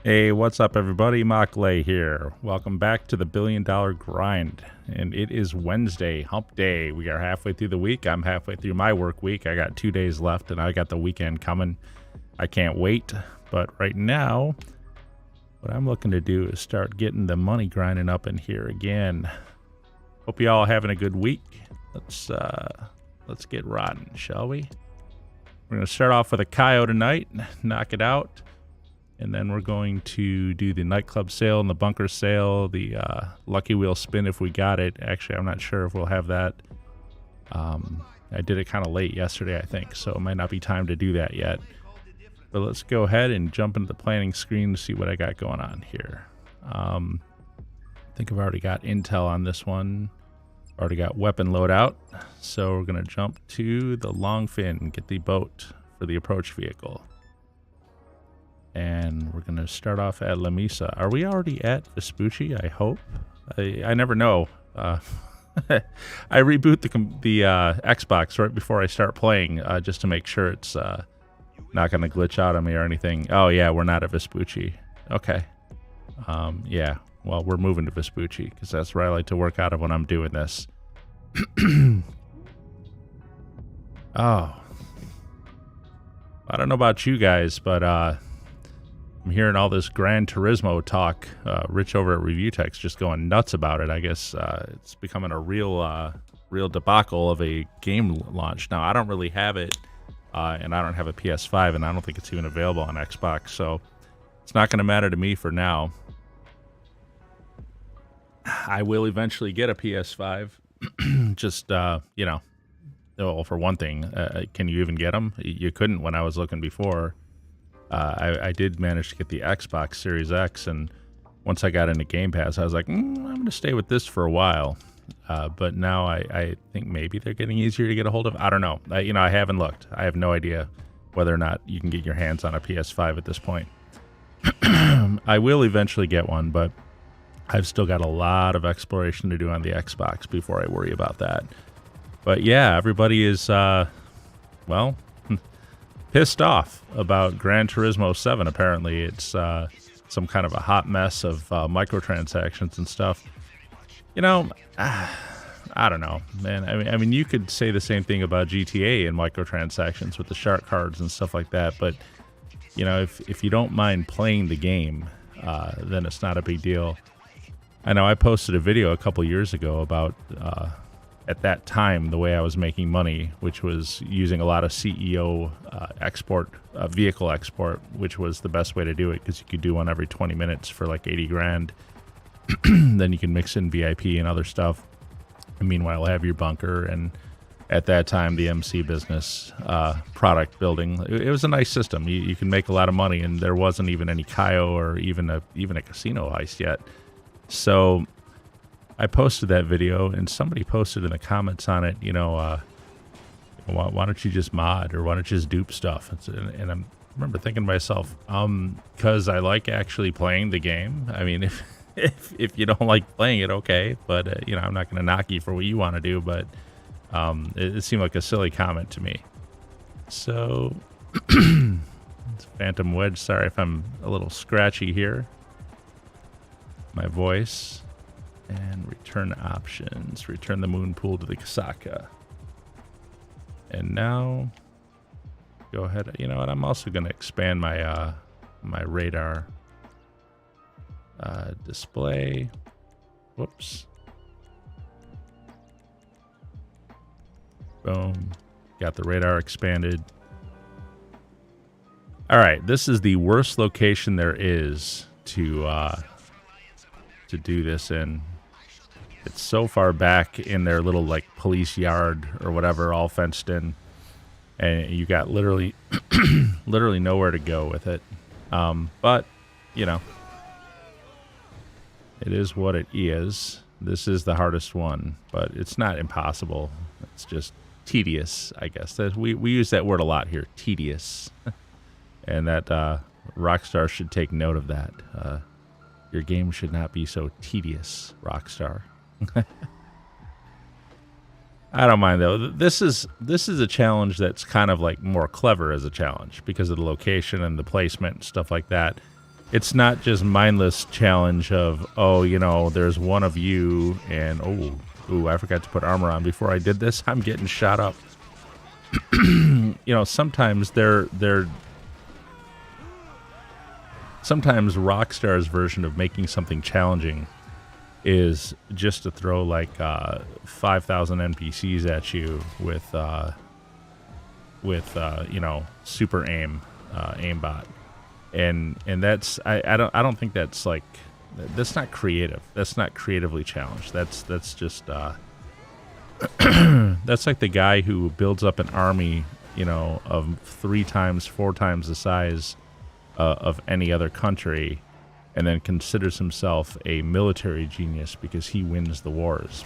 Hey, what's up, everybody? Mockley here. Welcome back to the $1 Billion Grind. And it is Wednesday, hump day. We are halfway through the week. I'm halfway through my work week. I got 2 days left, and I got the weekend coming. I can't wait. But right now, what I'm looking to do is start getting the money grinding up in here again. Hope you all are having a good week. Let's get rotten, shall we? We're going to start off with a Kaio tonight, knock it out. And then we're going to do the nightclub sale and the bunker sale, the lucky wheel spin if we got it. Actually, I'm not sure if we'll have that. I did it kind of late yesterday, I think, so it might not be time to do that yet. But let's go ahead and jump into the planning screen to see what I got going on here. I think I've already got intel on this one. Already got weapon loadout. So we're going to jump to the long fin and get the boat for the approach vehicle. And we're going to start off at La Misa. Are we already at Vespucci? I hope. I never know. I reboot the Xbox right before I start playing just to make sure it's not going to glitch out on me or anything. Oh, yeah, we're not at Vespucci. Okay. Yeah, well, we're moving to Vespucci because that's where I like to work out of when I'm doing this. Oh. I don't know about you guys, but... I'm hearing all this Gran Turismo talk. Rich over at Review Tech's just going nuts about it. I guess it's becoming a real debacle of a game launch. Now, I don't really have it, and I don't have a PS5, and I don't think it's even available on Xbox, so it's not going to matter to me for now. I will eventually get a PS5. Just, well, for one thing, can you even get them? You couldn't when I was looking before. I did manage to get the Xbox Series X, and once I got into Game Pass, I was like, I'm going to stay with this for a while. But now I think maybe they're getting easier to get a hold of. I don't know. I haven't looked. I have no idea whether or not you can get your hands on a PS5 at this point. I will eventually get one, but I've still got a lot of exploration to do on the Xbox before I worry about that. But yeah, everybody is, well... pissed off about Gran Turismo 7. Apparently it's some kind of a hot mess of microtransactions and stuff. I don't know, man. I mean, you could say the same thing about GTA and microtransactions with the shark cards and stuff like that, but if you don't mind playing the game, then it's not a big deal. I know I posted a video a couple years ago about at that time, the way I was making money, which was using a lot of CEO export, vehicle export, which was the best way to do it because you could do one every 20 minutes for like 80 grand. Then you can mix in VIP and other stuff. And meanwhile, have your bunker. And at that time, the MC business product building, it was a nice system. You can make a lot of money, and there wasn't even any Kaio or even a casino heist yet. So I posted that video, and somebody posted in the comments on it, why don't you just mod, or why don't you just dupe stuff? And I remember thinking to myself, because I like actually playing the game. I mean, if you don't like playing it, okay, but I'm not going to knock you for what you want to do, but it seemed like a silly comment to me. So, it's Phantom Wedge. Sorry if I'm a little scratchy here. My voice. And return options. Return the moon pool to the Kasaka. And now, go ahead. You know what? I'm also going to expand my my radar display. Whoops. Boom. Got the radar expanded. All right. This is the worst location there is to do this in. It's so far back in their little like police yard or whatever, all fenced in, and you got literally nowhere to go with it. But it is what it is. This is the hardest one, but it's not impossible. It's just tedious, I guess. We use that word a lot here, tedious, and that Rockstar should take note of that. Your game should not be so tedious, Rockstar. I don't mind though. This is a challenge that's kind of like more clever as a challenge because of the location and the placement and stuff like that. it's not just mindless challenge of, oh, you know, there's one of you and I forgot to put armor on before I did this. I'm getting shot up. You know, sometimes sometimes Rockstar's version of making something challenging is just to throw like 5,000 NPCs at you with you know, super aimbot, and that's I don't think that's like, that's not creative. That's not creatively challenged. That's just that's like the guy who builds up an army, you know, of 3 times, 4 times the size of any other country, and then considers himself a military genius because he wins the wars,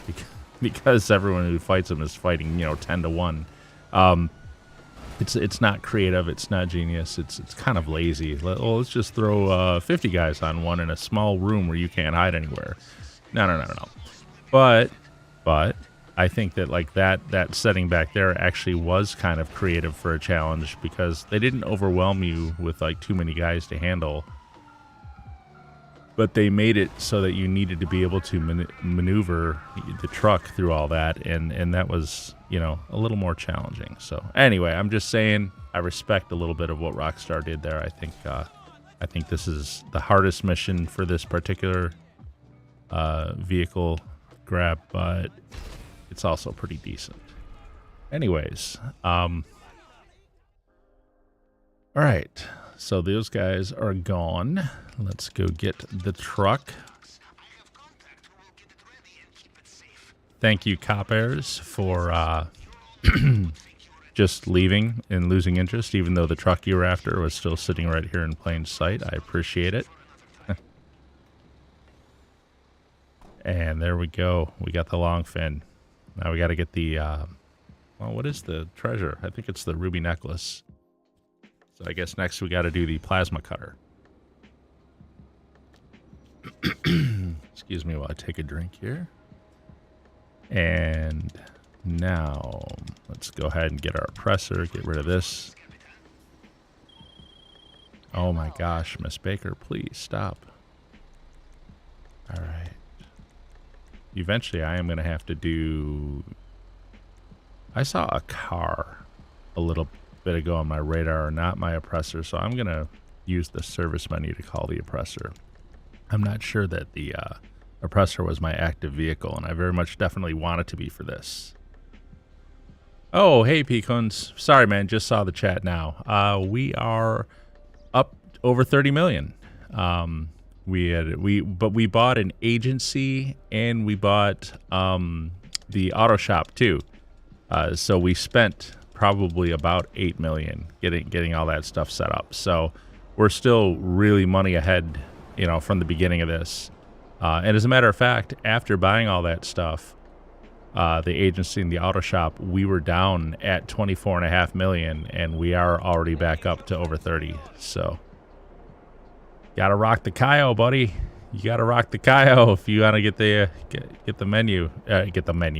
because everyone who fights him is fighting, you know, 10 to 1. It's not creative. It's not genius. It's kind of lazy. Let's just throw 50 guys on one in a small room where you can't hide anywhere. No. But I think that like that setting back there actually was kind of creative for a challenge, because they didn't overwhelm you with like too many guys to handle, but they made it so that you needed to be able to maneuver the truck through all that, and that was, you know, a little more challenging. So anyway, I'm just saying I respect a little bit of what Rockstar did there. I think this is the hardest mission for this particular vehicle grab, but it's also pretty decent. Anyways, all right. So those guys are gone. Let's go get the truck. Thank you, Coppers, for just leaving and losing interest, even though the truck you were after was still sitting right here in plain sight. I appreciate it. And there we go. We got the long fin. Now we got to get the, well, what is the treasure? I think it's the ruby necklace. So I guess next we got to do the plasma cutter. Excuse me while I take a drink here. And now let's go ahead and get our oppressor, get rid of this. Oh my gosh, Miss Baker, please stop. All right. Eventually I am going to have to do... I saw a car a little bit ago on my radar, not my oppressor, so I'm going to use the service menu to call the oppressor. I'm not sure that the oppressor was my active vehicle, and I very much definitely want it to be for this. Oh, hey, Peacons. Sorry, man, just saw the chat now. We are up over 30 million. We bought an agency, and we bought the auto shop too. So we spent probably about 8 million getting all that stuff set up. So we're still really money ahead, you know, from the beginning of this. And as a matter of fact, after buying all that stuff, the agency and the auto shop, we were down at 24.5 million, and we are already back up to over 30. So gotta rock the Kaio, buddy. You gotta rock the Kaio if you wanna get the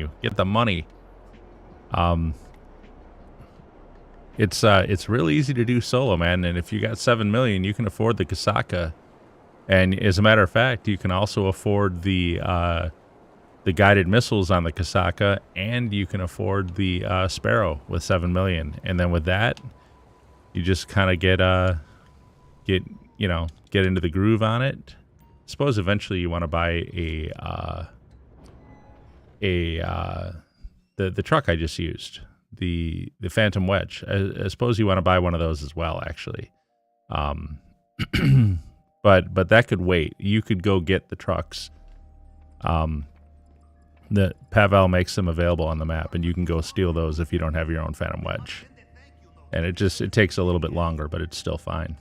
money. It's really easy to do solo, man. And if you got 7 million, you can afford the Kasaka. And as a matter of fact, you can also afford the guided missiles on the Kasaka, and you can afford the Sparrow with 7 million. And then with that, you just kind of get into the groove on it. I suppose eventually you want to buy the truck I just used, the Phantom Wedge. I suppose you want to buy one of those as well, actually. But that could wait. You could go get the trucks. The Pavel makes them available on the map, and you can go steal those if you don't have your own Phantom Wedge. And it takes a little bit longer, but it's still fine.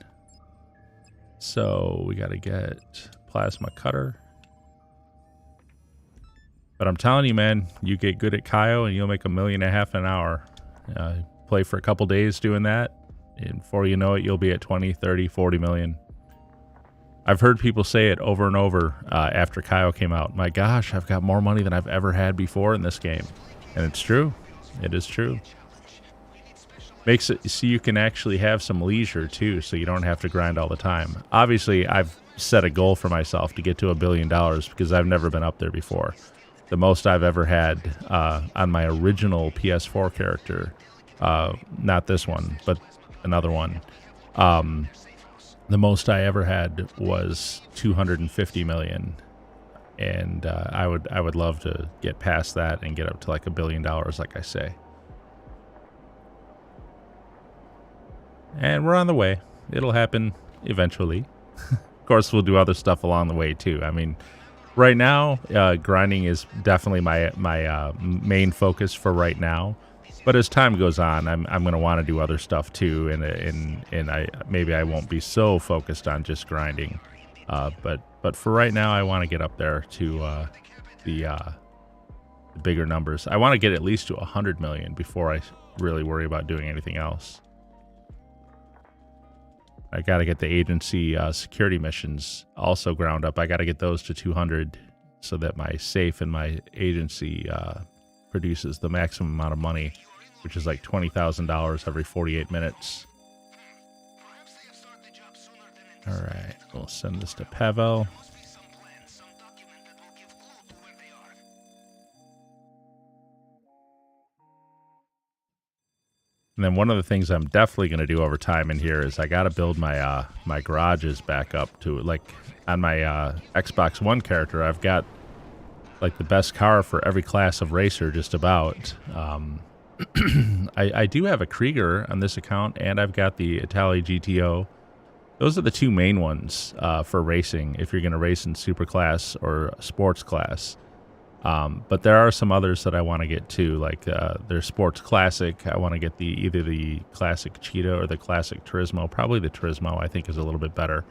So we got to get plasma cutter. But I'm telling you, man, you get good at Kaio and you'll make $1.5 million an hour. Play for a couple days doing that, and before you know it, you'll be at 20, 30, 40 million. I've heard people say it over and over after Kaio came out. My gosh, I've got more money than I've ever had before in this game. And it's true. It is true. Makes it so you can actually have some leisure too, so you don't have to grind all the time. Obviously, I've set a goal for myself to get to $1 billion because I've never been up there before. The most I've ever had on my original PS4 character, not this one, but another one. The most I ever had was 250 million, and I would love to get past that and get up to like $1 billion, like I say. And we're on the way. It'll happen eventually. Of course, we'll do other stuff along the way too. I mean, right now, grinding is definitely my main focus for right now. But as time goes on, I'm going to want to do other stuff too, and maybe I won't be so focused on just grinding. But for right now, I want to get up there to the bigger numbers. I want to get at least to 100 million before I really worry about doing anything else. I got to get the agency security missions also ground up. I got to get those to 200 so that my safe and my agency produces the maximum amount of money, which is like $20,000 every 48 minutes. All right, we'll send this to Pavel. And then one of the things I'm definitely going to do over time in here is I got to build my my garages back up to, like, on my Xbox One character, I've got like the best car for every class of racer just about. I do have a Krieger on this account, and I've got the Italy GTO. Those are the two main ones for racing if you're going to race in superclass or sports class. But there are some others that I want to get too, like there's Sports Classic. I want to get either the Classic Cheetah or the Classic Turismo. Probably the Turismo I think is a little bit better.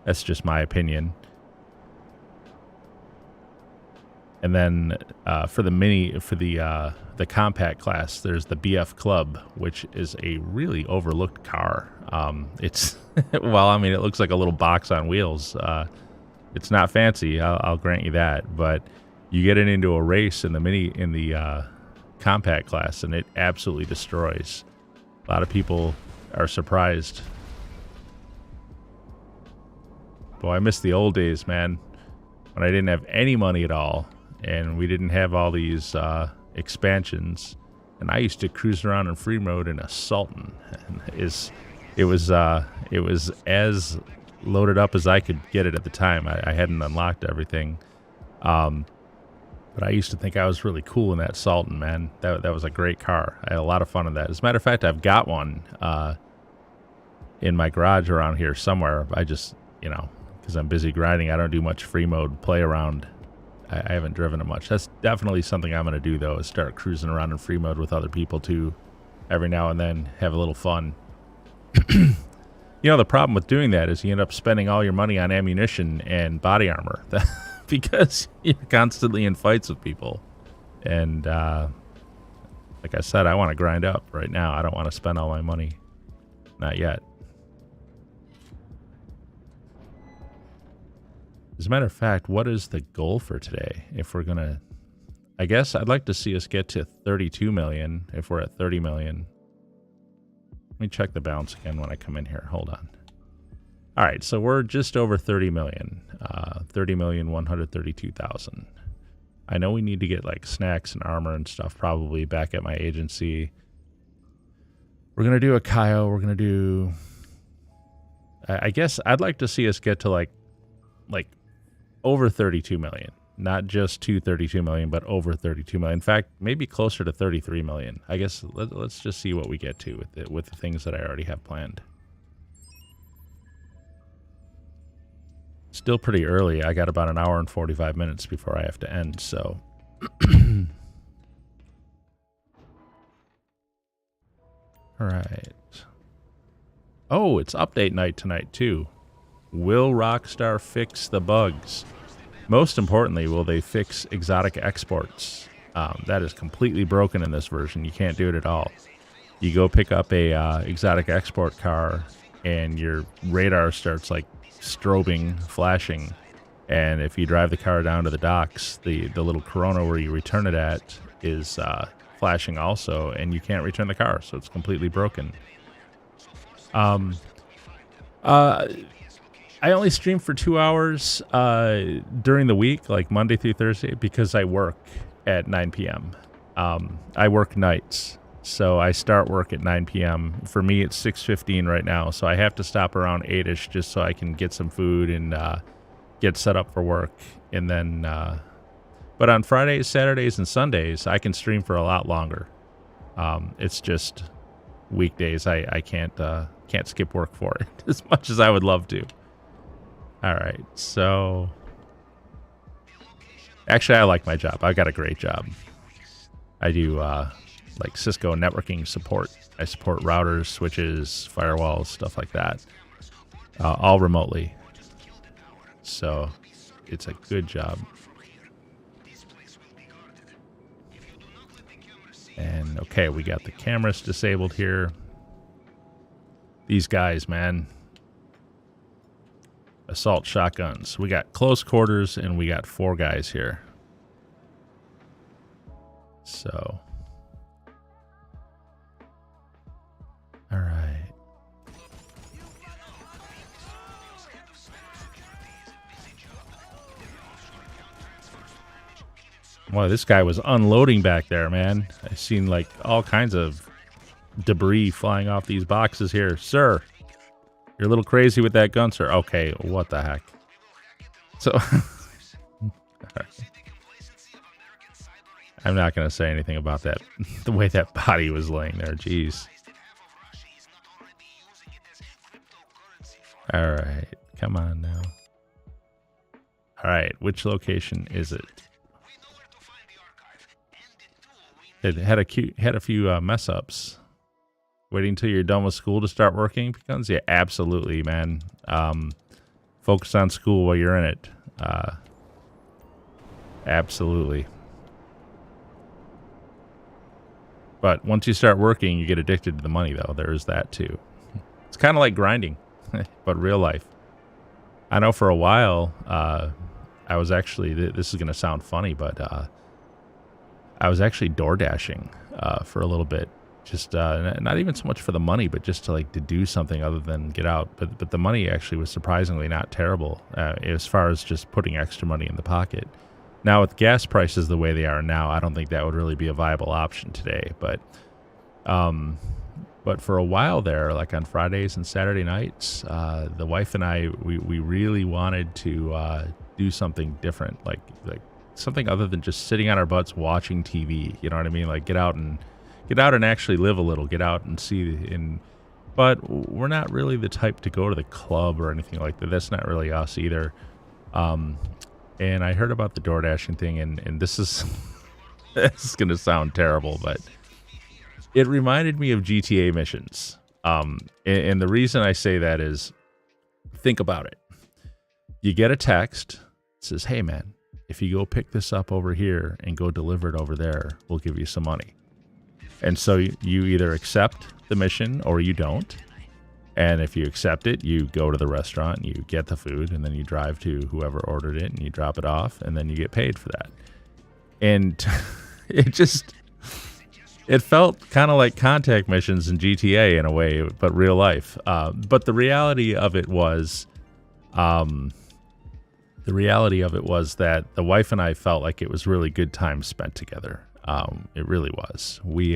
That's just my opinion. And then for the compact class, there's the BF Club, which is a really overlooked car. It's well, I mean, it looks like a little box on wheels. It's not fancy, I'll grant you that, but you get it into a race in the compact class, and it absolutely destroys. A lot of people are surprised. Boy, I miss the old days, man, when I didn't have any money at all, and we didn't have all these expansions, and I used to cruise around in free mode in a Sultan. And it was as loaded up as I could get it at the time. I hadn't unlocked everything. But I used to think I was really cool in that Sultan, man. That was a great car. I had a lot of fun in that. As a matter of fact, I've got one in my garage around here somewhere. I just, because I'm busy grinding, I don't do much free mode play around. I haven't driven it much. That's definitely something I'm going to do, though, is start cruising around in free mode with other people, too. Every now and then, have a little fun. The problem with doing that is you end up spending all your money on ammunition and body armor. Because you're constantly in fights with people. And like I said, I want to grind up right now. I don't want to spend all my money. Not yet. As a matter of fact, what is the goal for today? If we're going to... I guess I'd like to see us get to 32 million if we're at 30 million. Let me check the balance again when I come in here. Hold on. All right, so we're just over 30 million. 30,132,000. I know we need to get like snacks and armor and stuff probably back at my agency. We're going to do a Kaio. We're going to do... I guess I'd like to see us get to like over 32 million. Not just to 32 million, but over 32 million. In fact, maybe closer to 33 million. I guess let's just see what we get to with the things that I already have planned. Still pretty early. I got about an hour and 45 minutes before I have to end, so... Alright. Oh, it's update night tonight, too. Will Rockstar fix the bugs? Most importantly, will they fix exotic exports? That is completely broken in this version. You can't do it at all. You go pick up a exotic export car, and your radar starts, like, strobing, flashing, and if you drive the car down to the docks, the little Corona where you return it at is flashing also, and you can't return the car, so it's completely broken. I I only stream for 2 hours during the week, like Monday through Thursday, because I work at 9 p.m. I work nights, so I start work at 9 p.m. For me, it's 6:15 right now, so I have to stop around 8ish just so I can get some food and get set up for work. And then, but on Fridays, Saturdays, and Sundays, I can stream for a lot longer. It's just weekdays. I can't skip work for it as much as I would love to. All right, so actually, I like my job. I got a great job. I do like Cisco networking support. I support routers, switches, firewalls, stuff like that, all remotely. So it's a good job. And okay, we got the cameras disabled here. These guys, man. Assault shotguns. We got close quarters and we got 4 guys here. So. All right. Well, this guy was unloading back there, man. I've seen like all kinds of debris flying off these boxes here. Sir, you're a little crazy with that gun, sir. Okay, what the heck? So, I'm not going to say anything about that. The way that body was laying there, jeez. All right, come on now. All right, which location is it? It had a few mess ups. Waiting until you're done with school to start working becomes, yeah, absolutely, man. Focus on school while you're in it. Absolutely. But once you start working, you get addicted to the money, though. There is that too. It's kind of like grinding, but real life. I know for a while, I was actually, this is going to sound funny, but I was actually door dashing for a little bit. Just not even so much for the money, but just to do something other than get out. But the money actually was surprisingly not terrible as far as just putting extra money in the pocket. Now with gas prices the way they are now, I don't think that would really be a viable option today. But for a while there, like on Fridays and Saturday nights, the wife and I we really wanted to do something different, like something other than just sitting on our butts watching TV. You know what I mean? Like get out and actually live a little, get out and see. But we're not really the type to go to the club or anything like that. That's not really us either. And I heard about the door dashing thing, and this is this is going to sound terrible, but it reminded me of GTA missions. And the reason I say that is, think about it. You get a text that says, hey, man, if you go pick this up over here and go deliver it over there, we'll give you some money. And so you either accept the mission or you don't. And if you accept it, you go to the restaurant, you get the food, and then you drive to whoever ordered it and you drop it off, and then you get paid for that. And it felt kind of like contact missions in GTA in a way, but real life. But the reality of it was that the wife and I felt like it was really good time spent together. It really was. We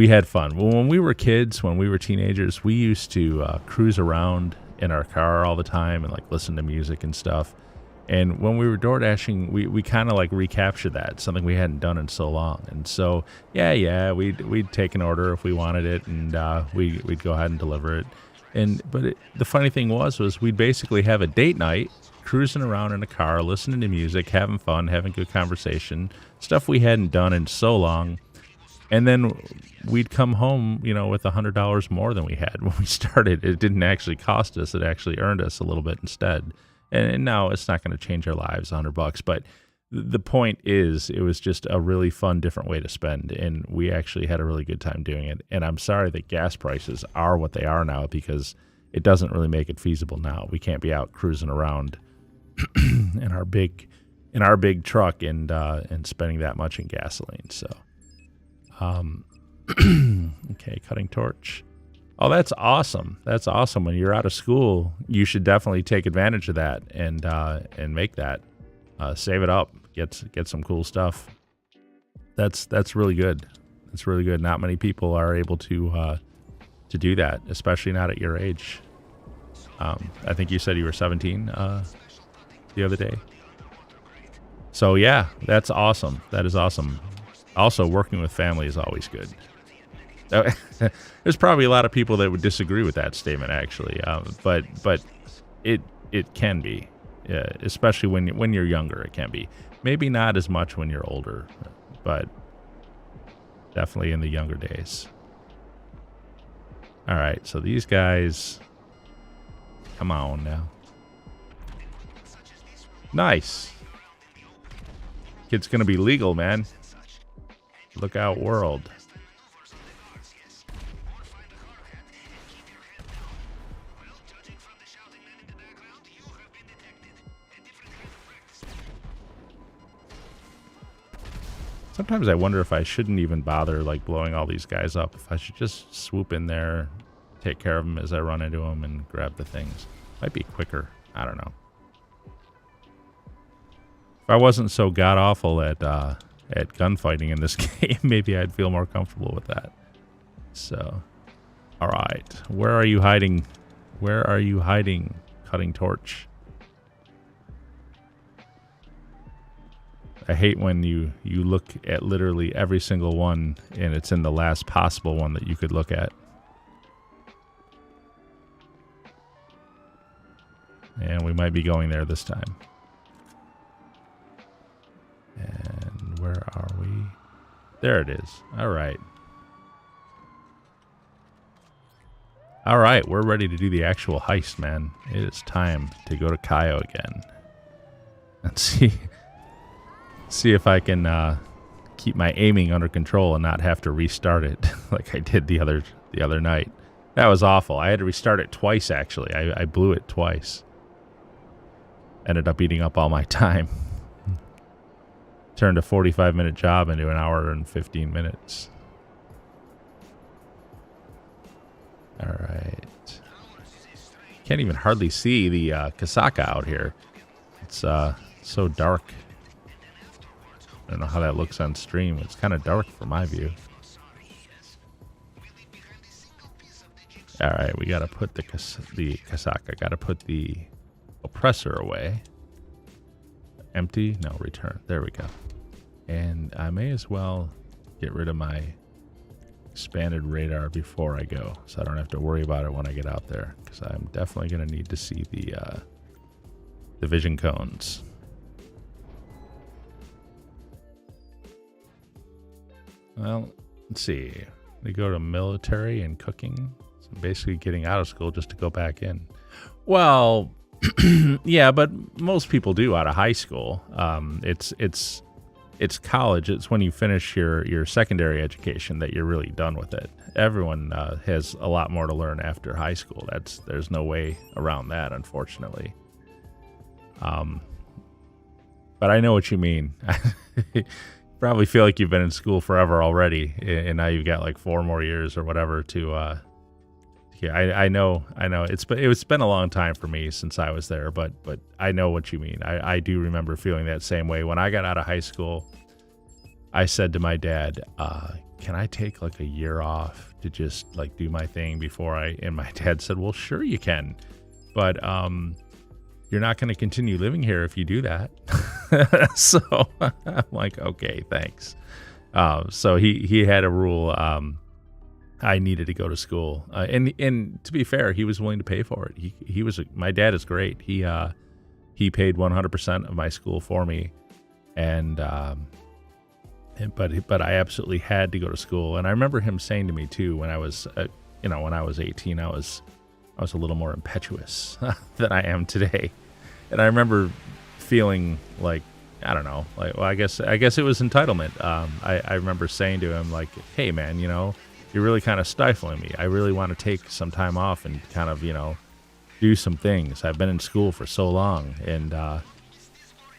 had fun. When we were kids, when we were teenagers, we used to cruise around in our car all the time and listen to music and stuff. And when we were door dashing, we kind of recaptured that, something we hadn't done in so long. And so, we'd take an order if we wanted it, and we'd go ahead and deliver it. But the funny thing was we'd basically have a date night, cruising around in a car, listening to music, having fun, having good conversation, stuff we hadn't done in so long. And then we'd come home, with $100 more than we had when we started. It didn't actually cost us. It actually earned us a little bit instead. And now it's not going to change our lives, $100. But the point is, it was just a really fun, different way to spend. And we actually had a really good time doing it. And I'm sorry that gas prices are what they are now, because it doesn't really make it feasible now. We can't be out cruising around in our big truck and spending that much in gasoline. So, okay, cutting torch. Oh, that's awesome. That's awesome. When you're out of school, you should definitely take advantage of that and make that. Save it up. Get some cool stuff. That's really good. That's really good. Not many people are able to do that, especially not at your age. I think you said you were 17 the other day. So yeah, that's awesome. That is awesome. Also, working with family is always good. There's probably a lot of people that would disagree with that statement, actually, but it can be, especially when you're younger. It can be. Maybe not as much when you're older, but definitely in the younger days. All right, so these guys, come on now. Nice. It's gonna be legal, man. Look out, world. Sometimes I wonder if I shouldn't even bother like blowing all these guys up. If I should just swoop in there, take care of them as I run into them, and grab the things. Might be quicker. I don't know. If I wasn't so god awful at gunfighting in this game, maybe I'd feel more comfortable with that. So, all right, where are you hiding? Where are you hiding, Cutting Torch? I hate when you look at literally every single one and it's in the last possible one that you could look at. And we might be going there this time. And where are we? There it is. All right. All right, we're ready to do the actual heist, man. It is time to go to Cayo again. Let's see if I can keep my aiming under control and not have to restart it like I did the other night. That was awful. I had to restart it twice, actually. I blew it twice. Ended up eating up all my time. Turned a 45-minute job into an hour and 15 minutes. All right. Can't even hardly see the Kasaka out here. It's so dark. I don't know how that looks on stream. It's kind of dark from my view. All right, we got to put the Kasaka. Got to put the oppressor away. Empty? No, return. There we go. And I may as well get rid of my expanded radar before I go, so I don't have to worry about it when I get out there, because I'm definitely going to need to see the vision cones. Well, let's see. They go to military and cooking. So basically getting out of school just to go back in. Well, yeah, but most people do out of high school. It's college. It's when you finish your secondary education that you're really done with it. Everyone has a lot more to learn after high school. There's no way around that, unfortunately. But I know what you mean. Probably feel like you've been in school forever already, and now you've got like 4 more years or whatever to. Yeah, I know. It's been a long time for me since I was there, but I know what you mean. I do remember feeling that same way when I got out of high school. I said to my dad, "Can I take like a year off to just like do my thing before I?" And my dad said, "Well, sure you can, but you're not going to continue living here if you do that." So I'm like, okay, thanks. So he had a rule. I needed to go to school, and to be fair, he was willing to pay for it. He was my dad is great. He paid 100% of my school for me, but I absolutely had to go to school. And I remember him saying to me too, when I was when I was 18, I was a little more impetuous than I am today, and I remember feeling like, I don't know, like, well, I guess it was entitlement. I remember saying to him like, "Hey man, you're really kind of stifling me. I really want to take some time off and kind of, do some things. I've been in school for so long." And I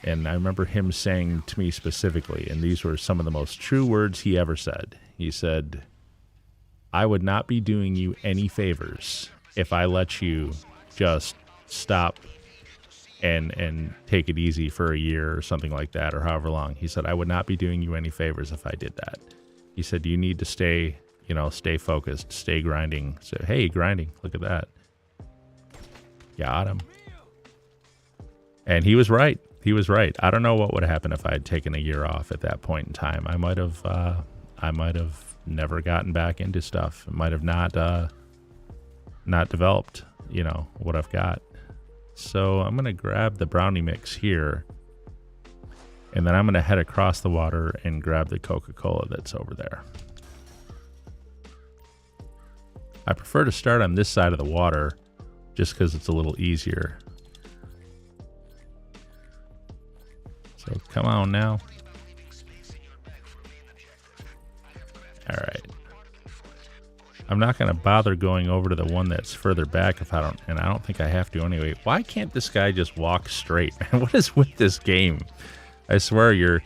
remember him saying to me specifically, and these were some of the most true words he ever said. He said, I would not be doing you any favors if I let you just stop and take it easy for a year or something like that, or however long. He said, I would not be doing you any favors if I did that. He said, you need to stay focused, stay grinding. So, hey, grinding, look at that. Got him. And he was right. He was right. I don't know what would happen if I had taken a year off at that point in time. I might have never gotten back into stuff. It might have not developed, what I've got. So I'm going to grab the brownie mix here, and then I'm going to head across the water and grab the Coca-Cola that's over there. I prefer to start on this side of the water just because it's a little easier. So come on now. All right. I'm not going to bother going over to the one that's further back I don't think I have to anyway. Why can't this guy just walk straight, man? What is with this game? I swear your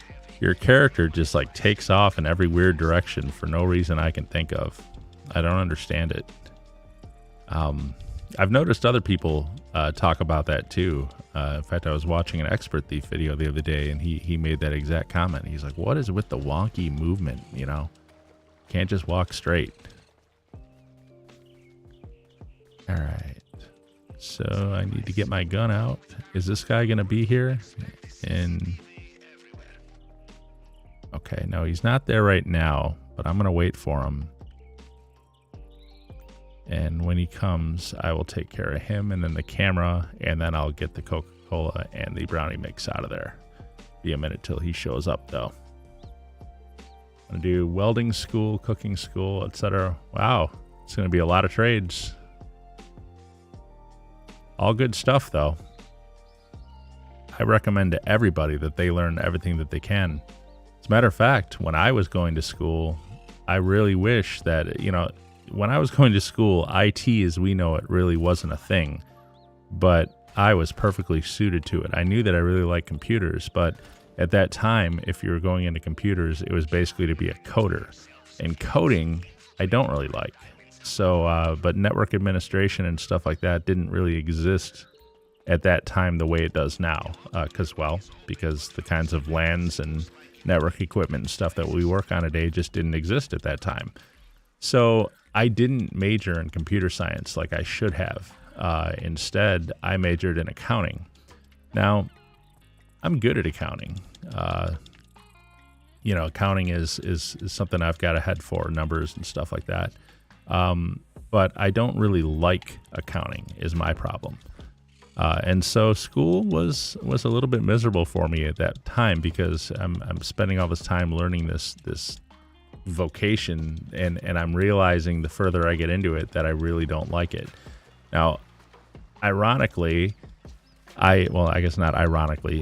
character just like takes off in every weird direction for no reason I can think of. I don't understand it. I've noticed other people talk about that too. In fact, I was watching an Expert Thief video the other day, and he made that exact comment. He's like, what is with the wonky movement, Can't just walk straight. All right. So I need to get my gun out. Is this guy going to be here? And okay, no, he's not there right now, but I'm going to wait for him. And when he comes, I will take care of him and then the camera, and then I'll get the Coca-Cola and the brownie mix out of there. Be a minute till he shows up, though. I'm going to do welding school, cooking school, etc. Wow, it's going to be a lot of trades. All good stuff, though. I recommend to everybody that they learn everything that they can. As a matter of fact, when I was going to school, I really wish that, when I was going to school, IT as we know it really wasn't a thing, but I was perfectly suited to it. I knew that I really liked computers, but at that time, if you were going into computers, it was basically to be a coder. And coding, I don't really like. So, but network administration and stuff like that didn't really exist at that time the way it does now. Because the kinds of LANs and network equipment and stuff that we work on today just didn't exist at that time. So I didn't major in computer science like I should have. Instead, I majored in accounting. Now, I'm good at accounting. Accounting is something I've got a head for, numbers and stuff like that. But I don't really like accounting is my problem. And so school was a little bit miserable for me at that time because I'm spending all this time learning this vocation, and I'm realizing the further I get into it that I really don't like it. Now, ironically,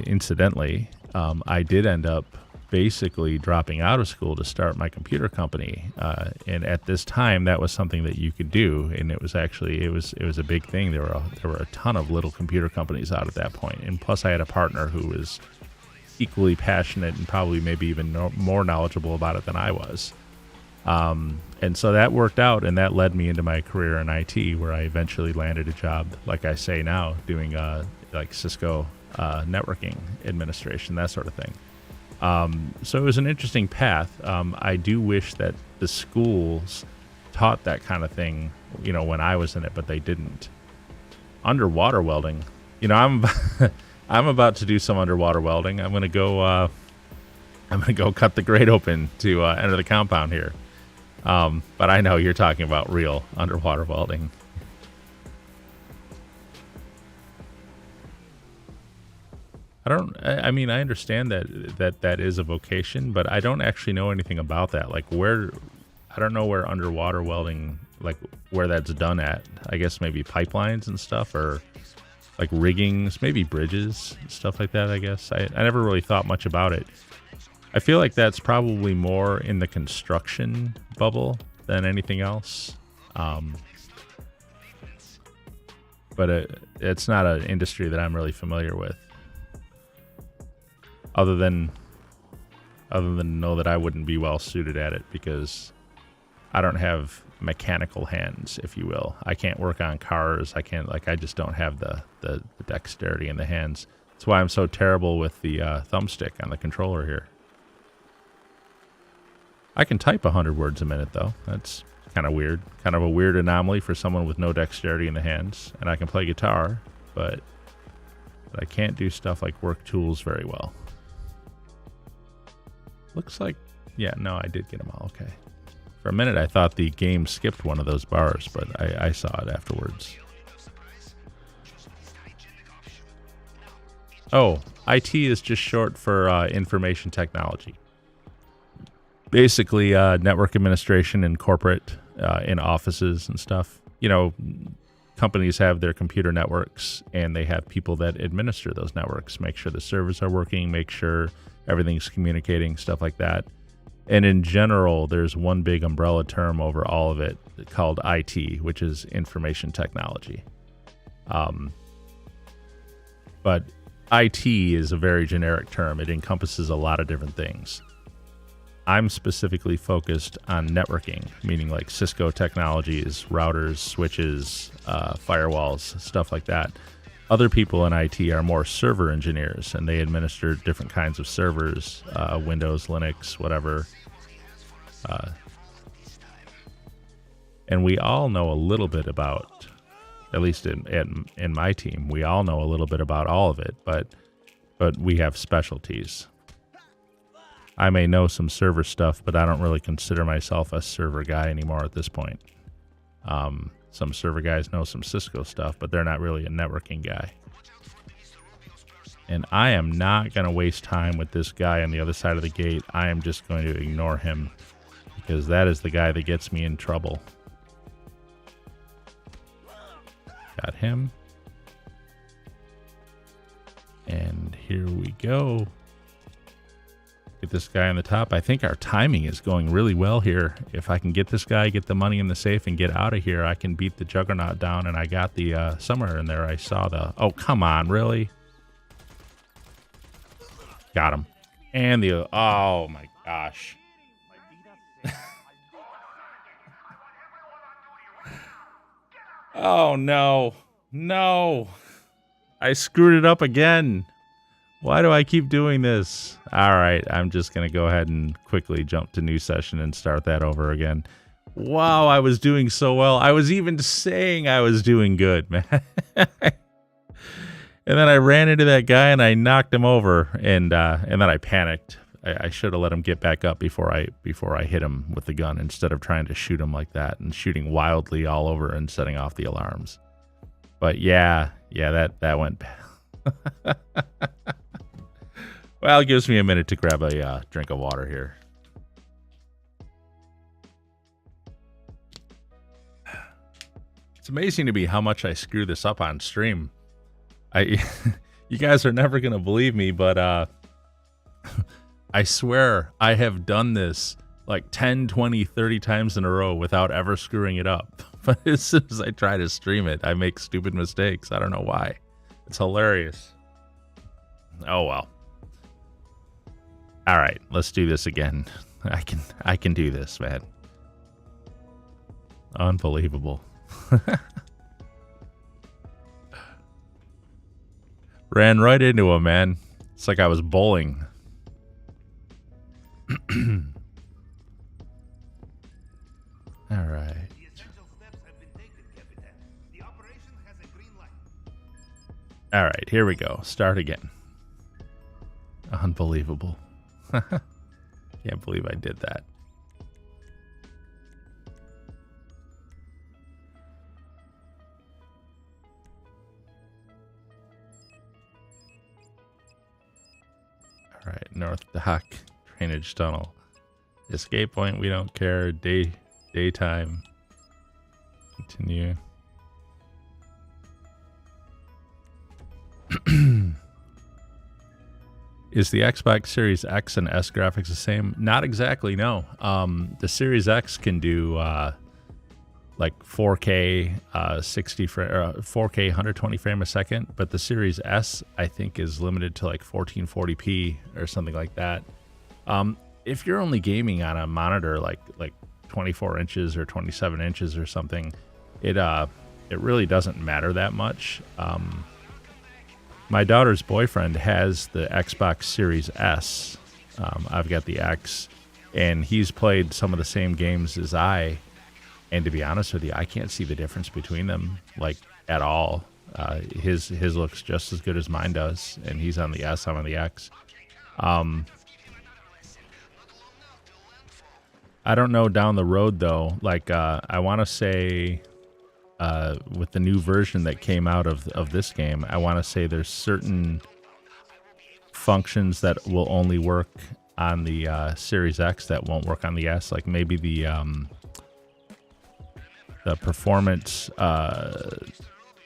incidentally, I did end up basically dropping out of school to start my computer company. And at this time, that was something that you could do, and it was a big thing. There were a ton of little computer companies out at that point, and plus I had a partner who was equally passionate and probably maybe even more knowledgeable about it than I was. And so that worked out, and that led me into my career in IT, where I eventually landed a job, like I say now, doing like Cisco networking administration, that sort of thing. So it was an interesting path. I do wish that the schools taught that kind of thing, when I was in it, but they didn't. Underwater welding, I'm I'm about to do some underwater welding. I'm gonna go cut the grate open to enter the compound here. But I know you're talking about real underwater welding. I mean, I understand that is a vocation, but I don't actually know anything about that. Like I don't know where underwater welding, like where that's done at. I guess maybe pipelines and stuff, or like riggings, maybe bridges, stuff like that, I guess. I never really thought much about it. I feel like that's probably more in the construction bubble than anything else. But it's not an industry that I'm really familiar with. Other than know that I wouldn't be well suited at it because I don't have mechanical hands, if you will. I can't work on cars. I can't, like, I just don't have the dexterity in the hands. That's why I'm so terrible with the thumbstick on the controller here. I can type 100 words a minute, though. That's kind of weird. Kind of a weird anomaly for someone with no dexterity in the hands. And I can play guitar, but I can't do stuff like work tools very well. Looks like, yeah, no, I did get them all. Okay. For a minute, I thought the game skipped one of those bars, but I saw it afterwards. Oh, IT is just short for information technology. Basically, network administration in corporate, in offices and stuff. You know, companies have their computer networks, and they have people that administer those networks, make sure the servers are working, make sure everything's communicating, stuff like that. And in general, there's one big umbrella term over all of it called IT, which is information technology. But IT is a very generic term. It encompasses a lot of different things. I'm specifically focused on networking, meaning like Cisco technologies, routers, switches, firewalls, stuff like that. Other people in IT are more server engineers, and they administer different kinds of servers, Windows, Linux, whatever. And we all know a little bit about, at least in my team, we all know a little bit about all of it, but we have specialties. I may know some server stuff, but I don't really consider myself a server guy anymore at this point. Some server guys know some Cisco stuff, but they're not really a networking guy. And I am not going to waste time with this guy on the other side of the gate. I am just going to ignore him, because that is the guy that gets me in trouble. Got him. And here we go. Get this guy on the top. I think our timing is going really well here. If I can get this guy, get the money in the safe, and get out of here, I can beat the Juggernaut down. And I got the, somewhere in there I saw the, oh, come on, really? Got him. And the, oh my gosh. Oh no. No. I screwed it up again. Why do I keep doing this? All right, I'm just going to go ahead and quickly jump to new session and start that over again. Wow, I was doing so well. I was even saying I was doing good, man. And then I ran into that guy and I knocked him over, and then I panicked. I should have let him get back up before I hit him with the gun, instead of trying to shoot him like that and shooting wildly all over and setting off the alarms. But yeah, that went bad. Well, it gives me a minute to grab a drink of water here. It's amazing to me how much I screw this up on stream. You guys are never going to believe me, but I swear I have done this like 10, 20, 30 times in a row without ever screwing it up. But as soon as I try to stream it, I make stupid mistakes. I don't know why. It's hilarious. Oh, well. All right, let's do this again. I can do this, man. Unbelievable. Ran right into him, man. It's like I was bowling. All right. All right, here we go. Start again. Unbelievable. Can't believe I did that. All right, North Dock, drainage tunnel. Escape point, we don't care. Daytime. Continue. Is the Xbox Series X and S graphics the same? Not exactly, no. The Series X can do like 4K 4K 120 frame a second, but the Series S I think is limited to like 1440p or something like that. If you're only gaming on a monitor like 24 inches or 27 inches or something, it really doesn't matter that much. My daughter's boyfriend has the Xbox Series S. I've got the X, and he's played some of the same games as I. And to be honest with you, I can't see the difference between them, like, at all. His looks just as good as mine does, and he's on the S, I'm on the X. I don't know down the road, though. Like, I want to say, with the new version that came out of this game, I want to say there's certain functions that will only work on the Series X that won't work on the S. Like maybe the performance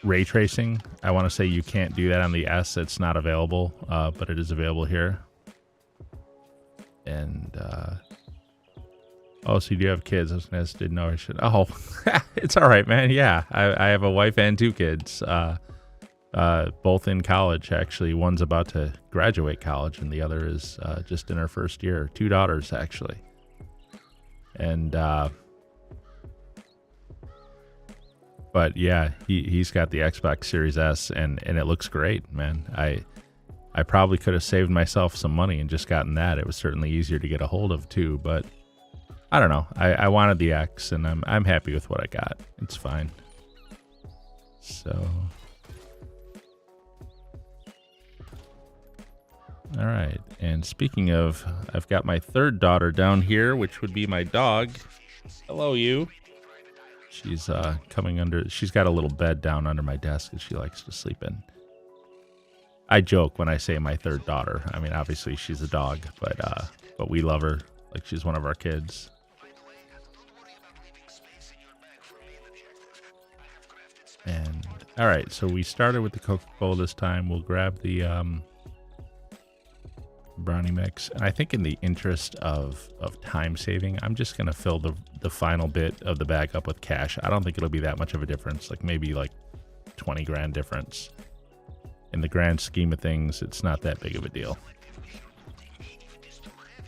ray tracing. I want to say you can't do that on the S. It's not available, but it is available here. And oh, so you do have kids? I was gonna ask, didn't know I should. Oh, it's all right, man. Yeah, I have a wife and 2 kids, both in college. Actually, one's about to graduate college, and the other is just in her first year. 2 daughters, actually. And but yeah, he's got the Xbox Series S, and it looks great, man. I probably could have saved myself some money and just gotten that. It was certainly easier to get a hold of too, but I don't know. I wanted the X, and I'm happy with what I got. It's fine. So, all right. And speaking of, I've got my 3rd daughter down here, which would be my dog. Hello, you. She's coming under. She's got a little bed down under my desk that she likes to sleep in. I joke when I say my 3rd daughter. I mean, obviously she's a dog, but we love her like she's one of our kids. And all right, so we started with the Coca-Cola this time. We'll grab the brownie mix, and I think in the interest of time saving, I'm just gonna fill the final bit of the bag up with cash. I don't think it'll be that much of a difference, like maybe like 20 grand difference. In the grand scheme of things, it's not that big of a deal.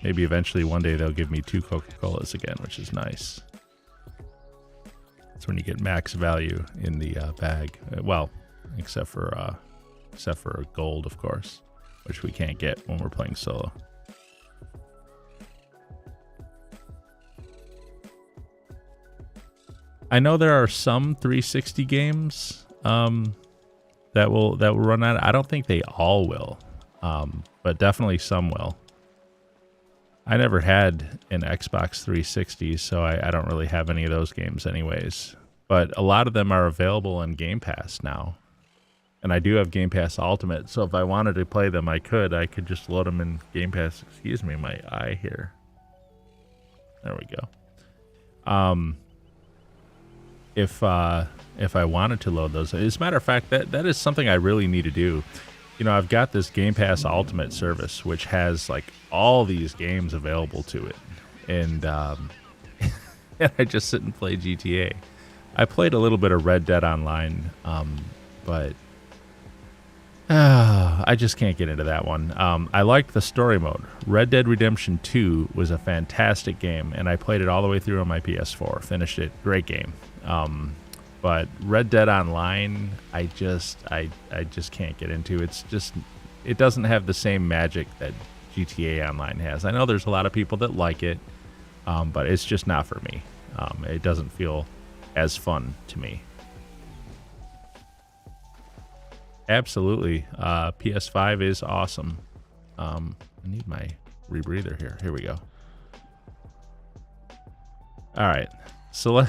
Maybe eventually one day they'll give me 2 Coca-Colas again, which is nice. That's when you get max value in the bag. Well, except for gold, of course, which we can't get when we're playing solo. I know there are some 360 games that will run out. I don't think they all will, but definitely some will. I never had an Xbox 360, so I don't really have any of those games anyways. But a lot of them are available on Game Pass now. And I do have Game Pass Ultimate, so if I wanted to play them, I could just load them in Game Pass. Excuse me, my eye here. There we go. If I wanted to load those, as a matter of fact, that is something I really need to do. You know, I've got this Game Pass Ultimate service, which has like all these games available to it, and I just sit and play GTA. I played a little bit of Red Dead Online, but I just can't get into that one. I liked the story mode. Red Dead Redemption 2 was a fantastic game, and I played it all the way through on my PS4. Finished it. Great game. But Red Dead Online, I just can't get into. It doesn't have the same magic that GTA Online has. I know there's a lot of people that like it, but it's just not for me. It doesn't feel as fun to me. Absolutely. PS5 is awesome. I need my rebreather here. Here we go. All right. So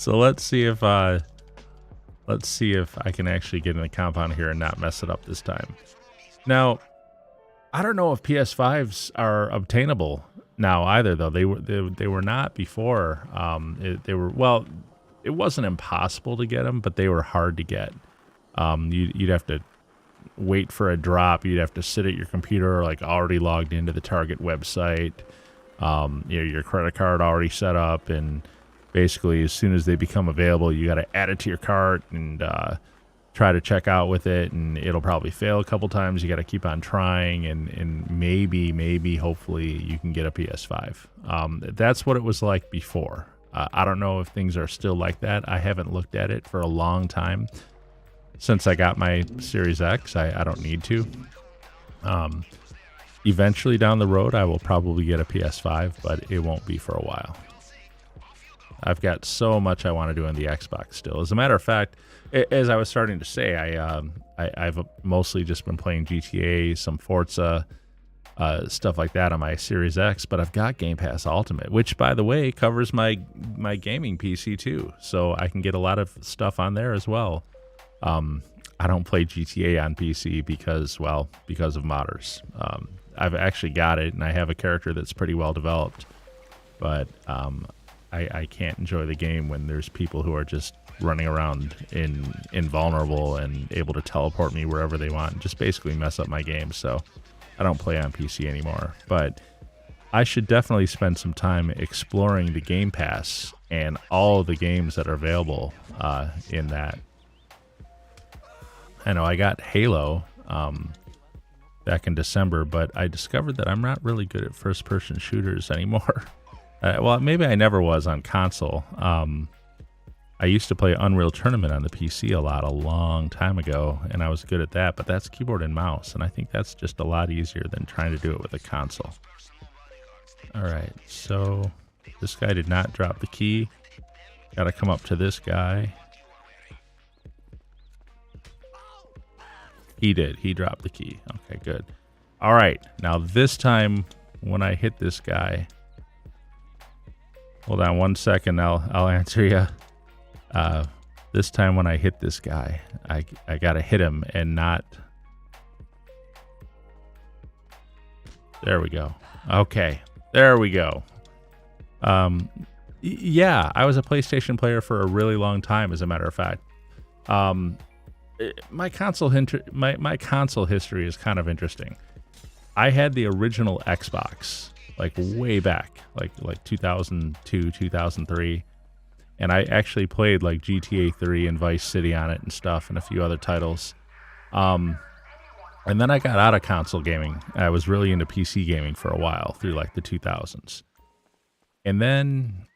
let's see if I can actually get in the compound here and not mess it up this time. Now, I don't know if PS5s are obtainable now either, though. They were not before. It wasn't impossible to get them, but they were hard to get. You'd have to wait for a drop. You'd have to sit at your computer, like already logged into the Target website. Your credit card already set up, and basically as soon as they become available, you got to add it to your cart and try to check out with it, and it'll probably fail a couple times. You got to keep on trying, and maybe, hopefully, you can get a PS5. That's what it was like before. I don't know if things are still like that. I haven't looked at it for a long time. Since I got my Series X, I don't need to. Eventually down the road, I will probably get a PS5, but it won't be for a while. I've got so much I want to do on the Xbox still. As a matter of fact, as I was starting to say, I've mostly just been playing GTA, some Forza, stuff like that on my Series X, but I've got Game Pass Ultimate, which, by the way, covers my gaming PC too, so I can get a lot of stuff on there as well. I don't play GTA on PC because of modders. I've actually got it, and I have a character that's pretty well developed, but I can't enjoy the game when there's people who are just running around invulnerable and able to teleport me wherever they want and just basically mess up my game. So I don't play on PC anymore, but I should definitely spend some time exploring the Game Pass and all of the games that are available in that. I know I got Halo back in December, but I discovered that I'm not really good at first-person shooters anymore. Well, maybe I never was on console. I used to play Unreal Tournament on the PC a lot a long time ago, and I was good at that, but that's keyboard and mouse, and I think that's just a lot easier than trying to do it with a console. All right, so this guy did not drop the key. Got to come up to this guy. He did. He dropped the key. Okay, good. All right, now this time when I hit this guy, hold on one second. I'll answer you. This time when I hit this guy, I gotta hit him and not. There we go. Okay, there we go. Yeah, I was a PlayStation player for a really long time, as a matter of fact. My console history is kind of interesting. I had the original Xbox, like way back, like 2002, 2003. And I actually played like GTA 3 and Vice City on it and stuff and a few other titles. And then I got out of console gaming. I was really into PC gaming for a while through like the 2000s. And then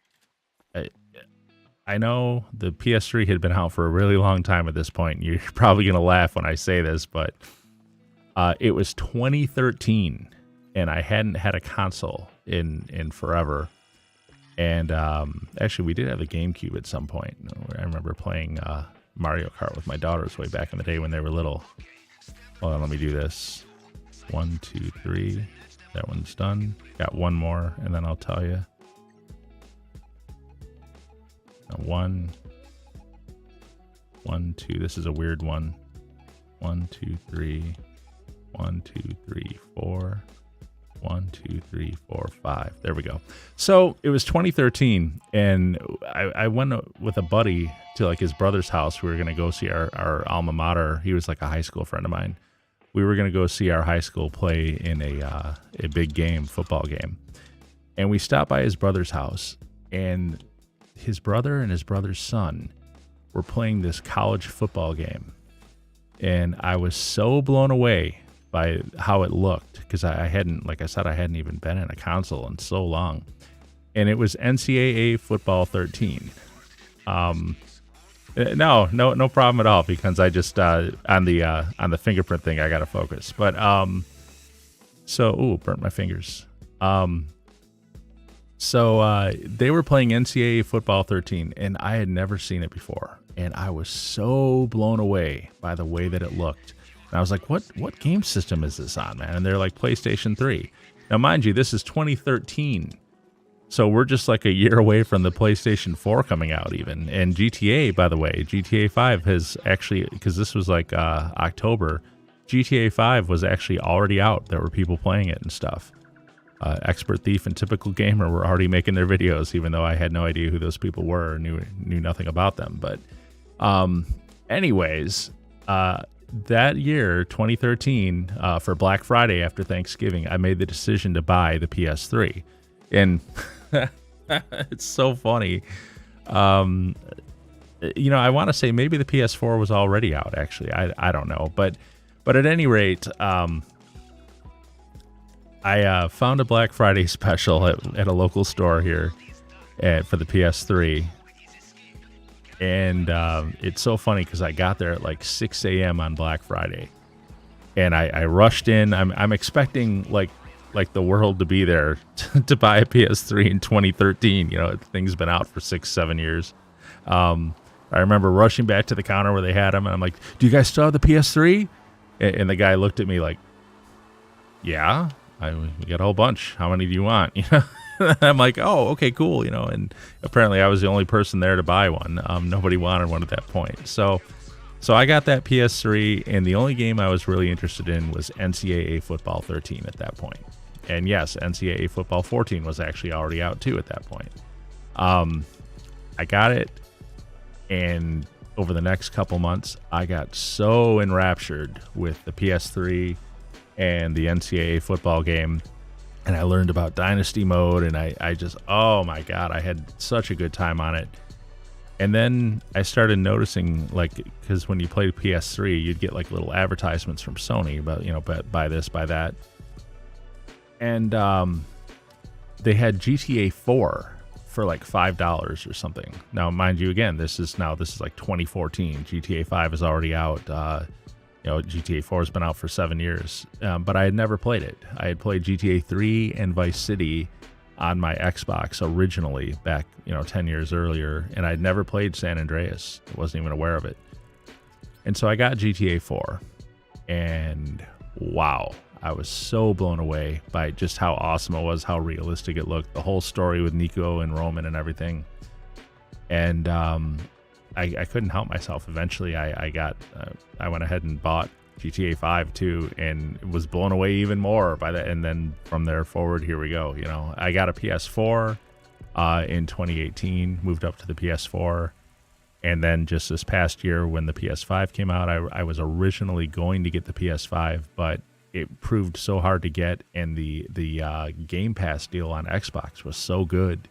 I know the PS3 had been out for a really long time at this point. You're probably going to laugh when I say this, but it was 2013 and I hadn't had a console in forever. And actually, we did have a GameCube at some point. I remember playing Mario Kart with my daughters way back in the day when they were little. Hold on, let me do this. 1, 2, 3. That one's done. Got one more, and then I'll tell you. 1, 2. This is a weird one. 1, 2, 3. 1, 2, 3, 4. 1, 2, 3, 4, 5. There we go. So it was 2013, and I went with a buddy to like his brother's house. We were going to go see our alma mater. He was like a high school friend of mine. We were going to go see our high school play in a big game, football game. And we stopped by his brother's house, and his brother and his brother's son were playing this college football game. And I was so blown away by how it looked, because I hadn't, like I said, I hadn't even been in a console in so long. And it was NCAA Football 13. No problem at all, because I just on the fingerprint thing I gotta focus. But burnt my fingers. So they were playing NCAA Football 13, and I had never seen it before, and I was so blown away by the way that it looked. And I was like, what game system is this on, man? And they're like, PlayStation 3. Now, mind you, this is 2013. So we're just like a year away from the PlayStation 4 coming out even. And GTA, by the way, GTA 5 has actually, because this was like October, GTA 5 was actually already out. There were people playing it and stuff. Expert Thief and Typical Gamer were already making their videos, even though I had no idea who those people were or knew nothing about them. But anyways, that year, 2013, for Black Friday after Thanksgiving, I made the decision to buy the PS3. And it's so funny. I want to say maybe the PS4 was already out. Actually, I don't know, but at any rate, I found a Black Friday special at a local store here for the PS3. And it's so funny because I got there at like 6 a.m. on Black Friday. And I rushed in. I'm expecting like the world to be there to buy a PS3 in 2013. Thing's been out for 6-7 years. I remember rushing back to the counter where they had them. And I'm like, do you guys still have the PS3? And the guy looked at me like, yeah, we got a whole bunch. How many do you want? I'm like, oh, okay, cool. And apparently I was the only person there to buy one. Nobody wanted one at that point. So I got that PS3, and the only game I was really interested in was NCAA Football 13 at that point. And yes, NCAA Football 14 was actually already out too at that point. I got it, and over the next couple months, I got so enraptured with the PS3 and the NCAA football game. And I learned about Dynasty mode, and I just, oh my God, I had such a good time on it. And then I started noticing, because when you played PS3, you'd get like little advertisements from Sony about, buy this, buy that. And they had GTA 4 for like $5 or something. Now, mind you, again, this is like 2014. GTA 5 is already out. GTA 4 has been out for 7 years, but I had never played it. I had played GTA 3 and Vice City on my Xbox originally back, 10 years earlier, and I'd never played San Andreas. I wasn't even aware of it. And so I got GTA 4, and wow, I was so blown away by just how awesome it was, how realistic it looked, the whole story with Nico and Roman and everything. And I couldn't help myself. Eventually, I went ahead and bought GTA 5 too, and was blown away even more by that. And then from there forward, here we go. I got a PS4 in 2018, moved up to the PS4, and then just this past year when the PS5 came out, I was originally going to get the PS5, but it proved so hard to get, and the Game Pass deal on Xbox was so good.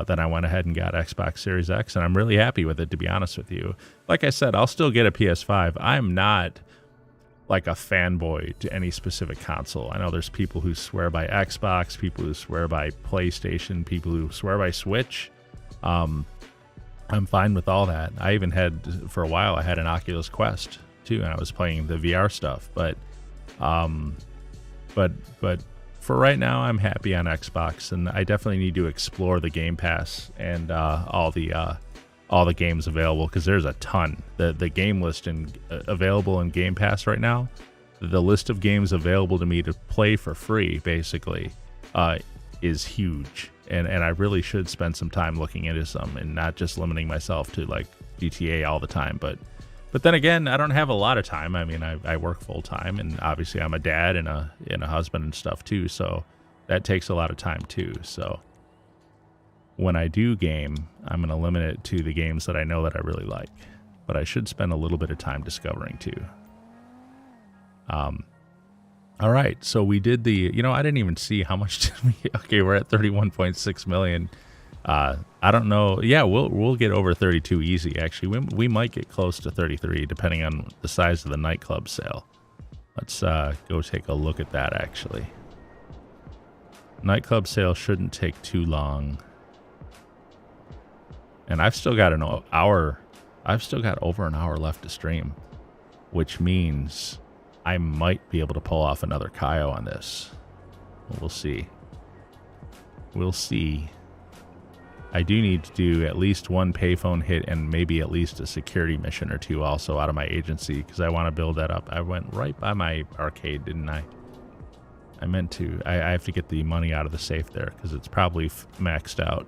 Then I went ahead and got Xbox Series X, and I'm really happy with it, to be honest with you. Like I said, I'll still get a PS5. I'm not like a fanboy to any specific console. I know there's people who swear by Xbox, people who swear by PlayStation, people who swear by Switch. I'm fine with all that. I even had, for a while, I had an Oculus Quest too, and I was playing the VR stuff. But for right now, I'm happy on Xbox, and I definitely need to explore the Game Pass and all the games available, because there's a ton. The game list available in Game Pass right now, the list of games available to me to play for free, basically, is huge. And I really should spend some time looking into some and not just limiting myself to like GTA all the time. But then again, I don't have a lot of time. I mean, I work full time, and obviously I'm a dad and a husband and stuff too. So that takes a lot of time too. So when I do game, I'm going to limit it to the games that I know that I really like. But I should spend a little bit of time discovering too. All right. So we did I didn't even see how much did we. Okay, we're at 31.6 million. I don't know. Yeah, we'll get over 32 easy. Actually, we might get close to 33 depending on the size of the nightclub sale. Let's go take a look at that. Actually, nightclub sale shouldn't take too long, and I've still got an hour. I've still got over an hour left to stream, which means I might be able to pull off another Kaio on this. We'll see. We'll see. I do need to do at least one payphone hit and maybe at least a security mission or two also out of my agency, because I want to build that up. I went right by my arcade, didn't I? I meant to. I have to get the money out of the safe there because it's probably maxed out.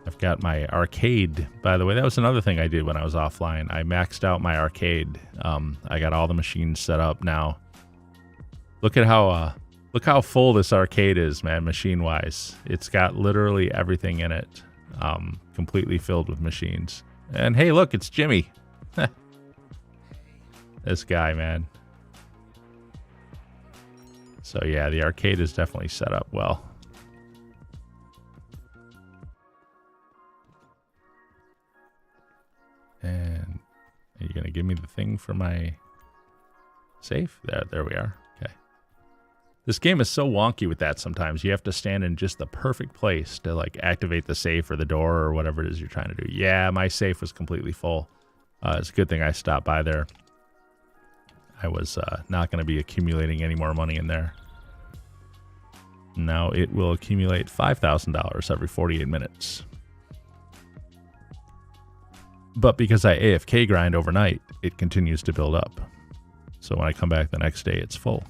I've got my arcade. By the way, that was another thing I did when I was offline. I maxed out my arcade. I got all the machines set up now. Look at how... Look how full this arcade is, man, machine-wise. It's got literally everything in it, completely filled with machines. And hey, look, it's Jimmy. This guy, man. So yeah, the arcade is definitely set up well. thing for my safe. There we are. Okay. This game is so wonky with that sometimes. You have to stand in just the perfect place to like activate the safe or the door or whatever it is you're trying to do. Yeah, my safe was completely full. It's a good thing I stopped by there. I was not going to be accumulating any more money in there. Now it will accumulate $5,000 every 48 minutes. But because I AFK grind overnight, it continues to build up. So when I come back the next day, it's full.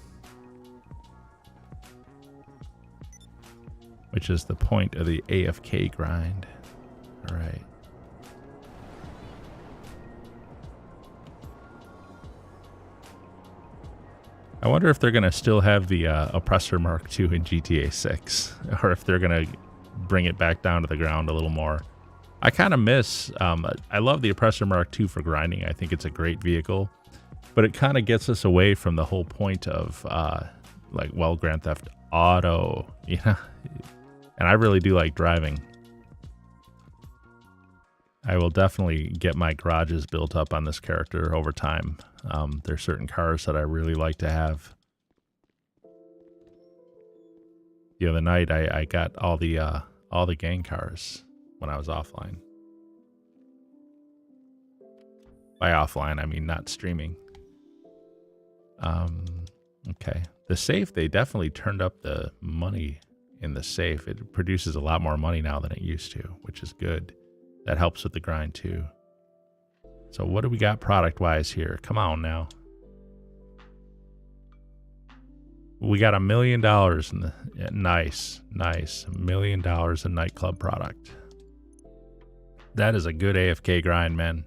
Which is the point of the AFK grind. All right. I wonder if they're going to still have the Oppressor Mark II in GTA 6, or if they're going to bring it back down to the ground a little more. I kind of miss, I love the Oppressor Mark II for grinding. I think it's a great vehicle, but it kind of gets us away from the whole point of, like, well, Grand Theft Auto, you know? And I really do like driving. I will definitely get my garages built up on this character over time. There's certain cars that I really like to have. The other night, I got all the gang cars when I was offline. By offline, I mean not streaming. Okay. The safe, they definitely turned up the money in the safe. It produces a lot more money now than it used to, which is good. That helps with the grind too. So what do we got product-wise here? Come on now. We got $1 million in the... Yeah, nice. $1 million in nightclub product. That is a good AFK grind, man.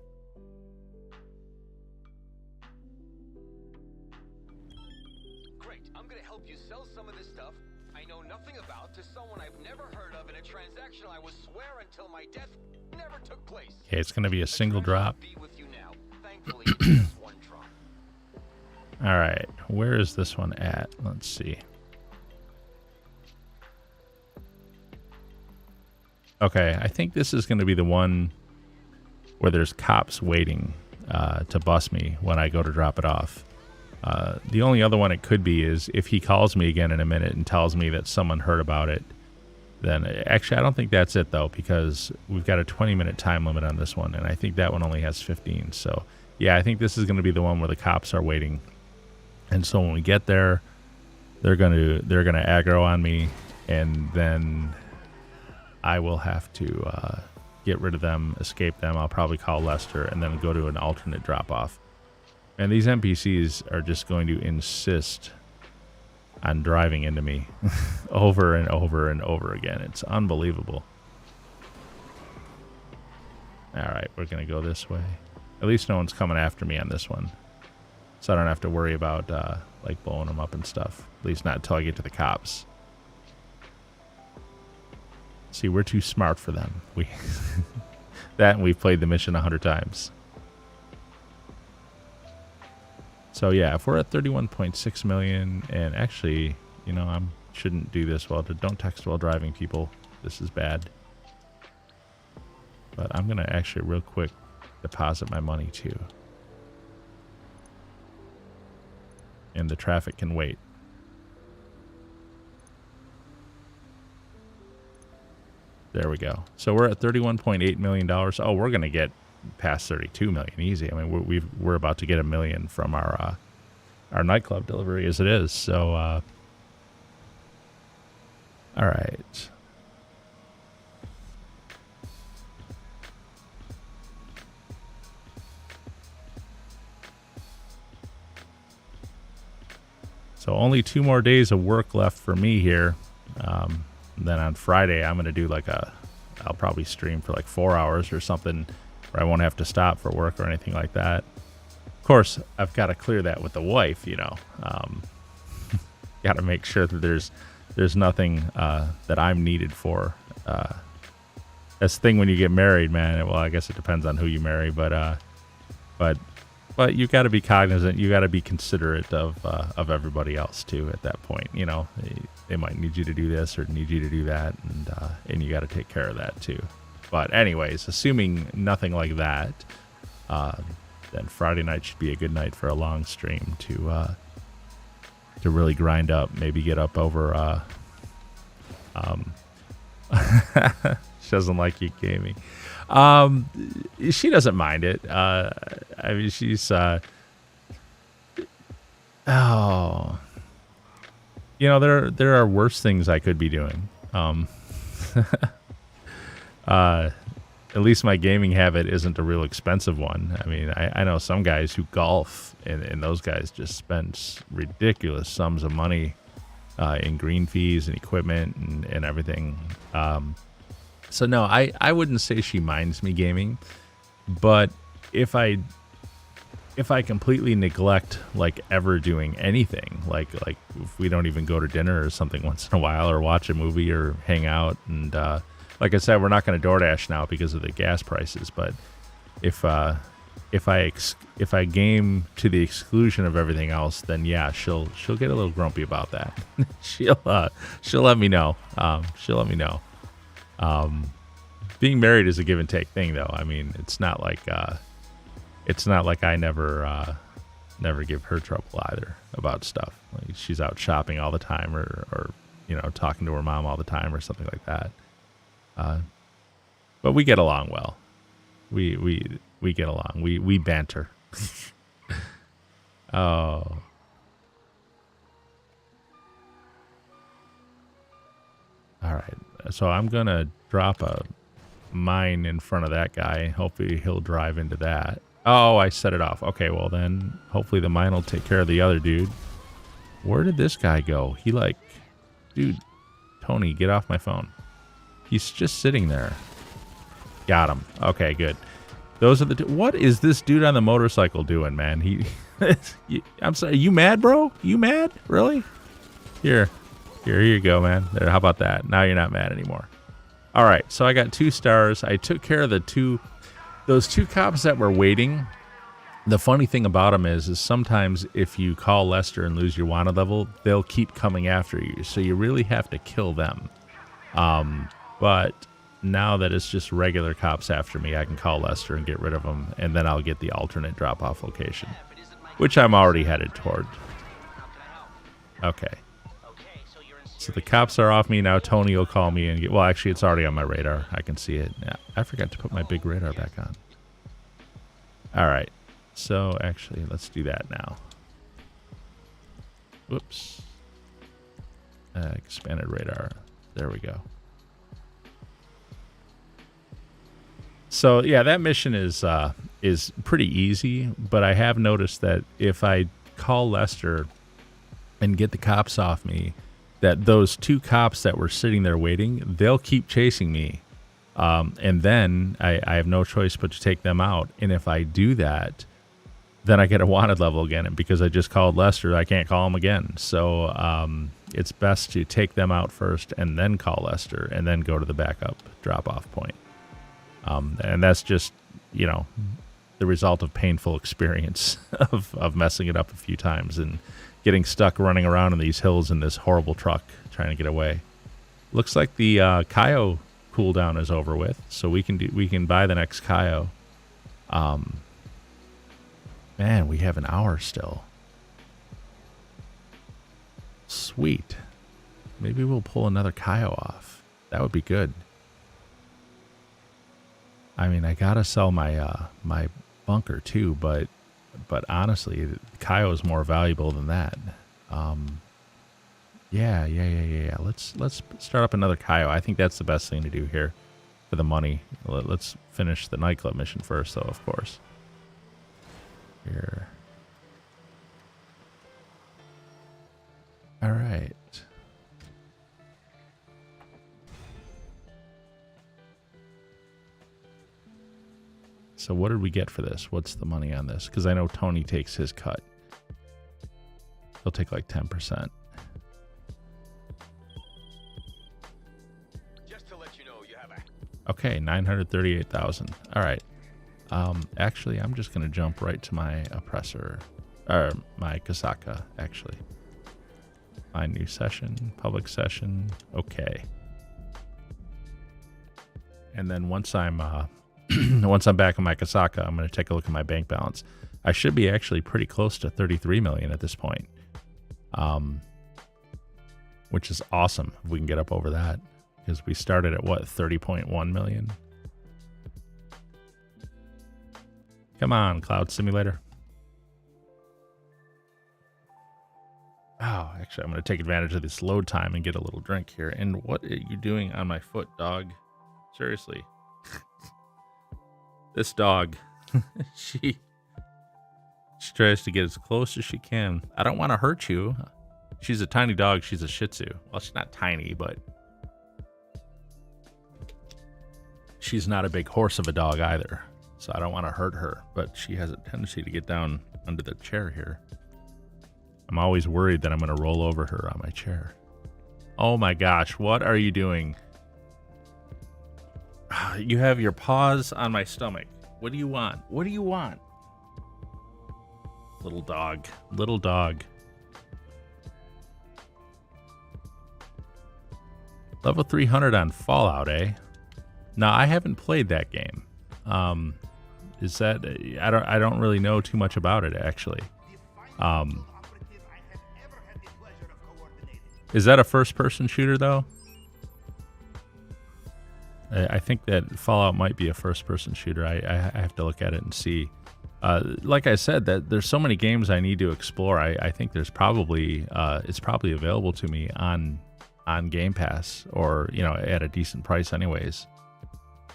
Great. I'm going to help you sell some of this stuff I know nothing about to someone I've never heard of in a transaction I would swear until my death never took place. Okay, it's going to be a single drop. All right, where is this one at? Let's see. Okay, I think this is going to be the one where there's cops waiting to bust me when I go to drop it off. The only other one it could be is if he calls me again in a minute and tells me that someone heard about it. Then actually, I don't think that's it though, because we've got a 20-minute time limit on this one, and I think that one only has 15. So yeah, I think this is going to be the one where the cops are waiting, and so when we get there, they're gonna aggro on me, and then I will have to get rid of them, escape them. I'll probably call Lester, and then go to an alternate drop-off. And these NPCs are just going to insist on driving into me over and over and over again. It's unbelievable. All right, we're going to go this way. At least no one's coming after me on this one. So I don't have to worry about like blowing them up and stuff. At least not until I get to the cops. See, we're too smart for them. That and we've played the mission 100 times. So yeah, if we're at 31.6 million, and actually, you know, I shouldn't do this don't text while driving, people. This is bad. But I'm gonna actually real quick deposit my money too. And the traffic can wait. There we go. So we're at $31.8 million. Oh, we're gonna get past 32 million easy. I mean, we're about to get $1 million from our nightclub delivery as it is. So all right. So only 2 more days of work left for me here. Then on Friday I'm gonna do like I'll probably stream for like 4 hours or something, where I won't have to stop for work or anything like that. Of course, I've got to clear that with the wife, you know. Got to make sure that there's nothing that I'm needed for. That's the thing when you get married, man. Well, I guess it depends on who you marry, but you got to be cognizant. You got to be considerate of everybody else too. At that point, you know, they might need you to do this or need you to do that, and you got to take care of that too. But anyways, assuming nothing like that, then Friday night should be a good night for a long stream to really grind up. Maybe get up over. She doesn't like you, gaming. She doesn't mind it. I mean, she's. Oh, you know, there are worse things I could be doing. At least my gaming habit isn't a real expensive one. I mean, I know some guys who golf, and those guys just spend ridiculous sums of money in green fees and equipment and everything. So no, I wouldn't say she minds me gaming, but if I completely neglect like ever doing anything, like if we don't even go to dinner or something once in a while, or watch a movie or hang out, and like I said, we're not going to DoorDash now because of the gas prices. But if I game to the exclusion of everything else, then yeah, she'll get a little grumpy about that. she'll let me know. She'll let me know. Being married is a give and take thing, though. I mean, it's not like I never give her trouble either about stuff. Like she's out shopping all the time, or you know, talking to her mom all the time, or something like that. But we get along well. We get along. We banter. Oh. All right. So I'm going to drop a mine in front of that guy. Hopefully he'll drive into that. Oh, I set it off. Okay, well then hopefully the mine will take care of the other dude. Where did this guy go? He like, dude, Tony, get off my phone. He's just sitting there. Got him. Okay, good. Those are the two. What is this dude on the motorcycle doing, man? I'm sorry. You mad, bro? You mad? Really? Here you go, man. There. How about that? Now you're not mad anymore. All right. So I got 2 stars. I took care of those two cops that were waiting. The funny thing about them is sometimes if you call Lester and lose your wanted level, they'll keep coming after you. So you really have to kill them. But now that it's just regular cops after me, I can call Lester and get rid of them, and then I'll get the alternate drop-off location, which I'm already headed toward. Okay. So the cops are off me now. Tony will call me and get... Well, actually, it's already on my radar. I can see it. Yeah, I forgot to put my big radar back on. All right. So, actually, let's do that now. Whoops. Expanded radar. There we go. So yeah, that mission is pretty easy, but I have noticed that if I call Lester and get the cops off me, that those 2 cops that were sitting there waiting, they'll keep chasing me, and then I have no choice but to take them out. And if I do that, then I get a wanted level again, and because I just called Lester, I can't call him again. So it's best to take them out first and then call Lester and then go to the backup drop-off point. And that's just, you know, the result of painful experience of messing it up a few times and getting stuck running around in these hills in this horrible truck trying to get away. Looks like the Kaio cooldown is over with, so we can buy the next Kaio. Man, we have an hour still. Sweet. Maybe we'll pull another Kaio off. That would be good. I mean, I gotta sell my my bunker too, but honestly, Kaio is more valuable than that. Yeah. Let's start up another Kaio. I think that's the best thing to do here for the money. Let's finish the nightclub mission first, though, of course. Here. All right. So what did we get for this? What's the money on this? Because I know Tony takes his cut. He'll take like 10%. Just to let you know, you have a... Okay, 938,000. All right. Actually, I'm just going to jump right to my oppressor, or my Kasaka, actually. Find new session, public session. Okay. And then once I'm Once I'm back in my Kasaka, I'm going to take a look at my bank balance. I should be actually pretty close to 33 million at this point, which is awesome if we can get up over that, because we started at what, 30.1 million. Come on, Cloud Simulator. Oh, actually, I'm going to take advantage of this load time and get a little drink here. And what are you doing on my foot, dog? Seriously. This dog, she tries to get as close as she can. I don't want to hurt you. She's a tiny dog. She's a Shih Tzu. Well, she's not tiny, but she's not a big horse of a dog either. So I don't want to hurt her, but she has a tendency to get down under the chair here. I'm always worried that I'm going to roll over her on my chair. Oh my gosh, what are you doing? You have your paws on my stomach. What do you want? What do you want? Little dog. Little dog. Level 300 on Fallout, eh? No, I haven't played that game. Is that... I don't really know too much about it, actually. Is that a first-person shooter, though? I think that Fallout might be a first-person shooter. I have to look at it and see. Like I said, that there's so many games I need to explore. I think there's probably it's probably available to me on Game Pass, or at a decent price, anyways.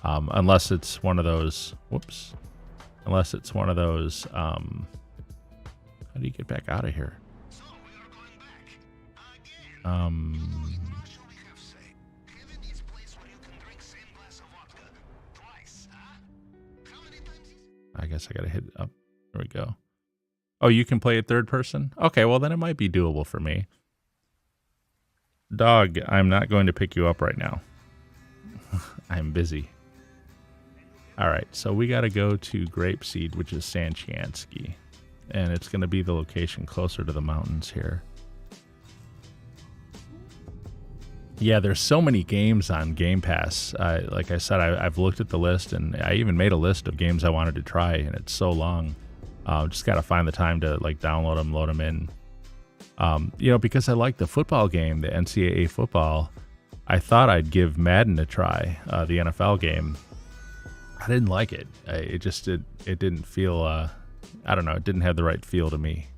Unless it's one of those. Whoops. Unless it's one of those. How do you get back out of here? I guess I gotta hit up. There we go. Oh, you can play it third person? Okay, well then it might be doable for me. Dog, I'm not going to pick you up right now. I'm busy. Alright, so we gotta go to Grapeseed, which is Sanchiansky. And it's gonna be the location closer to the mountains here. Yeah, there's so many games on Game Pass. Like I said, I've looked at the list, and I even made a list of games I wanted to try, and it's so long. Just got to find the time to download them, load them in. Because I like the football game, the NCAA football, I thought I'd give Madden a try, the NFL game. I didn't like it. It didn't feel, I don't know, it didn't have the right feel to me.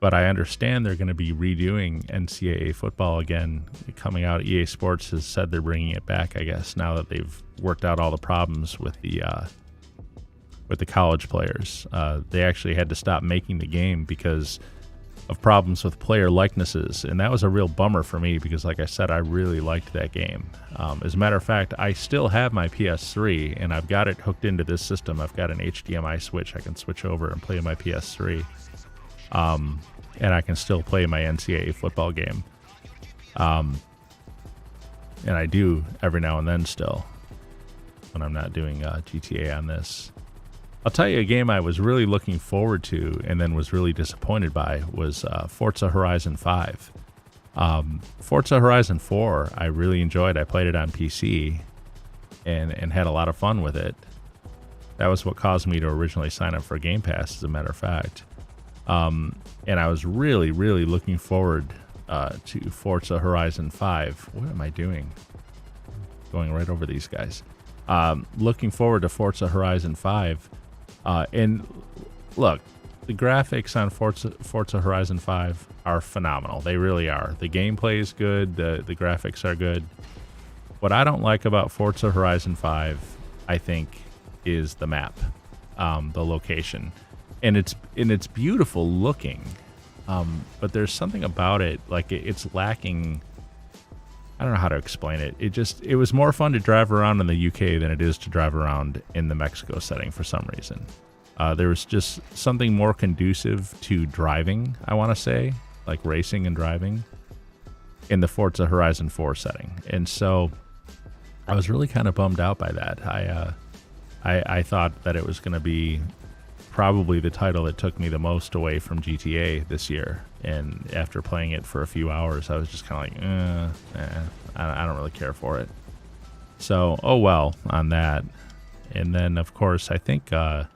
But I understand they're going to be redoing NCAA football again coming out. EA Sports has said they're bringing it back, I guess, now that they've worked out all the problems with the college players. They actually had to stop making the game because of problems with player likenesses, and that was a real bummer for me because, like I said, I really liked that game. As a matter of fact, I still have my PS3, and I've got it hooked into this system. I've got an HDMI switch. I can switch over and play my PS3. And I can still play my NCAA football game. And I do every now and then still, when I'm not doing GTA on this. I'll tell you a game I was really looking forward to and then was really disappointed by was Forza Horizon 5. Forza Horizon 4 I really enjoyed. I played it on PC and had a lot of fun with it. That was what caused me to originally sign up for Game Pass, as a matter of fact. And I was really, really looking forward to Forza Horizon 5. What am I doing? Going right over these guys. Looking forward to Forza Horizon 5. And look, the graphics on Forza Horizon 5 are phenomenal. They really are. The gameplay is good. The graphics are good. What I don't like about Forza Horizon 5, I think, is the map, the location. And it's beautiful looking, but there's something about it, like it's lacking. I don't know how to explain it. It was more fun to drive around in the UK than it is to drive around in the Mexico setting for some reason. There was just something more conducive to driving, I want to say, like racing and driving, in the Forza Horizon 4 setting. And so I was really kind of bummed out by that. I thought that it was going to be probably the title that took me the most away from GTA this year, and after playing it for a few hours, I was just kind of like, I don't really care for it. So, oh well on that. And then, of course, I think Gran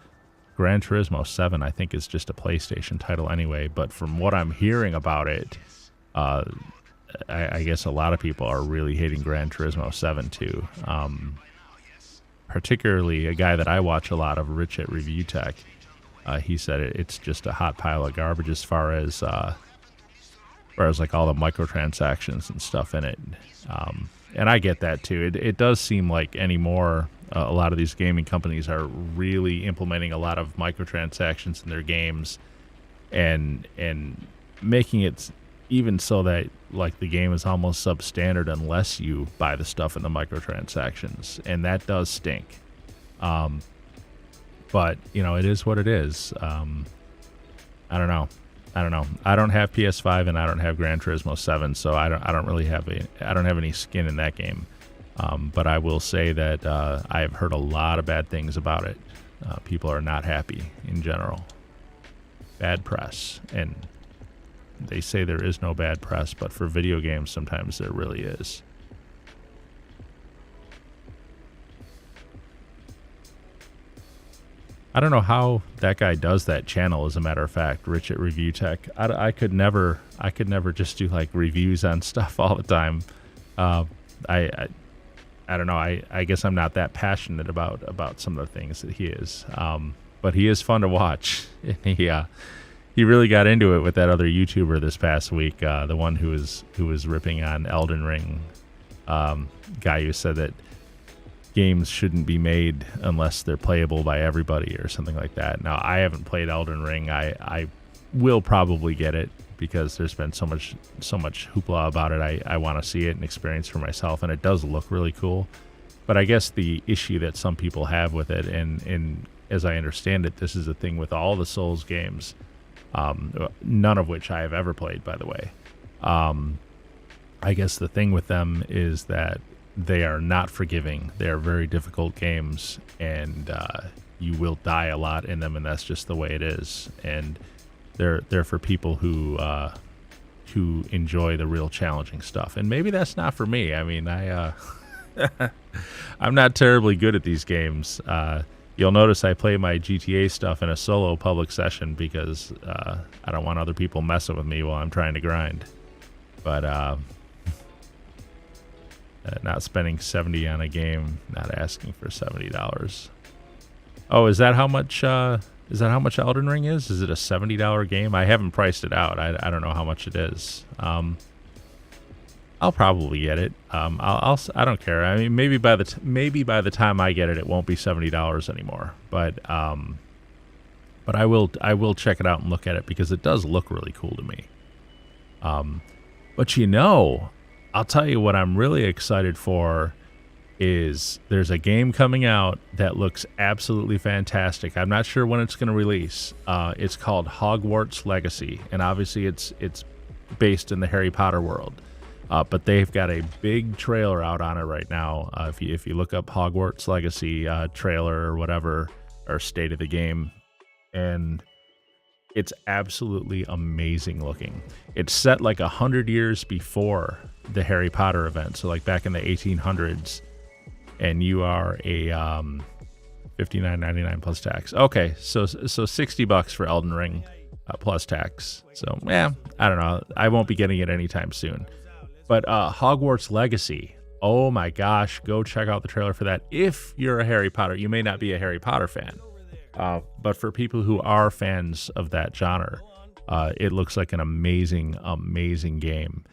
Turismo 7, I think, is just a PlayStation title anyway. But from what I'm hearing about it, I guess a lot of people are really hating Gran Turismo 7 too. Particularly a guy that I watch a lot of, Rich at Review Tech. He said it's just a hot pile of garbage as far as like all the microtransactions and stuff in it. And I get that too. It does seem like anymore a lot of these gaming companies are really implementing a lot of microtransactions in their games and making it even so that like the game is almost substandard unless you buy the stuff in the microtransactions, and that does stink. But it is what it is. I don't know. I don't have PS5 and I don't have Gran Turismo 7, so I don't really have any skin in that game. But I will say that I've heard a lot of bad things about it. People are not happy in general. Bad press, and they say there is no bad press, but for video games, sometimes there really is. I don't know how that guy does that channel, as a matter of fact, Rich at Review Tech. I could never just do like reviews on stuff all the time. I don't know. I guess I'm not that passionate about some of the things that he is. But he is fun to watch. He really got into it with that other YouTuber this past week, the one who was ripping on Elden Ring, guy who said that games shouldn't be made unless they're playable by everybody or something like that. Now, I haven't played Elden Ring. I will probably get it because there's been so much hoopla about it. I want to see it and experience for myself, and it does look really cool. But I guess the issue that some people have with it, and as I understand it, this is a thing with all the Souls games, none of which I have ever played, by the way. I guess the thing with them is that they are not forgiving. They are very difficult games, and you will die a lot in them, and that's just the way it is. And they're for people who enjoy the real challenging stuff. And maybe that's not for me. I mean, I'm not terribly good at these games. You'll notice I play my GTA stuff in a solo public session because I don't want other people messing with me while I'm trying to grind. But not spending $70 on a game, not asking for $70. Oh, is that how much Elden Ring is? Is it a $70 game? I haven't priced it out. I don't know how much it is. I'll probably get it. I don't care. I mean, maybe by the time I get it, it won't be $70 anymore. But I will check it out and look at it because it does look really cool to me. But I'll tell you what I'm really excited for is there's a game coming out that looks absolutely fantastic. I'm not sure when it's going to release. It's called Hogwarts Legacy, and obviously it's based in the Harry Potter world. But they've got a big trailer out on it right now. If you look up Hogwarts Legacy trailer or whatever, or state of the game, and it's absolutely amazing looking. It's set like 100 years before the Harry Potter event, so like back in the 1800s, and you are a $59.99 plus tax. Okay, so $60 for Elden Ring plus tax. So yeah, I don't know. I won't be getting it anytime soon. But Hogwarts Legacy, oh my gosh, go check out the trailer for that. If you're a Harry Potter, you may not be a Harry Potter fan, but for people who are fans of that genre, it looks like an amazing, amazing game.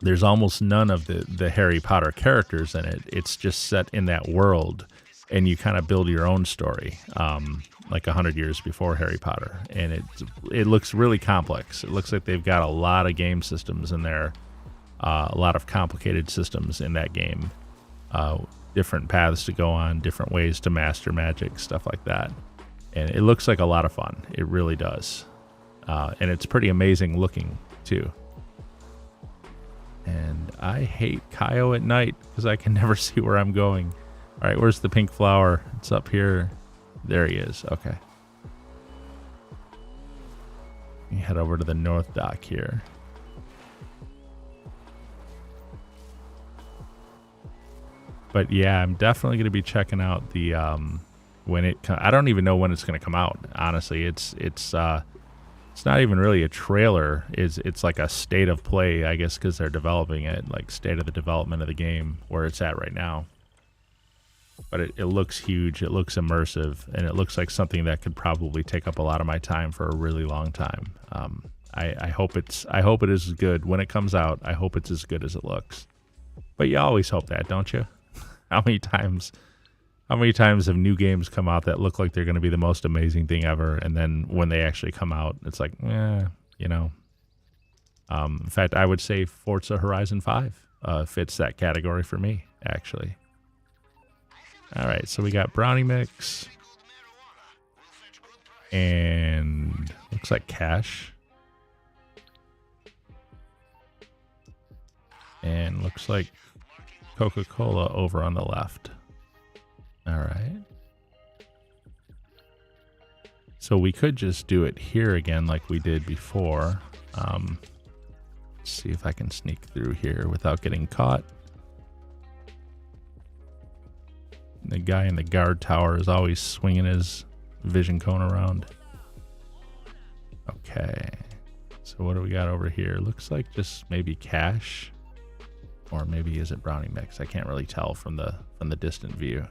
There's almost none of the Harry Potter characters in it. It's just set in that world, and you kind of build your own story, like 100 years before Harry Potter. And it looks really complex. It looks like they've got a lot of game systems in there, a lot of complicated systems in that game, different paths to go on, different ways to master magic, stuff like that. And it looks like a lot of fun. It really does. And it's pretty amazing looking, too. And I hate Kaio at night because I can never see where I'm going. All right, where's the pink flower? It's up here. There he is. Okay. You head over to the north dock here. But yeah, I'm definitely going to be checking out the I don't even know when it's going to come out. Honestly, it's not even really a trailer. It's like a state of play, I guess, because they're developing it, like state of the development of the game where it's at right now. But it looks huge. It looks immersive, and it looks like something that could probably take up a lot of my time for a really long time. I hope it is good when it comes out. I hope it's as good as it looks. But you always hope that, don't you? How many times have new games come out that look like they're going to be the most amazing thing ever, and then when they actually come out, it's like, you know. In fact, I would say Forza Horizon 5 fits that category for me, actually. All right, so we got brownie mix, and looks like cash, and looks like Coca-Cola over on the left. All right. So we could just do it here again like we did before. Let's see if I can sneak through here without getting caught. The guy in the guard tower is always swinging his vision cone around. Okay. So what do we got over here? Looks like just maybe cash. Or maybe is it brownie mix? I can't really tell from the distant view.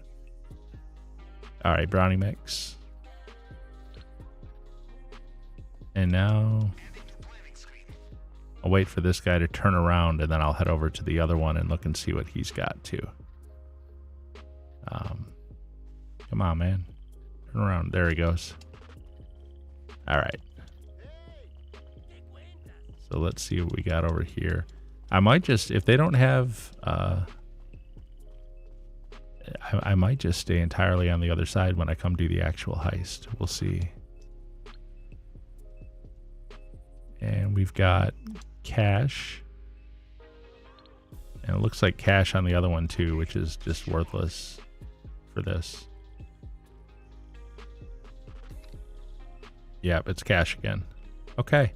All right, brownie mix. And now I'll wait for this guy to turn around, and then I'll head over to the other one and look and see what he's got too. Come on, man. Turn around. There he goes. All right. So let's see what we got over here. I might just, if they don't have, I might just stay entirely on the other side when I come do the actual heist. We'll see. And we've got cash. And it looks like cash on the other one too, which is just worthless for this. Yep, it's cash again. Okay.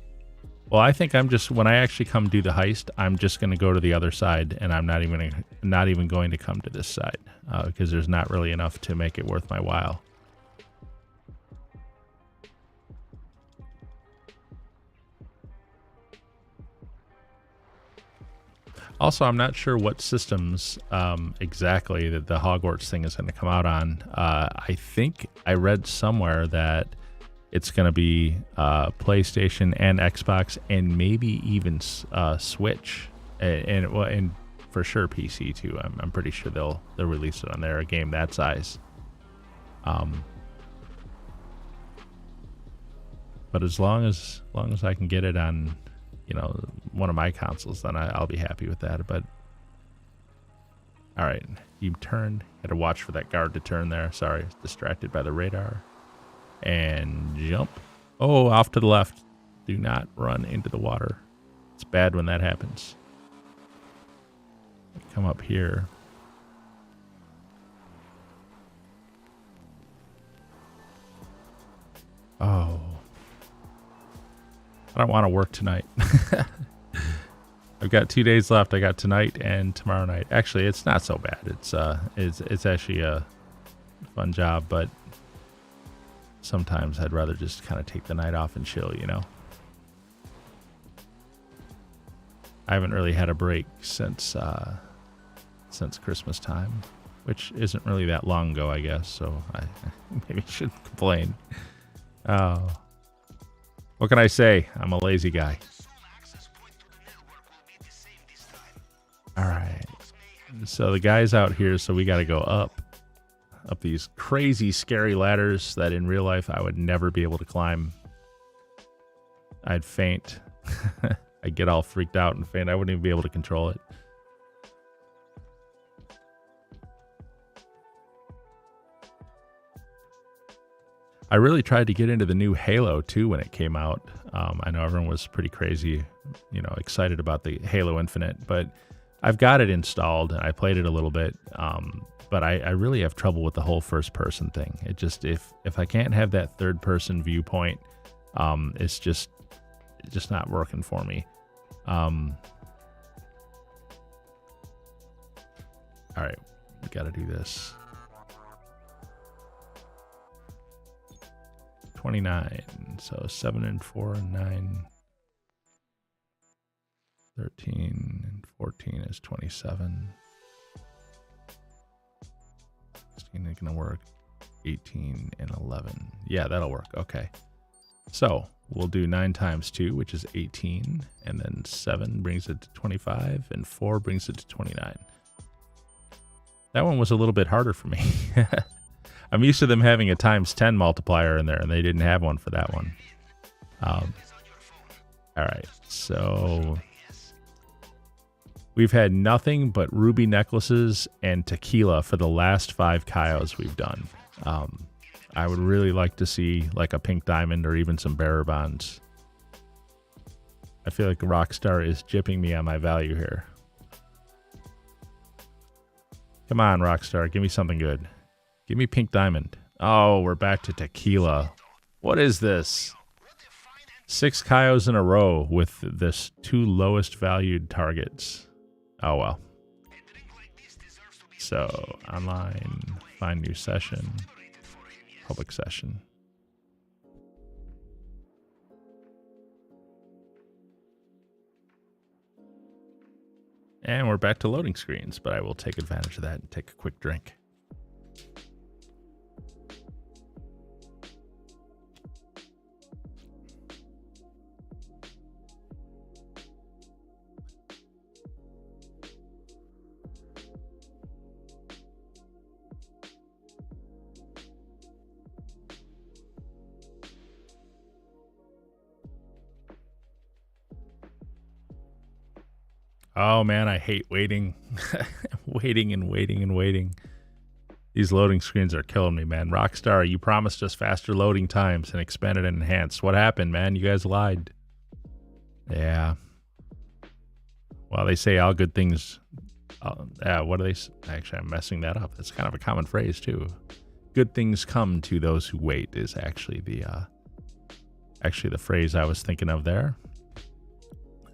Well, I think I'm just, when I actually come do the heist, I'm just going to go to the other side, and I'm not even going to come to this side because there's not really enough to make it worth my while. Also, I'm not sure what systems exactly that the Hogwarts thing is going to come out on. I think I read somewhere that it's going to be PlayStation and Xbox and maybe even Switch, and for sure PC too. I'm pretty sure they'll release it on there, a game that size. But as long as I can get it on, you know, one of my consoles, then I'll be happy with that. But all right, you turned. Had to watch for that guard to turn there. Sorry, distracted by the radar. And jump. Oh, off to the left. Do not run into the water. It's bad when that happens. Come up here. Oh. I don't want to work tonight. I've got 2 days left. I got tonight and tomorrow night. Actually, it's not so bad. It's actually a fun job, but sometimes I'd rather just kind of take the night off and chill, you know. I haven't really had a break since Christmas time, which isn't really that long ago, I guess. So I maybe shouldn't complain. Oh, what can I say? I'm a lazy guy. All right. So the guy's out here, so we got to go up these crazy, scary ladders that in real life I would never be able to climb. I'd faint. I'd get all freaked out and faint. I wouldn't even be able to control it. I really tried to get into the new Halo 2 when it came out. I know everyone was pretty crazy, you know, excited about the Halo Infinite, but I've got it installed and I played it a little bit. But I really have trouble with the whole first person thing. It just, if I can't have that third person viewpoint, it's just not working for me. All right, We got to do this. 29. So 7 and 4 and 9. 13 and 14 is 27. 16 ain't gonna work. 18 and 11. Yeah, that'll work. Okay. So we'll do 9 times 2, which is 18. And then 7 brings it to 25. And 4 brings it to 29. That one was a little bit harder for me. I'm used to them having a times 10 multiplier in there, and they didn't have one for that one. All right. So we've had nothing but ruby necklaces and tequila for the last 5 Kaios we've done. I would really like to see like a pink diamond or even some bearer bonds. I feel like Rockstar is gypping me on my value here. Come on, Rockstar, give me something good. Give me pink diamond. Oh, we're back to tequila. What is this? 6 Kaios in a row with this 2 lowest valued targets. Oh, well. So, online, find new session, public session. And we're back to loading screens, but I will take advantage of that and take a quick drink. Oh man, I hate waiting. Waiting and waiting and waiting. These loading screens are killing me, man. Rockstar, you promised us faster loading times and expanded and enhanced. What happened, man? You guys lied. Yeah. Well, they say all good things. What do they say? Actually, I'm messing that up. That's kind of a common phrase, too. Good things come to those who wait is actually the phrase I was thinking of there.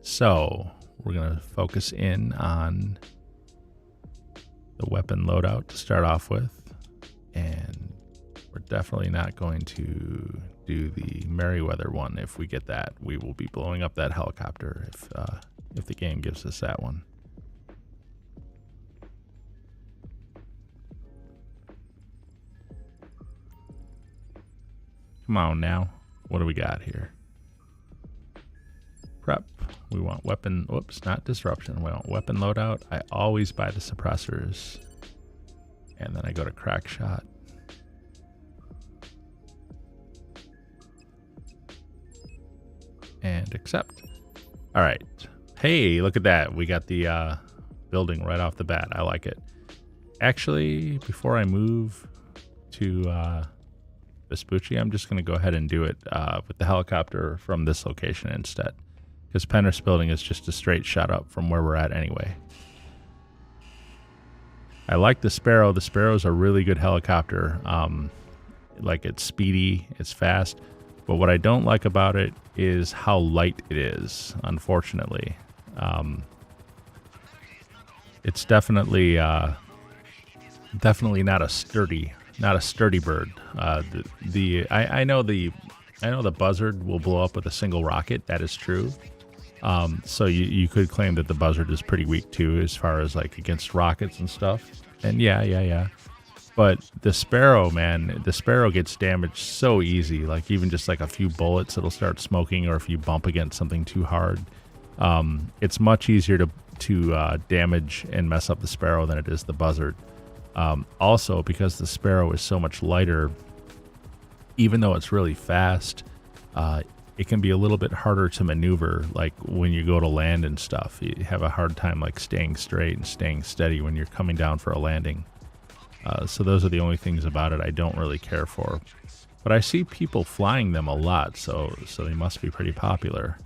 So we're going to focus in on the weapon loadout to start off with. And we're definitely not going to do the Merryweather one. If we get that, we will be blowing up that helicopter if the game gives us that one. Come on now. What do we got here? Prep. We want weapon. Whoops, not disruption. We want weapon loadout. I always buy the suppressors. And then I go to crack shot. And accept. All right. Hey, look at that. We got the building right off the bat. I like it. Actually, before I move to Vespucci, I'm just going to go ahead and do it with the helicopter from this location instead. Because Penrith Building is just a straight shot up from where we're at anyway. I like the Sparrow. The Sparrow's a really good helicopter. Like, it's speedy, it's fast. But what I don't like about it is how light it is, unfortunately. It's definitely not a sturdy bird. I know the Buzzard will blow up with a single rocket. That is true. So you could claim that the Buzzard is pretty weak too, as far as like against rockets and stuff. And yeah. But the Sparrow, man, the Sparrow gets damaged so easy. Like even just like a few bullets, it'll start smoking, or if you bump against something too hard, it's much easier to damage and mess up the Sparrow than it is the Buzzard. Also, because the Sparrow is so much lighter, even though it's really fast, it can be a little bit harder to maneuver. Like when you go to land and stuff, you have a hard time like staying straight and staying steady when you're coming down for a landing. So those are the only things about it I don't really care for. But I see people flying them a lot, so they must be pretty popular.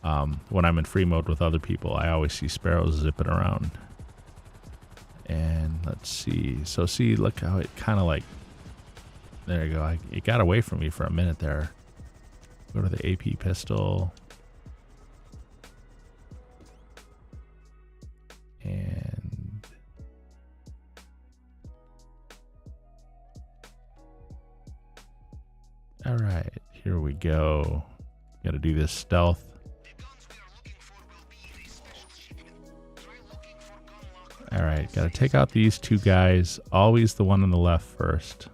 When I'm in free mode with other people, I always see Sparrows zipping around. And let's see. So see, look how it kind of like... There you go. It got away from me for a minute there. Go to the AP pistol. And right, here we go. Got to do this stealth. All right, got to take out these two guys. Always the one on the left first.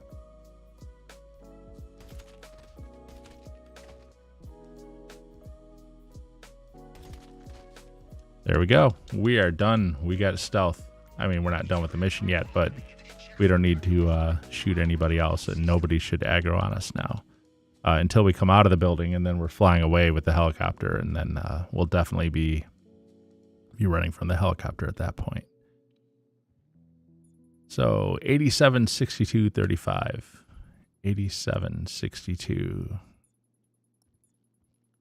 There we go. We are done. We got stealth. I mean, we're not done with the mission yet, but we don't need to shoot anybody else, and nobody should aggro on us now until we come out of the building, and then we're flying away with the helicopter, and then we'll definitely be running from the helicopter at that point. So 87, 62, 35. 87, 62,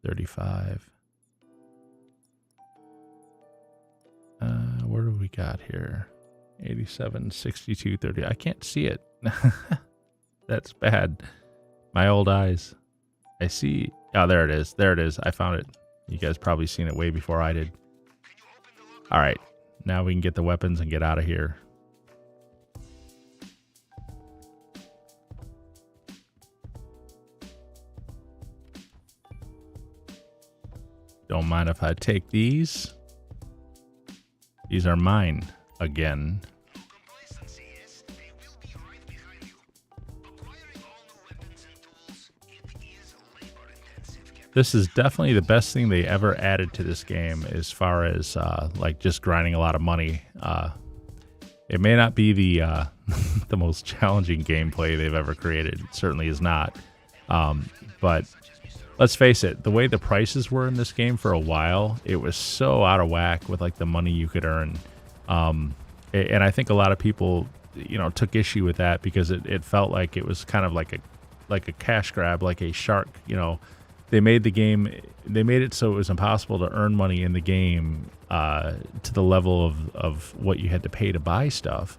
35. What do we got here? 87, 62, 30. I can't see it. That's bad. My old eyes. I see. Oh, there it is. There it is. I found it. You guys probably seen it way before I did. All right. Now we can get the weapons and get out of here. Don't mind if I take these. These are mine again. This is definitely the best thing they ever added to this game as far as like just grinding a lot of money. It may not be the the most challenging gameplay they've ever created. It certainly is not. But let's face it, the way the prices were in this game for a while, it was so out of whack with like the money you could earn. And I think a lot of people, you know, took issue with that because it felt like it was kind of like a cash grab, like a shark, you know. They made it so it was impossible to earn money in the game to the level of what you had to pay to buy stuff.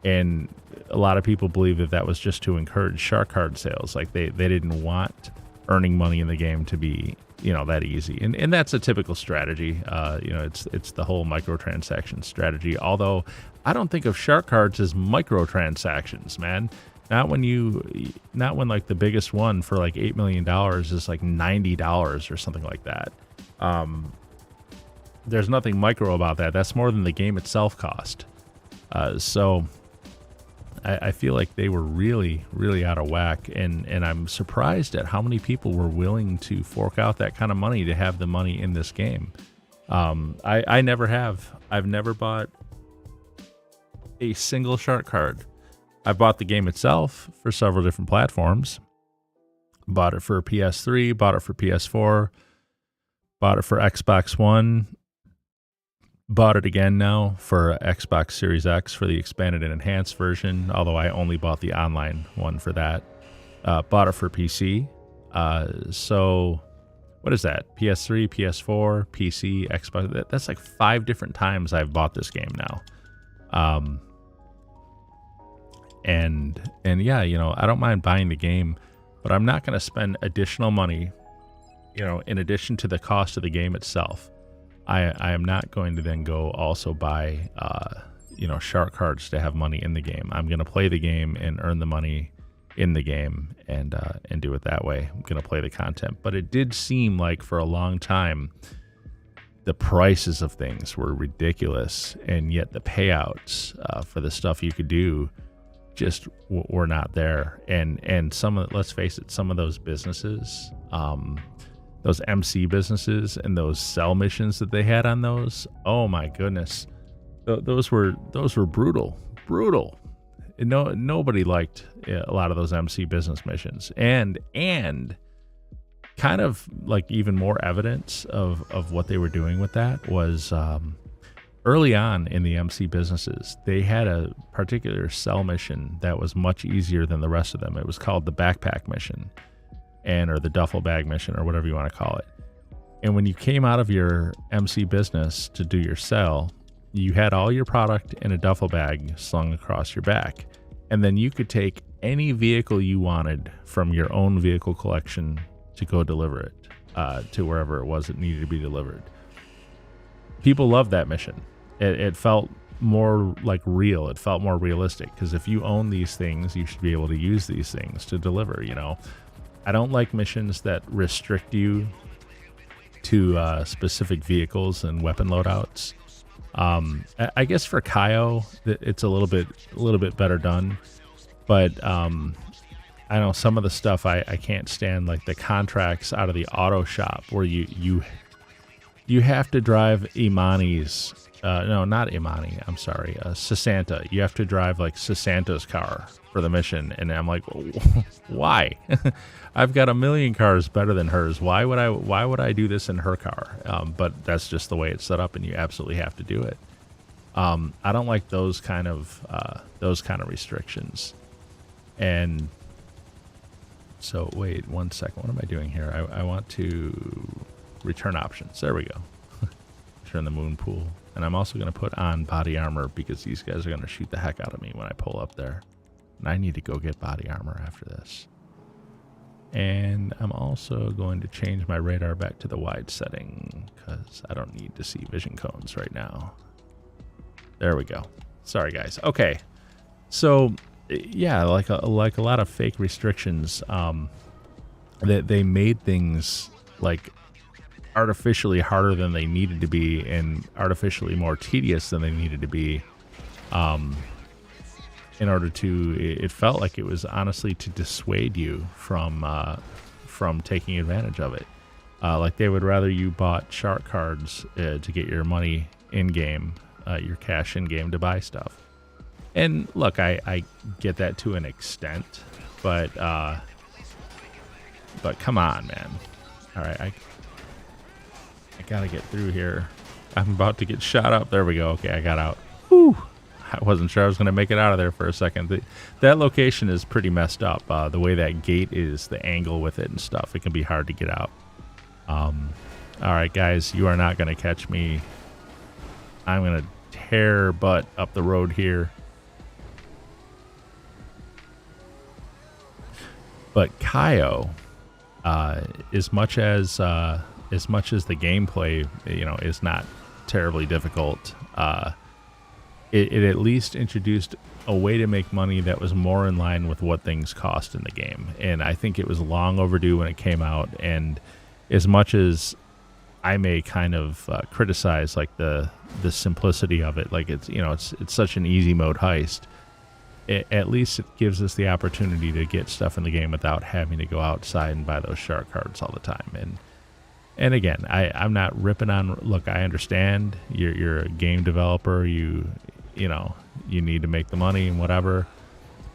And a lot of people believe that was just to encourage shark card sales. Like they didn't want earning money in the game to be, you know, that easy. And that's a typical strategy. You know, it's the whole microtransaction strategy. Although I don't think of shark cards as microtransactions, man. Not when like the biggest one for like $8 million is like $90 or something like that. There's nothing micro about that. That's more than the game itself cost. So I feel like they were really, really out of whack. And I'm surprised at how many people were willing to fork out that kind of money to have the money in this game. I never have. I've never bought a single shark card. I bought the game itself for several different platforms. Bought it for PS3, bought it for PS4, bought it for Xbox One, bought it again now for Xbox Series X for the expanded and enhanced version, although I only bought the online one for that. Bought it for PC. So what is that? PS3, PS4, PC, Xbox. That's like 5 different times I've bought this game now. And yeah, you know, I don't mind buying the game, but I'm not going to spend additional money, you know, in addition to the cost of the game itself. I am not going to then go also buy, you know, shark cards to have money in the game. I'm going to play the game and earn the money in the game and do it that way. I'm going to play the content. But it did seem like for a long time, the prices of things were ridiculous, and yet the payouts for the stuff you could do just were not there. And some of, let's face it, some of those businesses, those MC businesses and those sell missions that they had on those, oh my goodness, those were brutal. And nobody liked a lot of those MC business missions. And kind of like even more evidence of what they were doing with that was early on in the MC businesses, they had a particular sell mission that was much easier than the rest of them. It was called the backpack mission, or the duffel bag mission, or whatever you want to call it. And when you came out of your MC business to do your sell, you had all your product in a duffel bag slung across your back. And then you could take any vehicle you wanted from your own vehicle collection to go deliver it to wherever it was that needed to be delivered. People loved that mission. It felt more like real. It felt more realistic, because if you own these things, you should be able to use these things to deliver, you know. I don't like missions that restrict you to specific vehicles and weapon loadouts. I guess for Kaio, it's a little bit better done, but I know some of the stuff I can't stand, like the contracts out of the auto shop where you have to drive Imani's. No, not Imani. I'm sorry, Sasanta. You have to drive like Sasanta's car for the mission, and I'm like, why? I've got a million cars better than hers. Why would I do this in her car? But that's just the way it's set up, and you absolutely have to do it. I don't like those kind of restrictions. And so, wait 1 second. What am I doing here? I want to return options. There we go. Turn the moon pool. And I'm also going to put on body armor because these guys are going to shoot the heck out of me when I pull up there. And I need to go get body armor after this. And I'm also going to change my radar back to the wide setting because I don't need to see vision cones right now. There we go. Sorry, guys. Okay. So, yeah, like a lot of fake restrictions, that they made things like artificially harder than they needed to be and artificially more tedious than they needed to be, in order to, it felt like it was honestly to dissuade you from taking advantage of it. Like they would rather you bought shark cards to get your money in game, your cash in game to buy stuff. And look, I get that to an extent, but come on, man. All right, I gotta get through here. I'm about to get shot up. There we go. Okay, I got out. Whew. I wasn't sure I was going to make it out of there for a second. That location is pretty messed up. The way that gate is, the angle with it and stuff, it can be hard to get out. All right, guys, you are not going to catch me. I'm going to tear butt up the road here. But Kaio, as much as the gameplay, is not terribly difficult, it at least introduced a way to make money that was more in line with what things cost in the game. And I think it was long overdue when it came out. And as much as I may kind of criticize like the simplicity of it, like it's such an easy mode heist, at least it gives us the opportunity to get stuff in the game without having to go outside and buy those shark cards all the time. And again, I'm not ripping on. Look, I understand you're a game developer. You need to make the money and whatever.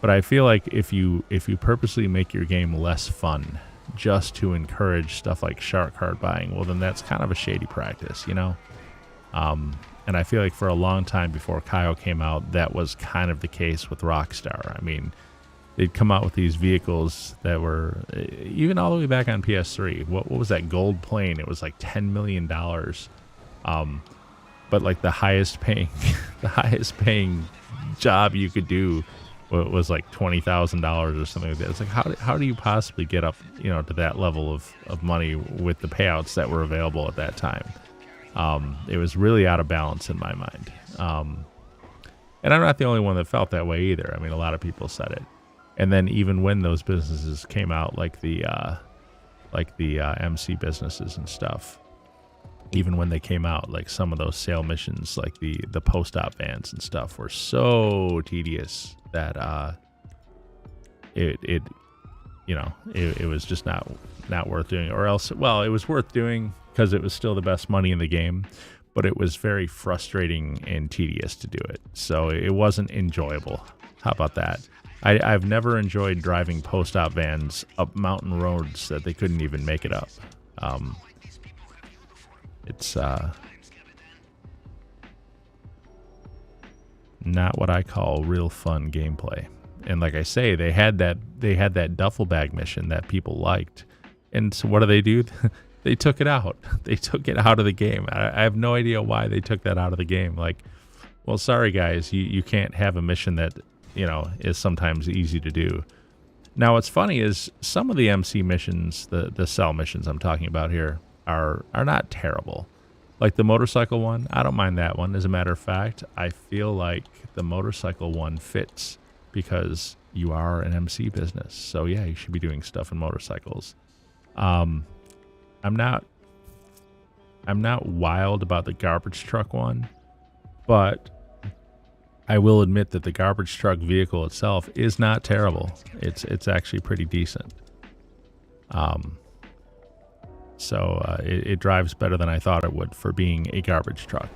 But I feel like if you purposely make your game less fun just to encourage stuff like shark card buying, well, then that's kind of a shady practice, And I feel like for a long time before Kaio came out, that was kind of the case with Rockstar. I mean, they'd come out with these vehicles that were, even all the way back on PS3. What was that gold plane? It was like $10 million. But like the highest paying job you could do was like $20,000 or something like that. It's like, how do you possibly get up, to that level of money with the payouts that were available at that time? It was really out of balance in my mind. And I'm not the only one that felt that way either. I mean, a lot of people said it. And then even when those businesses came out, like the MC businesses and stuff, even when they came out, like some of those sale missions, like the post-op vans and stuff, were so tedious that it was just not worth doing. Or else, well, it was worth doing because it was still the best money in the game, but it was very frustrating and tedious to do it. So it wasn't enjoyable. How about that? I've never enjoyed driving post-op vans up mountain roads that they couldn't even make it up. It's not what I call real fun gameplay. And like I say, they had that duffel bag mission that people liked. And so what do? They took it out. They took it out of the game. I have no idea why they took that out of the game. Like, well, sorry guys, you can't have a mission that is sometimes easy to do. Now, what's funny is some of the MC missions, the cell missions I'm talking about here, are not terrible. Like the motorcycle one, I don't mind that one. As a matter of fact, I feel like the motorcycle one fits because you are an MC business. So yeah, you should be doing stuff in motorcycles. I'm not wild about the garbage truck one, but I will admit that the garbage truck vehicle itself is not terrible. It's actually pretty decent. It drives better than I thought it would for being a garbage truck.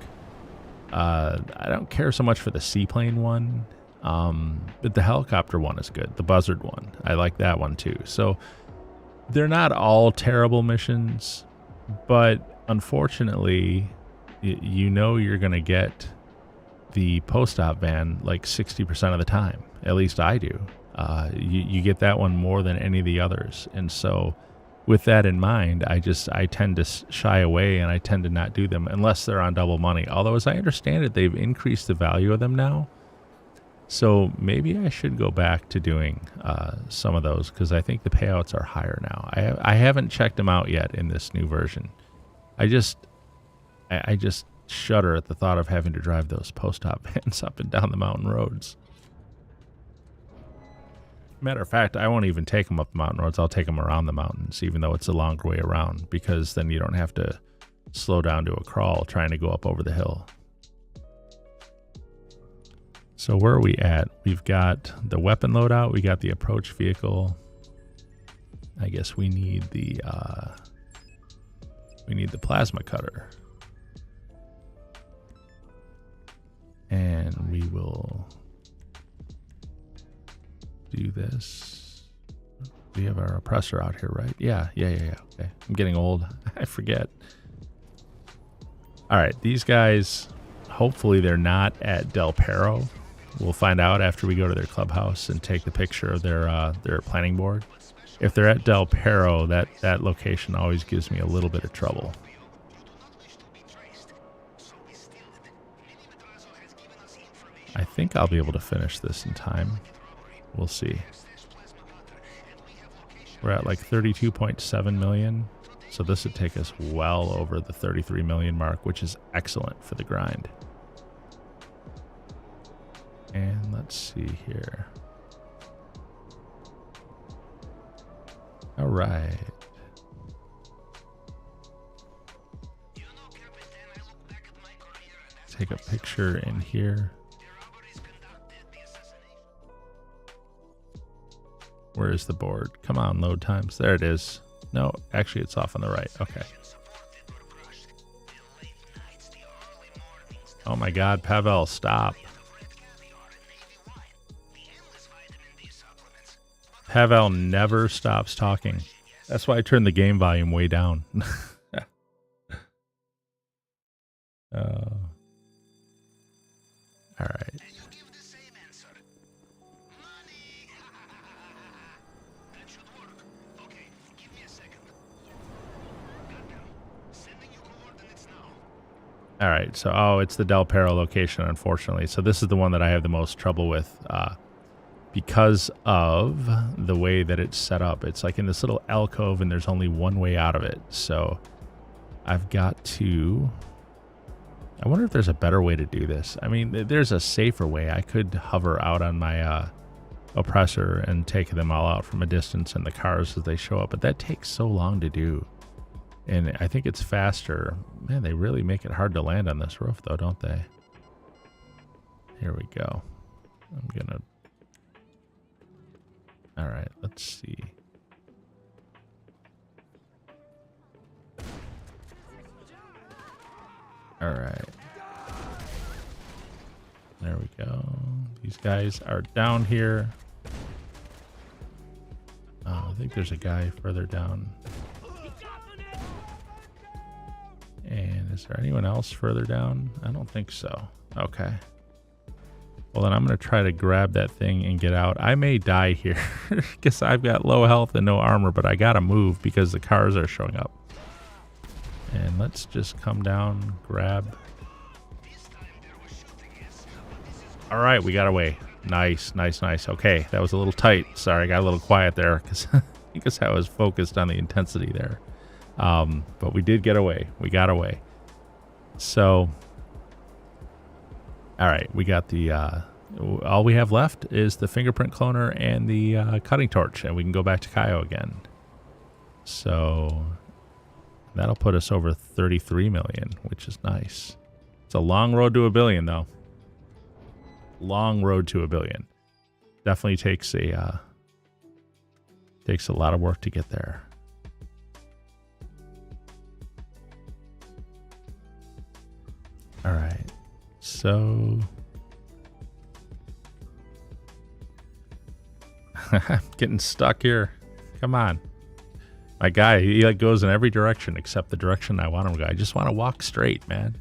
I don't care so much for the seaplane one, but the helicopter one is good. The buzzard one, I like that one too. So they're not all terrible missions, but unfortunately, you know you're going to get the post-op van like 60% of the time. At least I do. You get that one more than any of the others. And so with that in mind, I tend to shy away, and I tend to not do them unless they're on double money. Although, as I understand it, they've increased the value of them now. So maybe I should go back to doing some of those, because I think the payouts are higher now. I haven't checked them out yet in this new version. I just shudder at the thought of having to drive those post-op vans up and down the mountain roads. Matter of fact, I won't even take them up the mountain roads. I'll take them around the mountains, even though it's a longer way around, because then you don't have to slow down to a crawl trying to go up over the hill. So where are we at? We've got the weapon loadout. We got the approach vehicle. I guess we need the plasma cutter. And we will do this. We have our oppressor out here, right? Yeah. Okay. I'm getting old. I forget. All right. These guys, hopefully they're not at Del Perro. We'll find out after we go to their clubhouse and take the picture of their planning board. If they're at Del Perro, that location always gives me a little bit of trouble. I think I'll be able to finish this in time. We'll see. We're at like 32.7 million. So this would take us well over the 33 million mark, which is excellent for the grind. And let's see here. All right. Take a picture in here. Where is the board? Come on, load times. There it is. No, actually it's off on the right. Okay. Oh my God, Pavel, stop. Pavel never stops talking. That's why I turned the game volume way down. All right. All right, so, it's the Del Perro location, unfortunately. So this is the one that I have the most trouble with because of the way that it's set up. It's like in this little alcove, and there's only one way out of it. So I've got to... I wonder if there's a better way to do this. I mean, there's a safer way. I could hover out on my oppressor and take them all out from a distance in the cars as they show up, but that takes so long to do. And I think it's faster. Man, they really make it hard to land on this roof, though, don't they? Here we go. I'm gonna... All right, let's see. All right. There we go. These guys are down here. I think there's a guy further down. And is there anyone else further down? I don't think so. Okay. Well, then I'm going to try to grab that thing and get out. I may die here because I've got low health and no armor, but I got to move because the cars are showing up. And let's just come down, grab. All right, we got away. Nice. Okay, that was a little tight. Sorry, I got a little quiet there because I was focused on the intensity there. But we did get away. We got away. So, all right, we got the all we have left is the fingerprint cloner and the cutting torch, and we can go back to Kaio again. So that'll put us over 33 million, which is nice. It's a long road to a billion, though. Long road to a billion. Definitely takes a lot of work to get there. All right, so I'm getting stuck here. Come on. My guy, he like goes in every direction except the direction I want him to go. I just want to walk straight, man.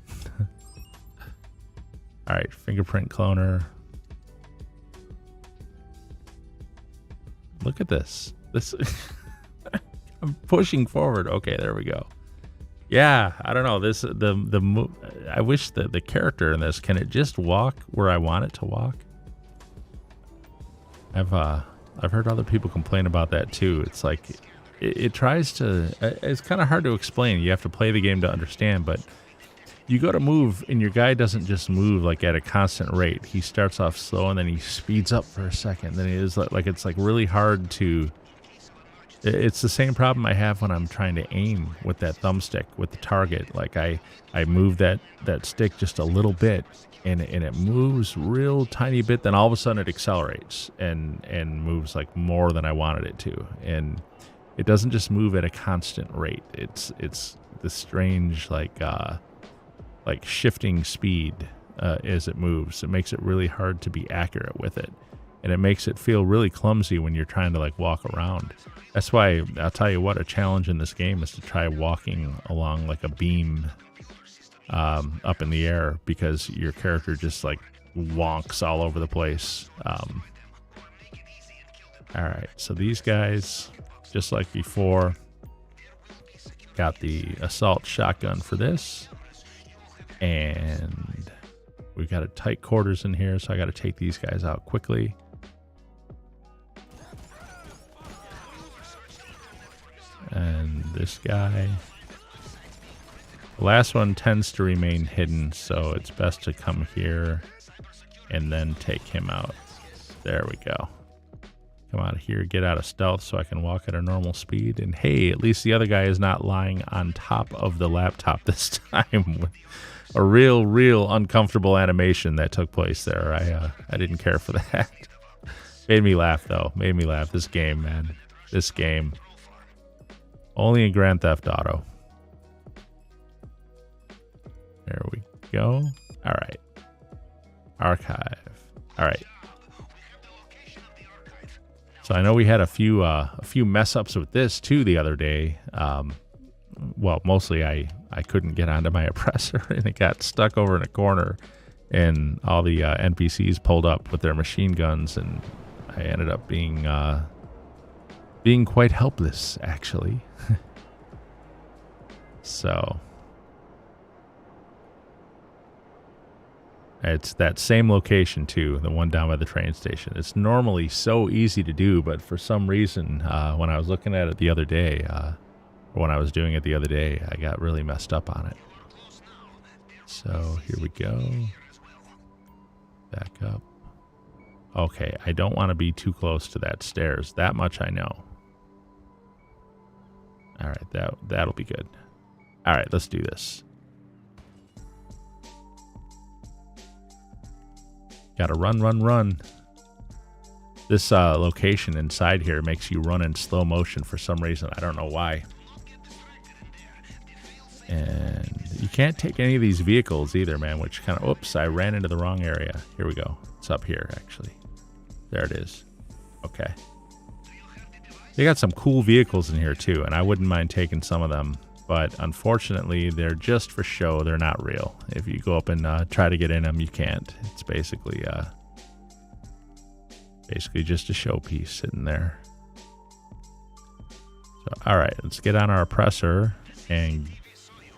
All right, fingerprint cloner. Look at this. This I'm pushing forward. Okay, there we go. Yeah, I don't know. This I wish the character in this, can it just walk where I want it to walk? I've heard other people complain about that too. It's like it tries to. It's kind of hard to explain. You have to play the game to understand. But you go to move, and your guy doesn't just move like at a constant rate. He starts off slow, and then he speeds up for a second. Then it is like it's like really hard to. It's the same problem I have when I'm trying to aim with that thumbstick with the target. Like I move that stick just a little bit, and it moves real tiny bit. Then all of a sudden it accelerates and moves like more than I wanted it to. And it doesn't just move at a constant rate. It's this strange like shifting speed as it moves. It makes it really hard to be accurate with it. And it makes it feel really clumsy when you're trying to like walk around. That's why I'll tell you what, a challenge in this game is to try walking along like a beam up in the air, because your character just like wonks all over the place. All right, so these guys, just like before, got the assault shotgun for this. And we've got a tight quarters in here, so I got to take these guys out quickly. And this guy, the last one tends to remain hidden, so it's best to come here and then take him out. There we go. Come out of here, get out of stealth so I can walk at a normal speed. And hey, at least the other guy is not lying on top of the laptop this time. With a real uncomfortable animation that took place there. I didn't care for that. Made me laugh, though. Made me laugh. This game, man. This game. Only in Grand Theft Auto. There we go. All right. Archive. All right. So I know we had a few mess ups with this too the other day. Well, mostly I couldn't get onto my oppressor and it got stuck over in a corner, and all the NPCs pulled up with their machine guns, and I ended up being quite helpless, actually. So it's that same location too, the one down by the train station. It's normally so easy to do, but for some reason, when I was looking at it the other day, or when I was doing it the other day, I got really messed up on it. So here we go. Back up. Okay, I don't want to be too close to that stairs. That much I know. All right, that'll be good. All right, let's do this. Gotta run. This location inside here makes you run in slow motion for some reason. I don't know why. And you can't take any of these vehicles either, man, which kind of... Oops, I ran into the wrong area. Here we go. It's up here, actually. There it is. Okay. They got some cool vehicles in here, too, and I wouldn't mind taking some of them. But unfortunately, they're just for show. They're not real. If you go up and try to get in them, you can't. It's basically just a showpiece sitting there. So, all right, let's get on our oppressor and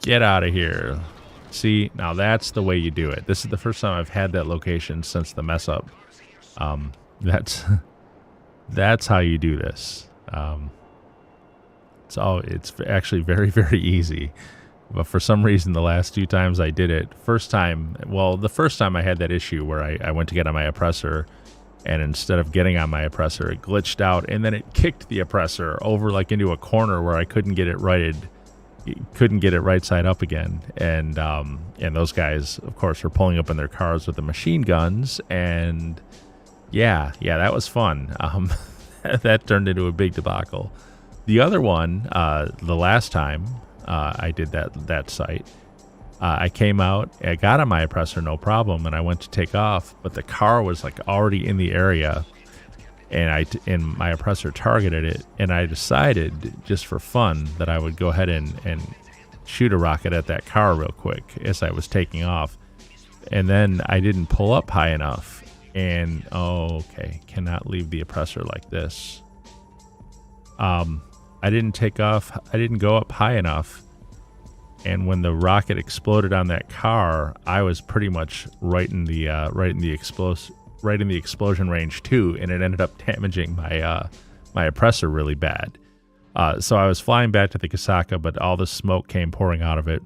get out of here. See, now that's the way you do it. This is the first time I've had that location since the mess up. That's how you do this. It's actually very, very easy. But for some reason, the last 2 times I did it, the first time I had that issue where I went to get on my oppressor, and instead of getting on my oppressor, it glitched out, and then it kicked the oppressor over like into a corner where I couldn't get it righted, couldn't get it right side up again. And those guys, of course, were pulling up in their cars with the machine guns, and yeah, that was fun. That turned into a big debacle. The other one, the last time I did that site, I came out, I got on my oppressor, no problem, and I went to take off, but the car was like already in the area, and my oppressor targeted it, and I decided, just for fun, that I would go ahead and shoot a rocket at that car real quick as I was taking off, and then I didn't pull up high enough, and okay, cannot leave the oppressor like this. I didn't take off, I didn't go up high enough, and when the rocket exploded on that car, I was pretty much right in the explosion range too, and it ended up damaging my oppressor really bad. So I was flying back to the Kasaka, but all the smoke came pouring out of it.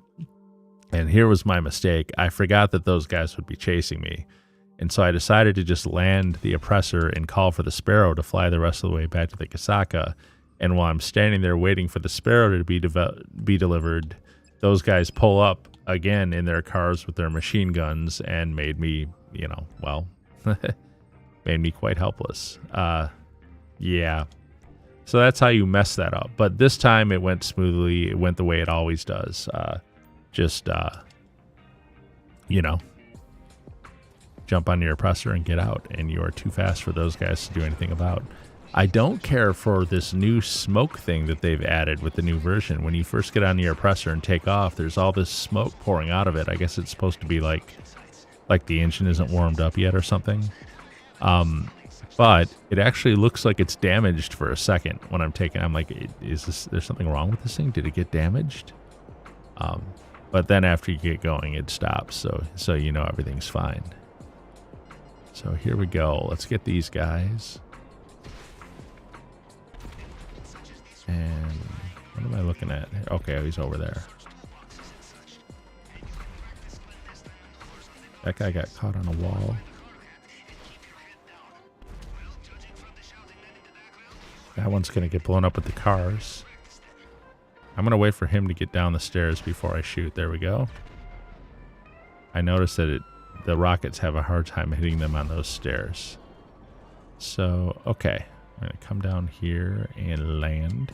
And here was my mistake. I forgot that those guys would be chasing me. And so I decided to just land the oppressor and call for the Sparrow to fly the rest of the way back to the Kasaka. And while I'm standing there waiting for the Sparrow to be delivered, those guys pull up again in their cars with their machine guns and made me, made me quite helpless. Yeah. So that's how you mess that up. But this time it went smoothly. It went the way it always does. Jump on your oppressor and get out. And you are too fast for those guys to do anything about. I don't care for this new smoke thing that they've added with the new version. When you first get on your oppressor and take off, there's all this smoke pouring out of it. I guess it's supposed to be like the engine isn't warmed up yet or something. But it actually looks like it's damaged for a second when I'm like, there's something wrong with this thing? Did it get damaged? But then after you get going, it stops. So you know everything's fine. So here we go. Let's get these guys. And what am I looking at? Okay, he's over there. That guy got caught on a wall. That one's going to get blown up with the cars. I'm going to wait for him to get down the stairs before I shoot. There we go. I noticed that the rockets have a hard time hitting them on those stairs. So, okay. I'm going to come down here and land.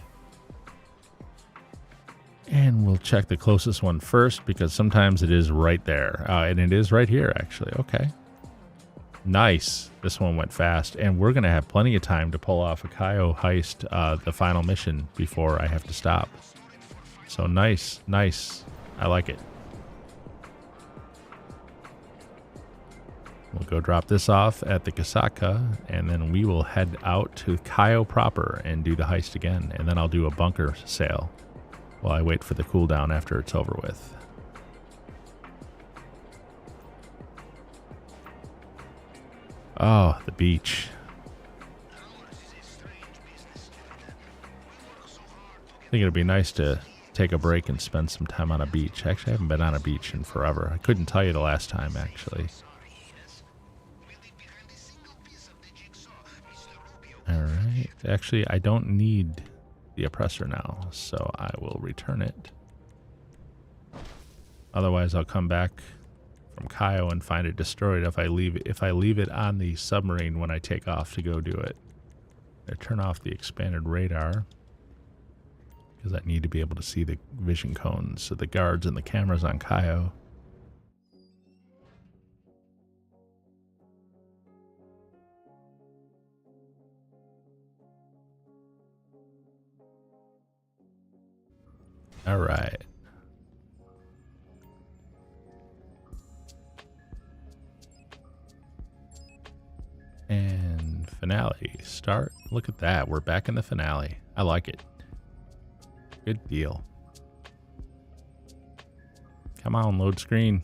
And we'll check the closest one first because sometimes it is right there. And it is right here, actually. Okay. Nice. This one went fast. And we're going to have plenty of time to pull off a Kaio heist, the final mission, before I have to stop. So nice. I like it. We'll go drop this off at the Kasaka, and then we will head out to Kaio proper and do the heist again. And then I'll do a bunker sale while I wait for the cooldown after it's over with. Oh, the beach. I think it'd be nice to take a break and spend some time on a beach. Actually, I haven't been on a beach in forever. I couldn't tell you the last time, actually. Alright. Actually, I don't need the oppressor now, so I will return it. Otherwise, I'll come back from Kaio and find it destroyed if I leave it on the submarine when I take off to go do it. I turn off the expanded radar because I need to be able to see the vision cones, so the guards and the cameras on Kaio. All right. And finale start. Look at that. We're back in the finale. I like it. Good deal. Come on, load screen.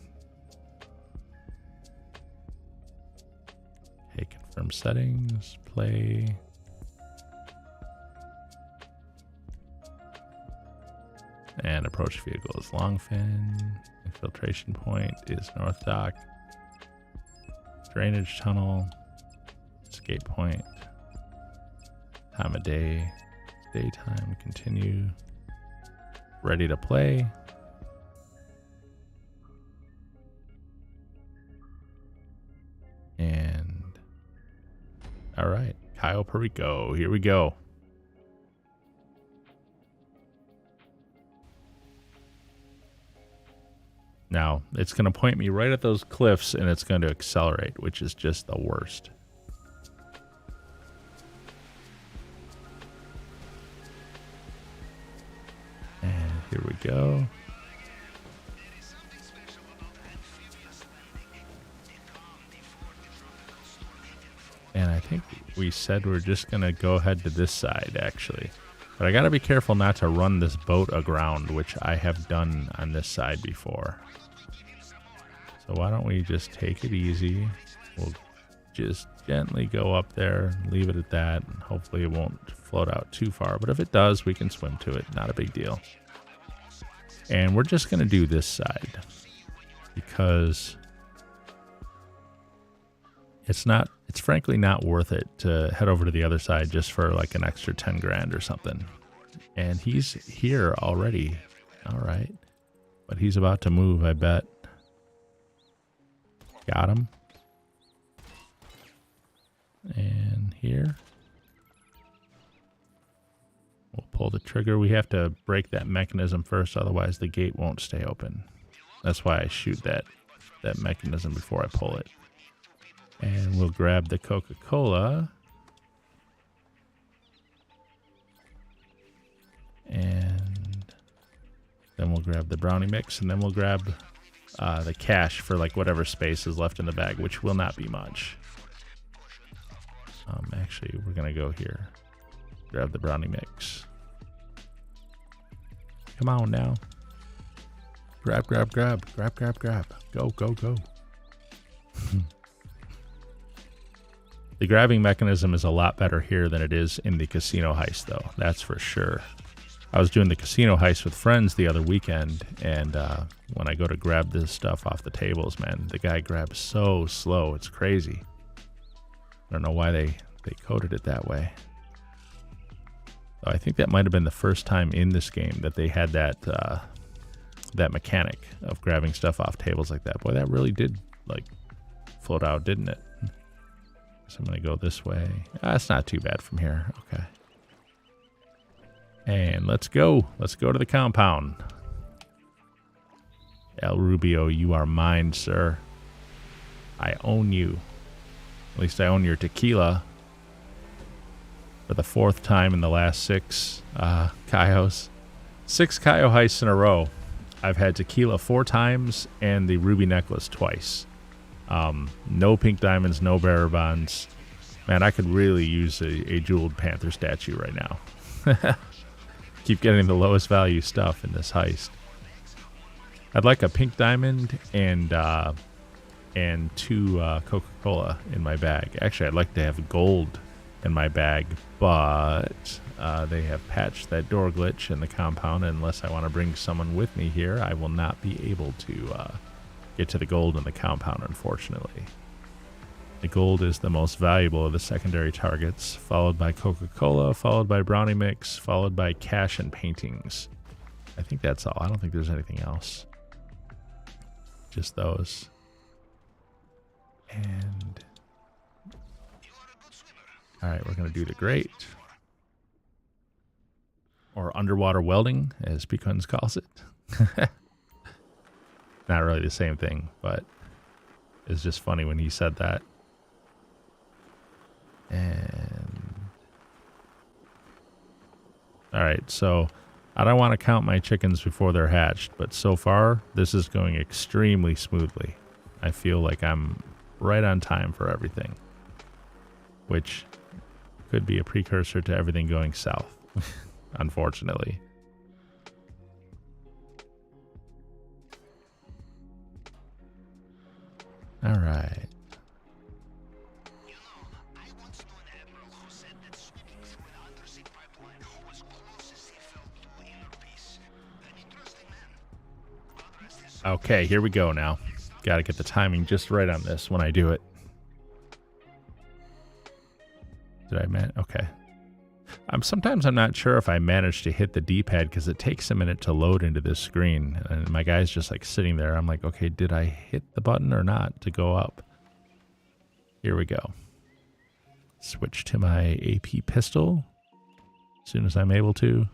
Okay, confirm settings, play. And approach vehicle is Longfin. Infiltration point is North Dock. Drainage tunnel. Escape point. Time of day. Daytime. Continue. Ready to play. And all right, Cayo Perico, here we go. Now, it's going to point me right at those cliffs and it's going to accelerate, which is just the worst. And here we go. And I think we said we're just going to go ahead to this side, actually. But I got to be careful not to run this boat aground, which I have done on this side before. So why don't we just take it easy. We'll just gently go up there, leave it at that, and hopefully it won't float out too far. But if it does, we can swim to it. Not a big deal. And we're just going to do this side because it's frankly not worth it to head over to the other side just for like an extra 10 grand or something. And he's here already. All right. But he's about to move, I bet. Got him. And here. We'll pull the trigger. We have to break that mechanism first, otherwise the gate won't stay open. That's why I shoot that mechanism before I pull it. And we'll grab the Coca-Cola. And then we'll grab the brownie mix. And then we'll grab the cash for like whatever space is left in the bag, which will not be much. Actually, we're going to go here. Grab the brownie mix. Come on now. Grab, grab, grab. Grab, grab, grab. Go, go, go. The grabbing mechanism is a lot better here than it is in the casino heist, though. That's for sure. I was doing the casino heist with friends the other weekend, and when I go to grab this stuff off the tables, man, the guy grabs so slow. It's crazy. I don't know why they coded it that way. I think that might have been the first time in this game that they had that mechanic of grabbing stuff off tables like that. Boy, that really did like float out, didn't it? So I'm going to go this way. It's not too bad from here. Okay. And let's go. Let's go to the compound. El Rubio, you are mine, sir. I own you. At least I own your tequila. For the fourth time in the last 6 Cayos. 6 Cayo heists in a row. I've had tequila 4 times and the ruby necklace twice. No pink diamonds, no bearer bonds. Man, I could really use a jeweled panther statue right now. Keep getting the lowest value stuff in this heist. I'd like a pink diamond and 2 Coca-Cola in my bag. Actually, I'd like to have gold in my bag, but they have patched that door glitch in the compound. Unless I want to bring someone with me here, I will not be able to get to the gold in the compound, unfortunately. The gold is the most valuable of the secondary targets, followed by Coca-Cola, followed by brownie mix, followed by cash and paintings. I think that's all. I don't think there's anything else. Just those. And all right, we're going to do the grate. Or underwater welding, as Pecuns calls it. Not really the same thing, but it's just funny when he said that. And all right, so I don't want to count my chickens before they're hatched, but so far this is going extremely smoothly. I feel like I'm right on time for everything, which could be a precursor to everything going south, unfortunately. All right. Okay, here we go now. Got to get the timing just right on this when I do it. Did I man? Okay. Sometimes I'm not sure if I managed to hit the D-pad because it takes a minute to load into this screen. And my guy's just like sitting there. I'm like, okay, did I hit the button or not to go up? Here we go. Switch to my AP pistol as soon as I'm able to.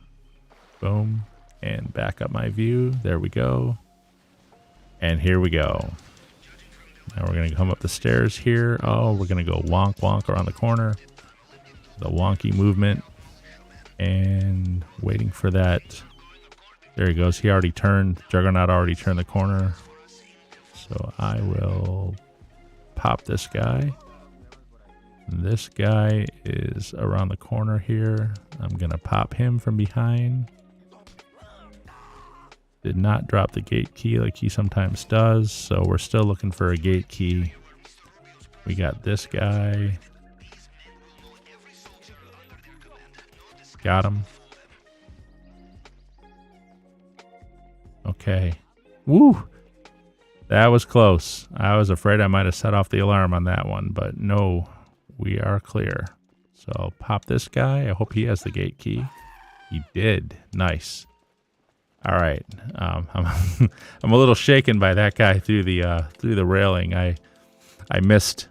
Boom. And back up my view. There we go. And here we go. Now we're going to come up the stairs here. Oh, we're going to go wonk wonk around the corner. The wonky movement. And waiting for that. There he goes. He already turned. Juggernaut already turned the corner. So I will pop this guy. This guy is around the corner here. I'm going to pop him from behind. Did not drop the gate key like he sometimes does, so we're still looking for a gate key. We got this guy. Got him. Okay. Woo! That was close. I was afraid I might have set off the alarm on that one, but no, we are clear. So I'll pop this guy. I hope he has the gate key. He did. Nice. All right. I'm I'm a little shaken by that guy through the railing. I missed.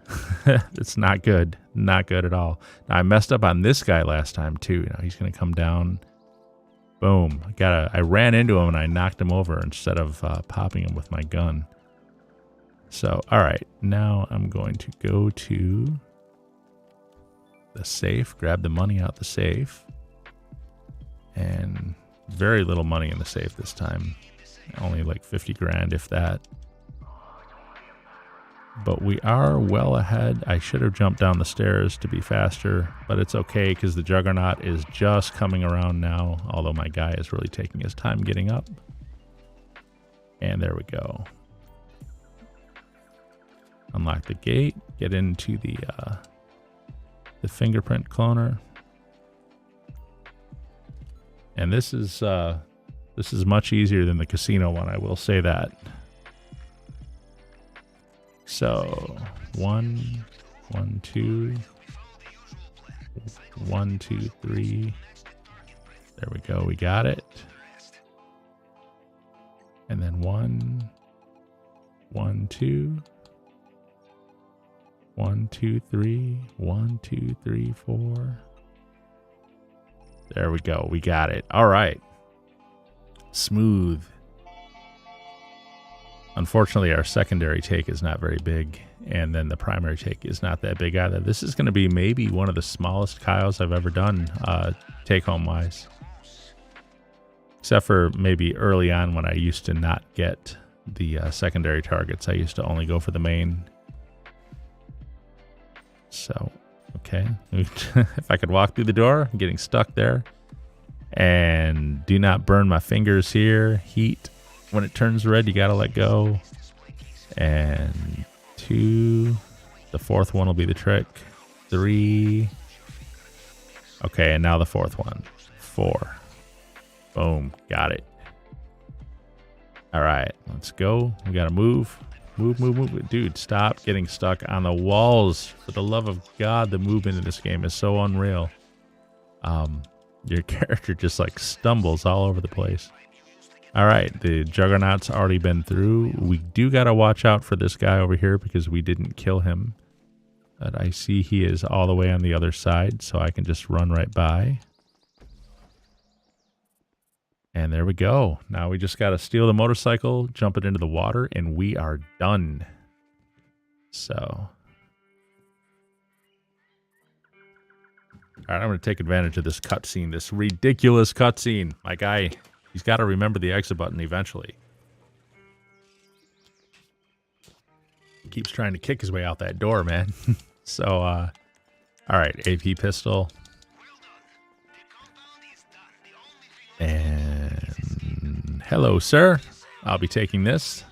It's not good. Not good at all. Now, I messed up on this guy last time too. You know, he's gonna come down. Boom. I ran into him and I knocked him over instead of popping him with my gun. So, all right. Now I'm going to go to the safe, grab the money out the safe, and very little money in the safe this time. Only like 50 grand, if that. But we are well ahead. I should have jumped down the stairs to be faster, but it's okay because the Juggernaut is just coming around now, although my guy is really taking his time getting up. And there we go. Unlock the gate, get into the fingerprint cloner. And this is much easier than the casino one, I will say that. So 1, 1, 2, 1, 2, 3. There we go, we got it. And then 1, 1, 2. 1, 2, 3. 1, 2, 3, 4. There we go. We got it. All right. Smooth. Unfortunately, our secondary take is not very big, and then the primary take is not that big either. This is going to be maybe one of the smallest Kyles I've ever done, take-home wise. Except for maybe early on when I used to not get the secondary targets. I used to only go for the main. So, okay. If I could walk through the door, I'm getting stuck there. And do not burn my fingers here. Heat. When it turns red, you got to let go. And 2. The fourth one will be the trick. 3. Okay, and now the fourth one. 4. Boom. Got it. All right, let's go. We got to move. Move, move, move. Dude, stop getting stuck on the walls. For the love of God, the movement in this game is so unreal. Your character just like stumbles all over the place. All right, the Juggernaut's already been through. We do got to watch out for this guy over here because we didn't kill him. But I see he is all the way on the other side, so I can just run right by. And there we go. Now we just got to steal the motorcycle, jump it into the water, and we are done. So. All right, I'm going to take advantage of this cutscene, this ridiculous cutscene. My guy, he's got to remember the exit button eventually. He keeps trying to kick his way out that door, man. So, all right, AP pistol. And hello, sir. I'll be taking this.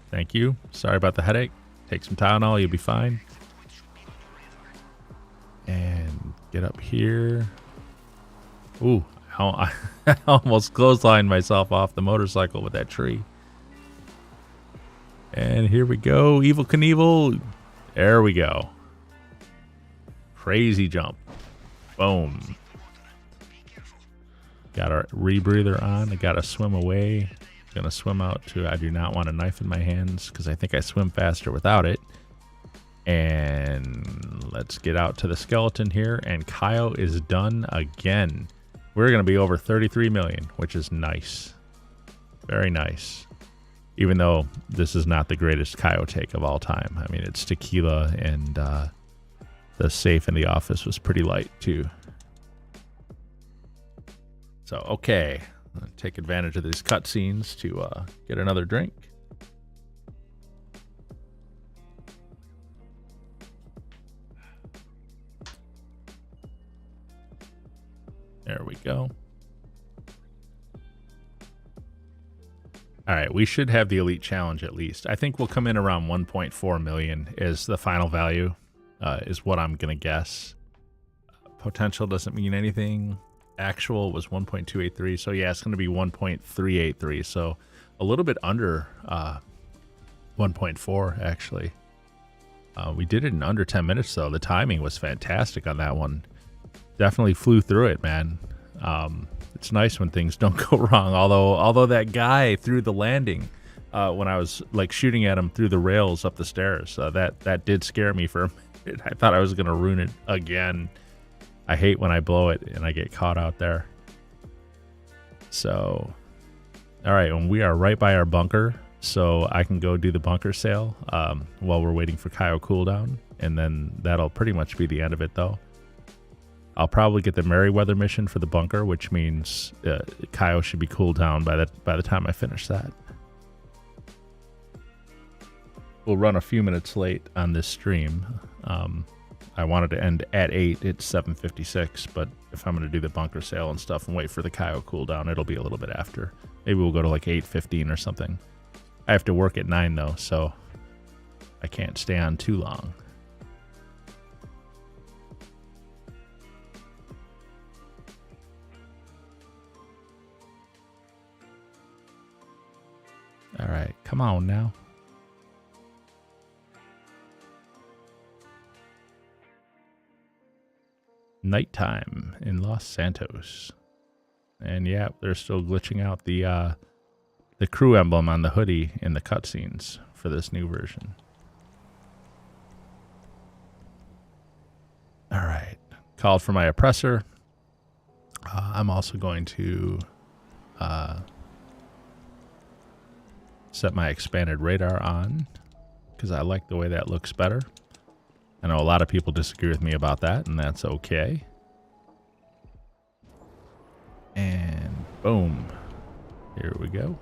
Thank you. Sorry about the headache. Take some Tylenol, you'll be fine. And get up here. Ooh, I almost clotheslined myself off the motorcycle with that tree. And here we go. Evil Knievel. There we go. Crazy jump. Boom. Got our rebreather on. I got to swim away. Gonna swim out to, I do not want a knife in my hands because I think I swim faster without it. And let's get out to the skeleton here. And Kaio is done again. We're gonna be over 33 million, which is nice. Very nice. Even though this is not the greatest Kaio take of all time. I mean, it's tequila, and the safe in the office was pretty light too. So, okay. Take advantage of these cutscenes to get another drink. There we go. All right, we should have the Elite Challenge at least. I think we'll come in around 1.4 million is the final value, is what I'm going to guess. Potential doesn't mean anything. Actual was 1.283, so yeah, it's going to be 1.383, so a little bit under 1.4 actually. We did it in under 10 minutes though. The timing was fantastic on that one. Definitely flew through it, man. It's nice when things don't go wrong, although that guy threw the landing when I was like shooting at him through the rails up the stairs, that did scare me for a minute. I thought I was going to ruin it again. I hate when I blow it and I get caught out there. So, all right, and we are right by our bunker, so I can go do the bunker sale while we're waiting for Kaio cooldown, and then that'll pretty much be the end of it, though. I'll probably get the Merryweather mission for the bunker, which means Kaio should be cooled down by the time I finish that. We'll run a few minutes late on this stream. I wanted to end at 8. It's 7:56, but if I'm going to do the bunker sale and stuff and wait for the Kaio cooldown, it'll be a little bit after. Maybe we'll go to like 8:15 or something. I have to work at 9 though, so I can't stay on too long. All right, come on now. Nighttime in Los Santos. And yeah, they're still glitching out the crew emblem on the hoodie in the cutscenes for this new version. All right, called for my oppressor. I'm also going to set my expanded radar on because I like the way that looks better. I know a lot of people disagree with me about that, and that's okay. And boom. Here we go.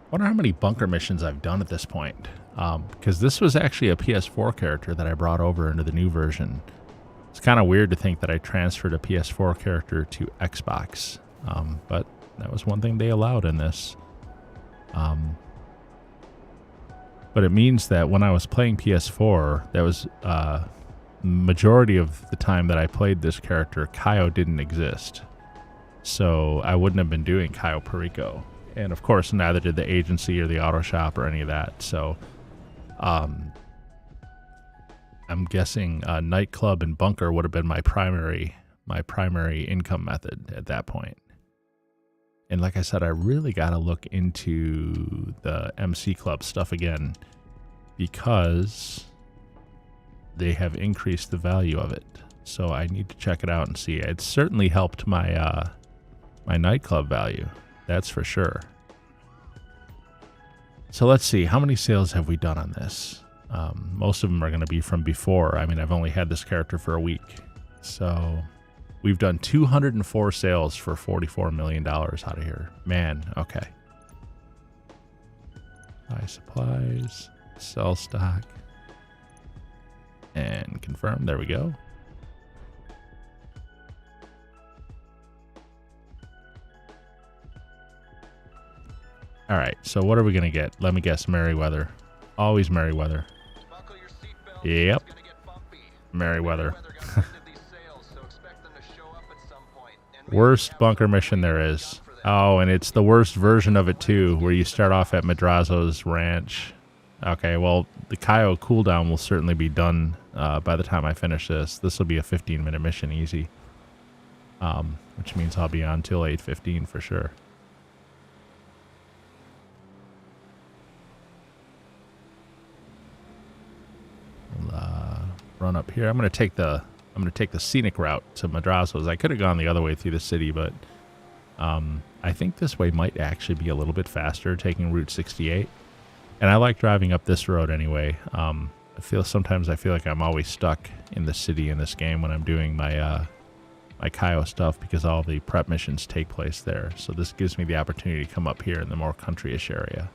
I wonder how many bunker missions I've done at this point. Because this was actually a PS4 character that I brought over into the new version. It's kind of weird to think that I transferred a PS4 character to Xbox. But that was one thing they allowed in this. But it means that when I was playing PS4, that was majority of the time that I played this character, Kaio didn't exist. So I wouldn't have been doing Kaio Perico. And of course, neither did the agency or the auto shop or any of that. So I'm guessing nightclub and bunker would have been my primary income method at that point. And like I said, I really got to look into the MC Club stuff again because they have increased the value of it. So I need to check it out and see. It's certainly helped my my nightclub value. That's for sure. So let's see. How many sales have we done on this? Most of them are going to be from before. I mean, I've only had this character for a week. So we've done 204 sales for $44 million out of here. Man, okay. Buy supplies, sell stock, and confirm. There we go. All right, so what are we going to get? Let me guess, Merryweather. Always Merryweather. Yep. Merryweather. Worst bunker mission there is. Oh, and it's the worst version of it too, where you start off at Madrazo's ranch. Okay, well, the Kaio cooldown will certainly be done by the time I finish this. This will be a 15-minute mission easy, which means I'll be on till 8:15 for sure. I'll, run up here. I'm gonna take the scenic route to Madrazo's. I could have gone the other way through the city, but I think this way might actually be a little bit faster, taking Route 68. And I like driving up this road anyway. Sometimes I feel like I'm always stuck in the city in this game when I'm doing my my Kaio stuff, because all the prep missions take place there. So this gives me the opportunity to come up here in the more countryish area.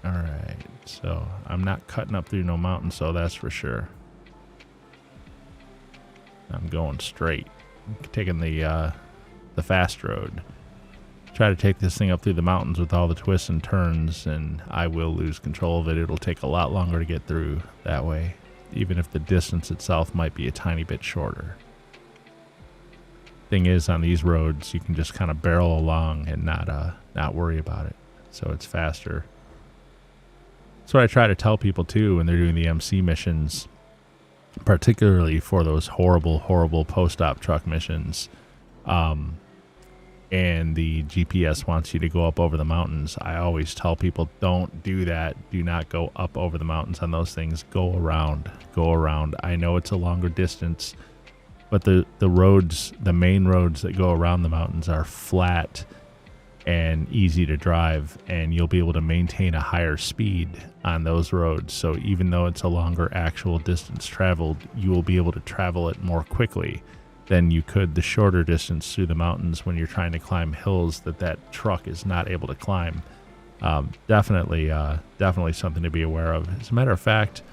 All right, so I'm not cutting up through no mountain, so that's for sure. I'm going straight, taking the fast road. Try to take this thing up through the mountains with all the twists and turns, and I will lose control of it. It'll take a lot longer to get through that way, even if the distance itself might be a tiny bit shorter. Thing is, on these roads, you can just kind of barrel along and not worry about it, so it's faster. That's what I try to tell people too when they're doing the MC missions, particularly for those horrible, horrible post-op truck missions. And the GPS wants you to go up over the mountains. I always tell people, don't do that. Do not go up over the mountains on those things. Go around. Go around. I know it's a longer distance, but the roads, the main roads that go around the mountains are flat and easy to drive, and you'll be able to maintain a higher speed on those roads. So even though it's a longer actual distance traveled, you will be able to travel it more quickly than you could the shorter distance through the mountains when you're trying to climb hills that truck is not able to climb. Definitely something to be aware of. As a matter of fact,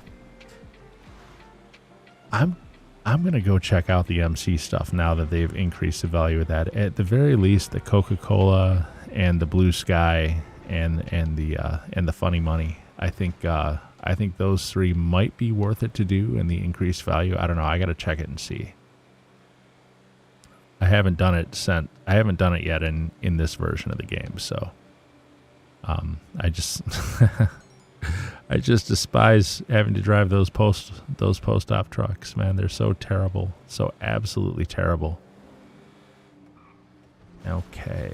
I'm gonna go check out the MC stuff now that they've increased the value of that. At the very least, the Coca-Cola and the Blue Sky and the Funny Money. I think those three might be worth it to do, and the increased value. I don't know. I got to check it and see. I haven't done it yet in this version of the game, so I just I just despise having to drive those post-op trucks, man. They're so terrible, so absolutely terrible. Okay,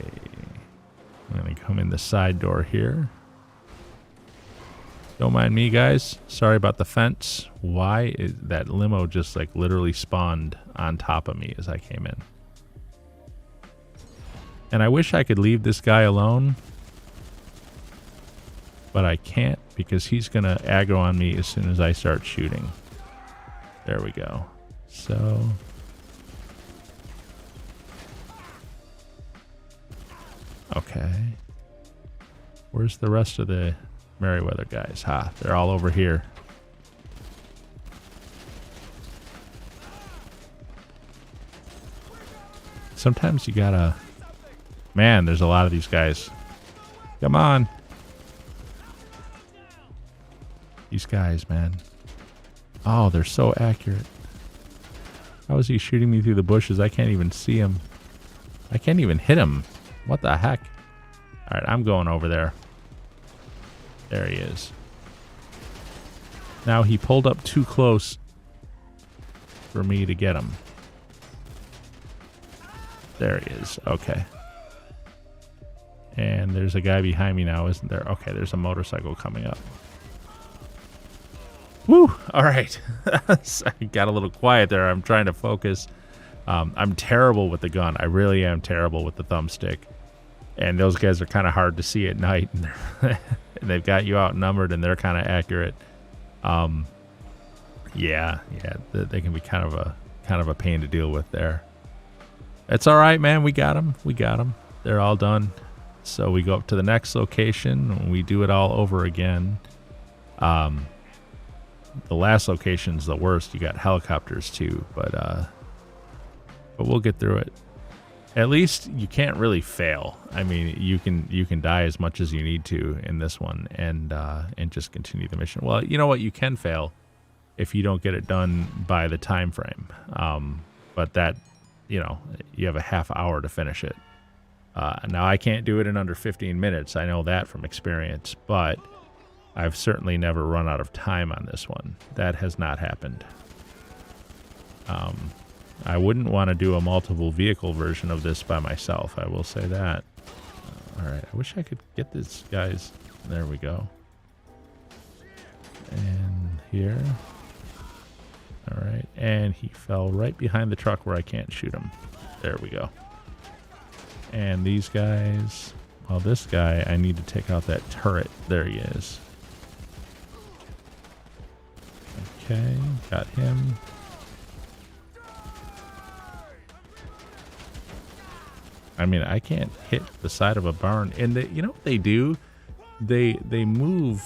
I'm gonna come in the side door here. Don't mind me, guys. Sorry about the fence. Why is that limo just like literally spawned on top of me as I came in? And I wish I could leave this guy alone, but I can't because he's going to aggro on me as soon as I start shooting. There we go. So, okay. Where's the rest of the Merryweather guys? Ha, they're all over here. Sometimes you gotta... Man, there's a lot of these guys. Come on. These guys, man. Oh, they're so accurate. How is he shooting me through the bushes? I can't even see him. I can't even hit him. What the heck? Alright, I'm going over there. There he is. Now he pulled up too close for me to get him. There he is. Okay. And there's a guy behind me now, isn't there? Okay, there's a motorcycle coming up. Woo! All right. I got a little quiet there. I'm trying to focus. I'm terrible with the gun. I really am terrible with the thumbstick. And those guys are kind of hard to see at night. And they've got you outnumbered, and they're kind of accurate. Yeah, they can be kind of a pain to deal with there. It's all right, man. We got them. They're all done. So we go up to the next location, and we do it all over again. The last location's the worst. You got helicopters too, but we'll get through it. At least you can't really fail. I mean, you can die as much as you need to in this one, and just continue the mission. Well, you know what? You can fail if you don't get it done by the time frame. But that, you know, you have a half hour to finish it. Now, I can't do it in under 15 minutes. I know that from experience, but I've certainly never run out of time on this one. That has not happened. I wouldn't want to do a multiple vehicle version of this by myself. I will say that. All right. I wish I could get this guy's. There we go. And here. All right. And he fell right behind the truck where I can't shoot him. There we go. And these guys. Well, this guy, I need to take out that turret. There he is. Okay. Got him. I mean, I can't hit the side of a barn. And you know what they do? They move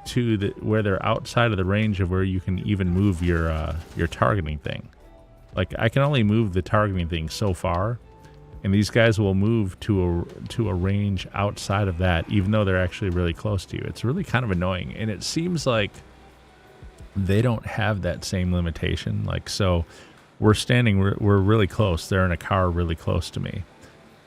to where they're outside of the range of where you can even move your targeting thing. Like, I can only move the targeting thing so far, and these guys will move to a range outside of that, even though they're actually really close to you. It's really kind of annoying, and it seems like they don't have that same limitation. Like, so we're really close. They're in a car really close to me,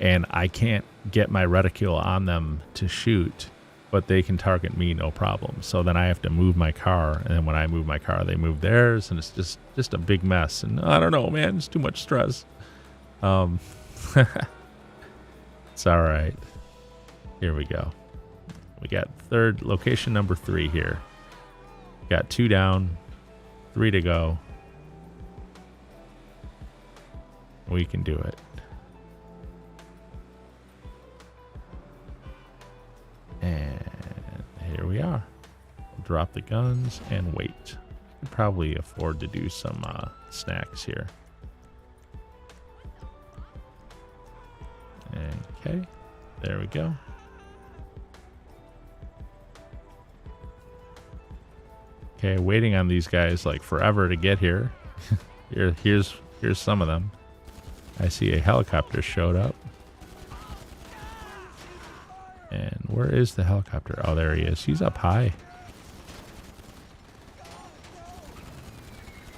and I can't get my reticule on them to shoot, but they can target me no problem. So then I have to move my car, and then when I move my car, they move theirs, and it's just a big mess. And I don't know, man, it's too much stress. It's all right. Here we go. We got location number 3 here. Got 2 down, 3 to go. We can do it. And here we are. We'll drop the guns and wait. We can probably afford to do some snacks here. Okay, there we go. Okay, waiting on these guys like forever to get here. Here's some of them. I see a helicopter showed up. And where is the helicopter? Oh, there he is. He's up high.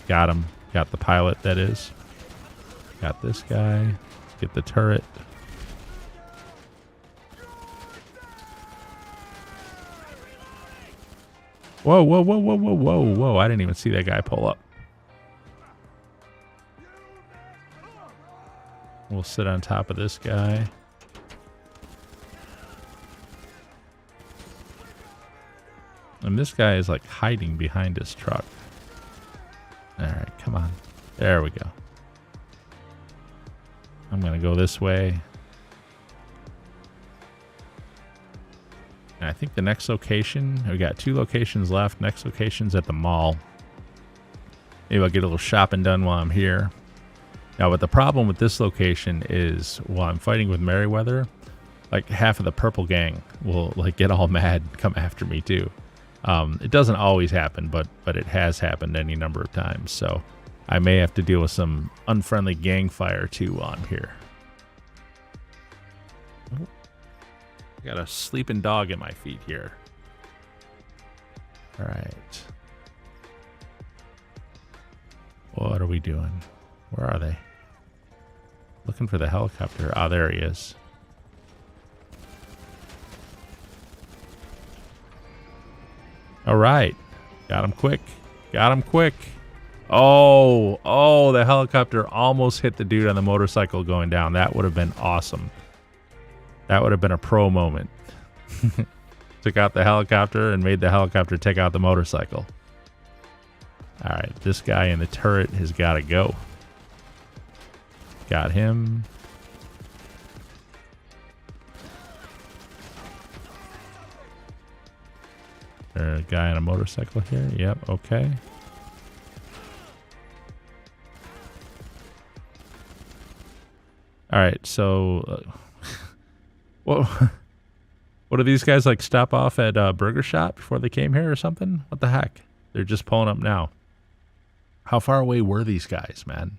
Got him. Got the pilot, that is. Got this guy. Let's get the turret. Whoa, whoa, whoa, whoa, whoa, whoa, whoa. I didn't even see that guy pull up. We'll sit on top of this guy. And this guy is like hiding behind his truck. All right, come on. There we go. I'm going to go this way. And I think the next location, we got 2 locations left. Next location's at the mall. Maybe I'll get a little shopping done while I'm here. Now, but the problem with this location is while I'm fighting with Merryweather, like half of the purple gang will like get all mad and come after me too. It doesn't always happen, but it has happened any number of times. So I may have to deal with some unfriendly gang fire too while I'm here. Oh, I got a sleeping dog at my feet here. All right. What are we doing? Where are they? Looking for the helicopter. Ah, there he is. All right. Got him quick. Got him quick. Oh, the helicopter almost hit the dude on the motorcycle going down. That would have been awesome. That would have been a pro moment. Took out the helicopter and made the helicopter take out the motorcycle. All right, this guy in the turret has got to go. Got him. There's a guy on a motorcycle here. Yep, okay. All right, so what do these guys like stop off at a burger shop before they came here or something? What the heck? They're just pulling up now. How far away were these guys, man?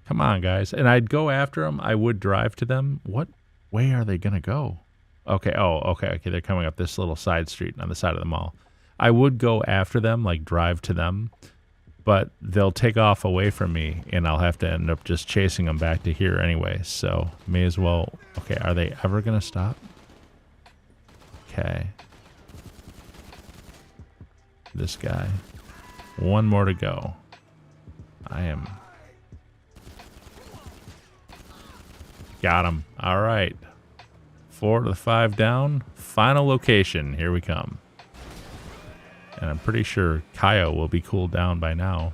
Come on, guys. And I'd go after them. I would drive to them. What way are they going to go? Okay. Oh, okay. They're coming up this little side street on the side of the mall. I would go after them, like drive to them, but they'll take off away from me, and I'll have to end up just chasing them back to here anyway. So may as well. Okay, are they ever gonna stop? Okay. This guy. One more to go. I am. Got him. All right. 4 to the 5 down. Final location. Here we come. And I'm pretty sure Kaio will be cooled down by now.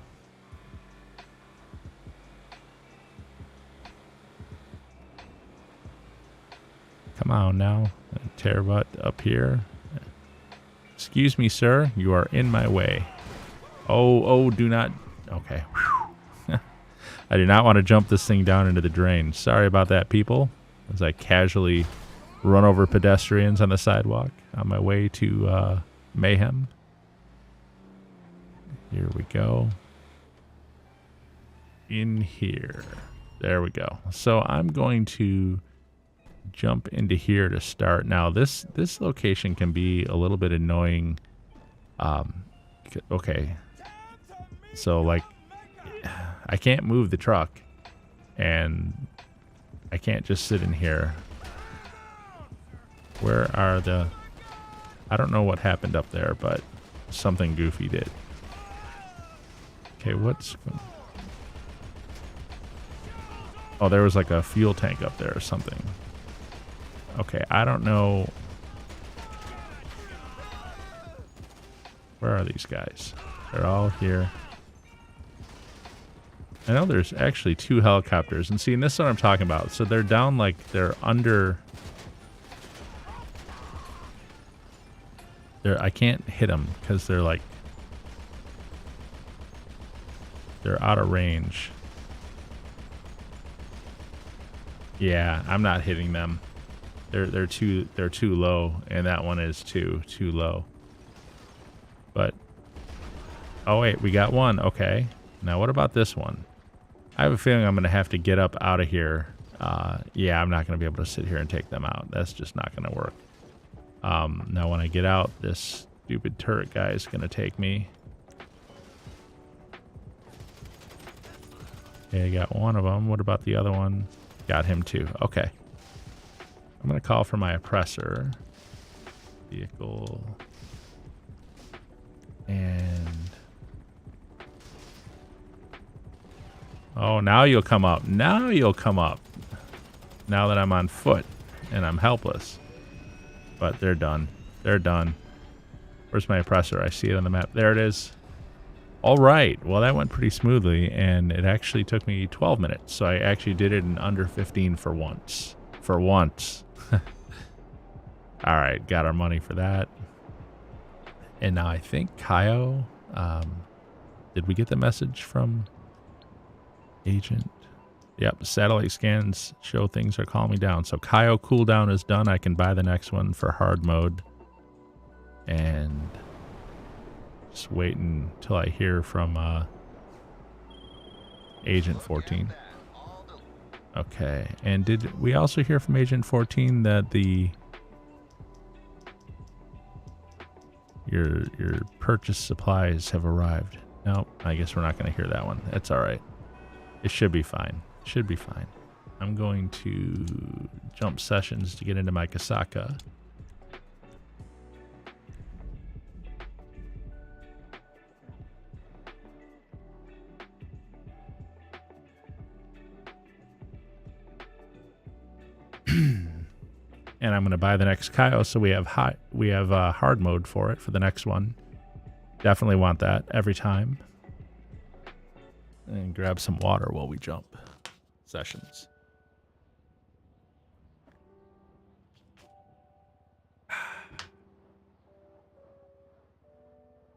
Come on now. Terrabutt up here. Excuse me, sir. You are in my way. Oh, do not. Okay. I do not want to jump this thing down into the drain. Sorry about that, people. As I casually run over pedestrians on the sidewalk on my way to mayhem. Here we go. In here. There we go. So I'm going to jump into here to start. Now this location can be a little bit annoying. Okay. So like I can't move the truck and I can't just sit in here. Where are the... I don't know what happened up there, but something goofy did. Okay, what's... Oh, there was like a fuel tank up there or something. Okay, I don't know. Where are these guys? They're all here. I know there's actually 2 helicopters. And see, and this is what I'm talking about. So they're down like they're under... I can't hit them because they're like... They're out of range. Yeah, I'm not hitting them. They're too low, and that one is too low. But oh wait, we got one. Okay. Now what about this one? I have a feeling I'm gonna have to get up out of here. Yeah, I'm not gonna be able to sit here and take them out. That's just not gonna work. Now when I get out, this stupid turret guy is gonna take me. Okay, I got one of them. What about the other one? Got him too. Okay. I'm going to call for my oppressor. Vehicle. And... Oh, now you'll come up. Now you'll come up. Now that I'm on foot and I'm helpless. But they're done. They're done. Where's my oppressor? I see it on the map. There it is. All right. Well, that went pretty smoothly, and it actually took me 12 minutes. So I actually did it in under 15 for once. For once. All right. Got our money for that. And now I think Kaio... did we get the message from Agent? Yep. Satellite scans show things are calming down. So Kaio cooldown is done. I can buy the next one for hard mode. And... just waiting until I hear from Agent 14. Okay, and did we also hear from Agent 14 that your purchase supplies have arrived? No, I guess we're not going to hear that one. That's all right. It should be fine. Should be fine. I'm going to jump sessions to get into my Kasaka. And I'm going to buy the next Kaio, so we have hard mode for it for the next one. Definitely want that every time. And grab some water while we jump sessions.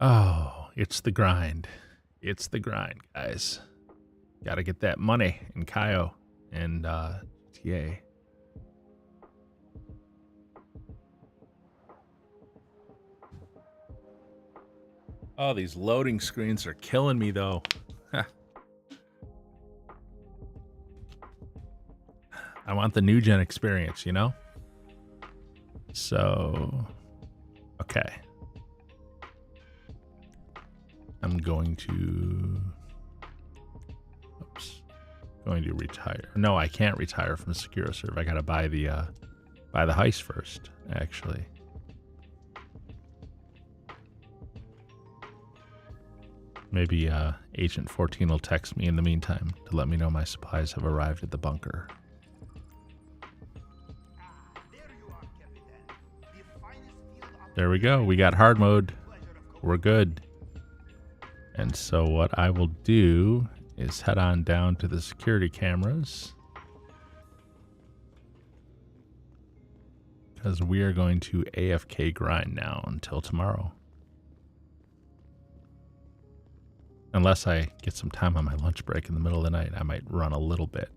Oh, it's the grind. It's the grind, guys. Got to get that money in Kaio and TA. Oh, these loading screens are killing me, though. I want the new gen experience, you know? So, okay. I'm going to retire. No, I can't retire from SecuroServe. I gotta buy the heist first, actually. Maybe Agent 14 will text me in the meantime to let me know my supplies have arrived at the bunker. There we go. We got hard mode. We're good. And so what I will do is head on down to the security cameras, because we are going to AFK grind now until tomorrow. Unless I get some time on my lunch break in the middle of the night, I might run a little bit.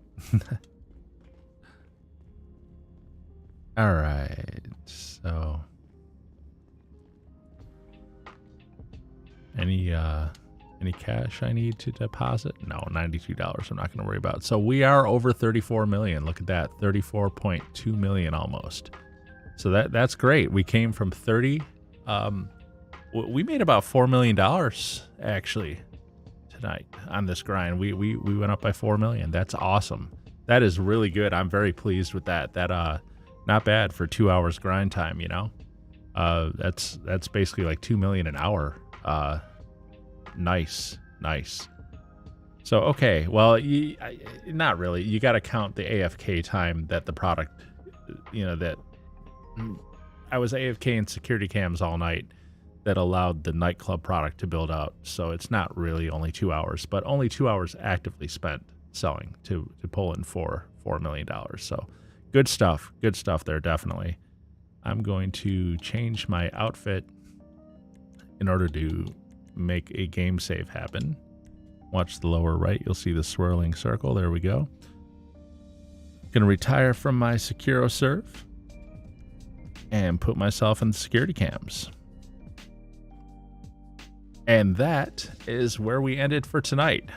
All right, so any cash I need to deposit? No, $92 I'm not going to worry about. So we are over 34 million. Look at that, 34.2 million almost. So that's great. We came from 30. We made about $4 million actually tonight on this grind. We went up by 4 million. That's awesome. That is really good. I'm very pleased with that. Not bad for 2 hours grind time, you know. That's basically like 2 million an hour. Nice. So okay, well, not really. You got to count the AFK time that the product, that I was AFK in security cams all night that allowed the nightclub product to build out. So it's not really only 2 hours, but only 2 hours actively spent selling to pull in $4 million. So good stuff there, definitely. I'm going to change my outfit in order to make a game save happen. Watch the lower right, you'll see the swirling circle. There we go. Gonna retire from my SecuroServe and put myself in the security cams. And that is where we ended for tonight.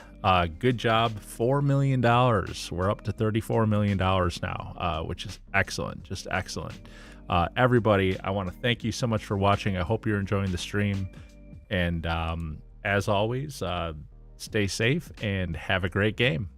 Good job, $4 million. We're up to $34 million now, which is excellent, just excellent. Everybody, I want to thank you so much for watching. I hope you're enjoying the stream. And as always, stay safe and have a great game.